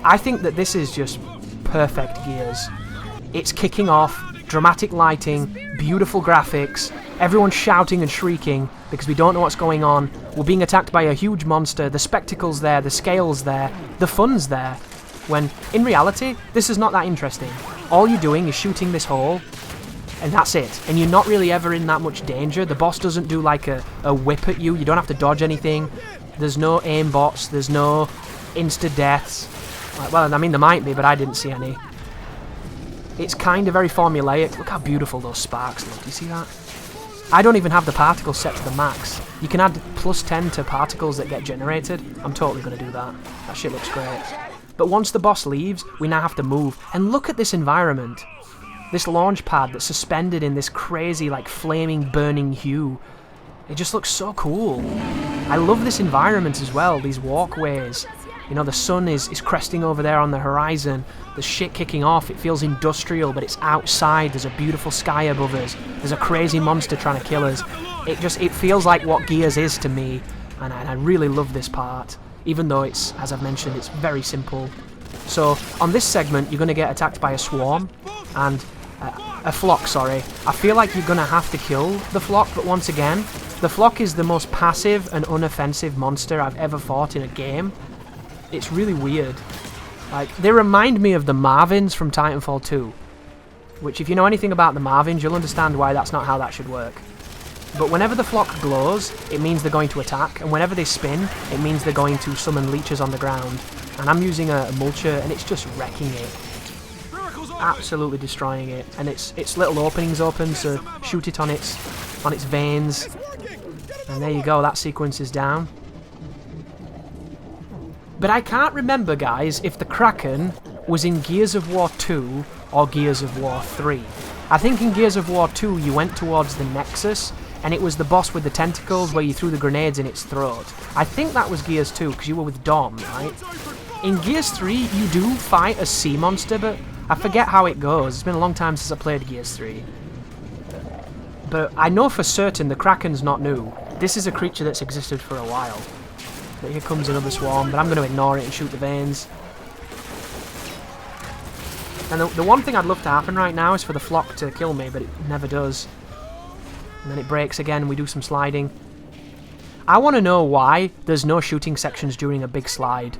I think that this is just perfect Gears. It's kicking off, dramatic lighting, beautiful graphics, everyone's shouting and shrieking because we don't know what's going on. We're being attacked by a huge monster, the spectacle's there, the scale's there, the fun's there. When, in reality, this is not that interesting. All you're doing is shooting this hole, and that's it. And you're not really ever in that much danger. The boss doesn't do like a whip at you. You don't have to dodge anything. There's no aim bots. There's no insta-deaths. Well, I mean, there might be, but I didn't see any. It's kind of very formulaic. Look how beautiful those sparks look. You see that? I don't even have the particles set to the max. You can add +10 to particles that get generated. I'm totally going to do that. That shit looks great. But once the boss leaves, we now have to move. And look at this environment. This launch pad that's suspended in this crazy, like, flaming, burning hue. It just looks so cool. I love this environment as well, these walkways. You know, the sun is cresting over there on the horizon. The shit kicking off. It feels industrial, but it's outside. There's a beautiful sky above us. There's a crazy monster trying to kill us. It feels like what Gears is to me, and I really love this part. Even though it's, as I've mentioned, it's very simple. So, on this segment, you're going to get attacked by a swarm, and a flock, sorry. I feel like you're going to have to kill the flock, but once again, the flock is the most passive and unoffensive monster I've ever fought in a game. It's really weird. Like, they remind me of the Marvins from Titanfall 2, which if you know anything about the Marvins, you'll understand why that's not how that should work. But whenever the flock glows, it means they're going to attack, and whenever they spin, it means they're going to summon leeches on the ground. And I'm using a mulcher, and it's just wrecking it. Absolutely destroying it. And its little openings open, so shoot it on its veins. And there you go, that sequence is down. But I can't remember, guys, if the Kraken was in Gears of War 2 or Gears of War 3. I think in Gears of War 2 you went towards the Nexus, and it was the boss with the tentacles where you threw the grenades in its throat. I think that was Gears 2, because you were with Dom, right? In Gears 3, you do fight a sea monster, but I forget how it goes. It's been a long time since I played Gears 3. But I know for certain the Kraken's not new. This is a creature that's existed for a while. But here comes another swarm, but I'm going to ignore it and shoot the veins. And the one thing I'd love to happen right now is for the flock to kill me, but it never does. And then it breaks again, and we do some sliding. I want to know why there's no shooting sections during a big slide.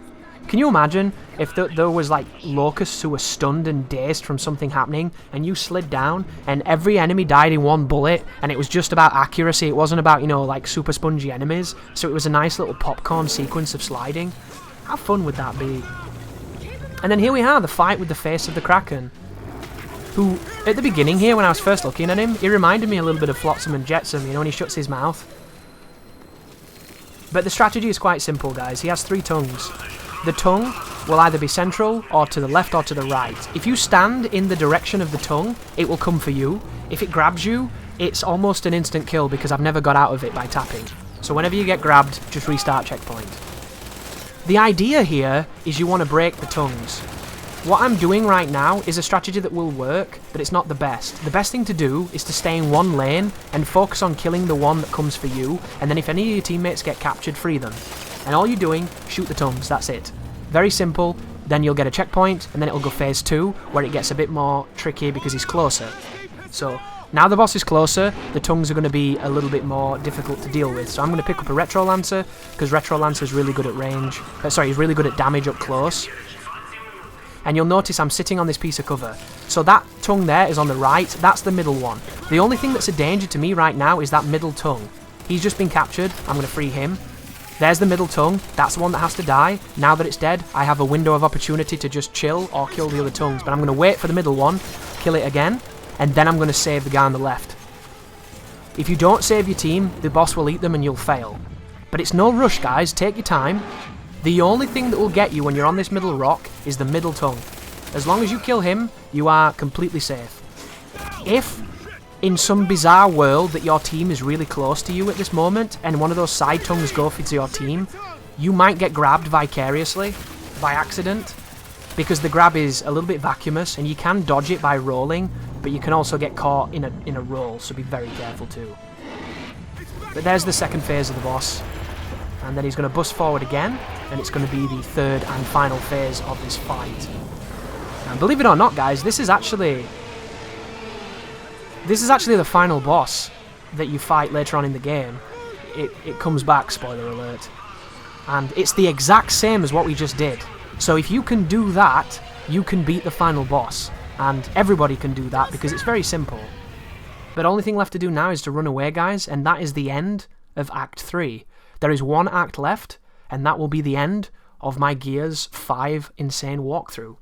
Can you imagine if there was like locusts who were stunned and dazed from something happening, and you slid down and every enemy died in one bullet, and it was just about accuracy, it wasn't about, you know, like super spongy enemies, so it was a nice little popcorn sequence of sliding? How fun would that be? And then here we are, the fight with the face of the Kraken, who, at the beginning here, when I was first looking at him, he reminded me a little bit of Flotsam and Jetsam, you know, when he shuts his mouth. But the strategy is quite simple, guys. He has 3 tongues. The tongue will either be central, or to the left, or to the right. If you stand in the direction of the tongue, it will come for you. If it grabs you, it's almost an instant kill, because I've never got out of it by tapping. So whenever you get grabbed, just restart checkpoint. The idea here is you want to break the tongues. What I'm doing right now is a strategy that will work, but it's not the best. The best thing to do is to stay in one lane and focus on killing the one that comes for you, and then if any of your teammates get captured, free them. And all you're doing, shoot the tongues, that's it. Very simple, then you'll get a checkpoint, and then it'll go phase 2, where it gets a bit more tricky because he's closer. So, now the boss is closer, the tongues are going to be a little bit more difficult to deal with. So I'm going to pick up a Retro Lancer, because Retro Lancer's really good at range. He's really good at damage up close. And you'll notice I'm sitting on this piece of cover. So that tongue there is on the right, that's the middle one. The only thing that's a danger to me right now is that middle tongue. He's just been captured, I'm going to free him. There's the middle tongue. That's the one that has to die. Now that it's dead, I have a window of opportunity to just chill or kill the other tongues. But I'm going to wait for the middle one, kill it again, and then I'm going to save the guy on the left. If you don't save your team, the boss will eat them and you'll fail. But it's no rush, guys. Take your time. The only thing that will get you when you're on this middle rock is the middle tongue. As long as you kill him, you are completely safe. If, in some bizarre world that your team is really close to you at this moment, and one of those side tongues go for your team, you might get grabbed vicariously, by accident, because the grab is a little bit vacuumous, and you can dodge it by rolling, but you can also get caught in a roll, so be very careful too. But there's the second phase of the boss, and then he's going to bust forward again, and it's going to be the third and final phase of this fight. And believe it or not, guys, this is actually the final boss that you fight later on in the game. It comes back, spoiler alert. And it's the exact same as what we just did. So if you can do that, you can beat the final boss. And everybody can do that because it's very simple. But the only thing left to do now is to run away, guys, and that is the end of Act 3. There is one act left, and that will be the end of my Gears 5 Insane walkthrough.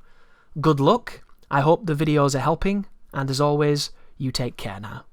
Good luck, I hope the videos are helping, and as always, you take care now.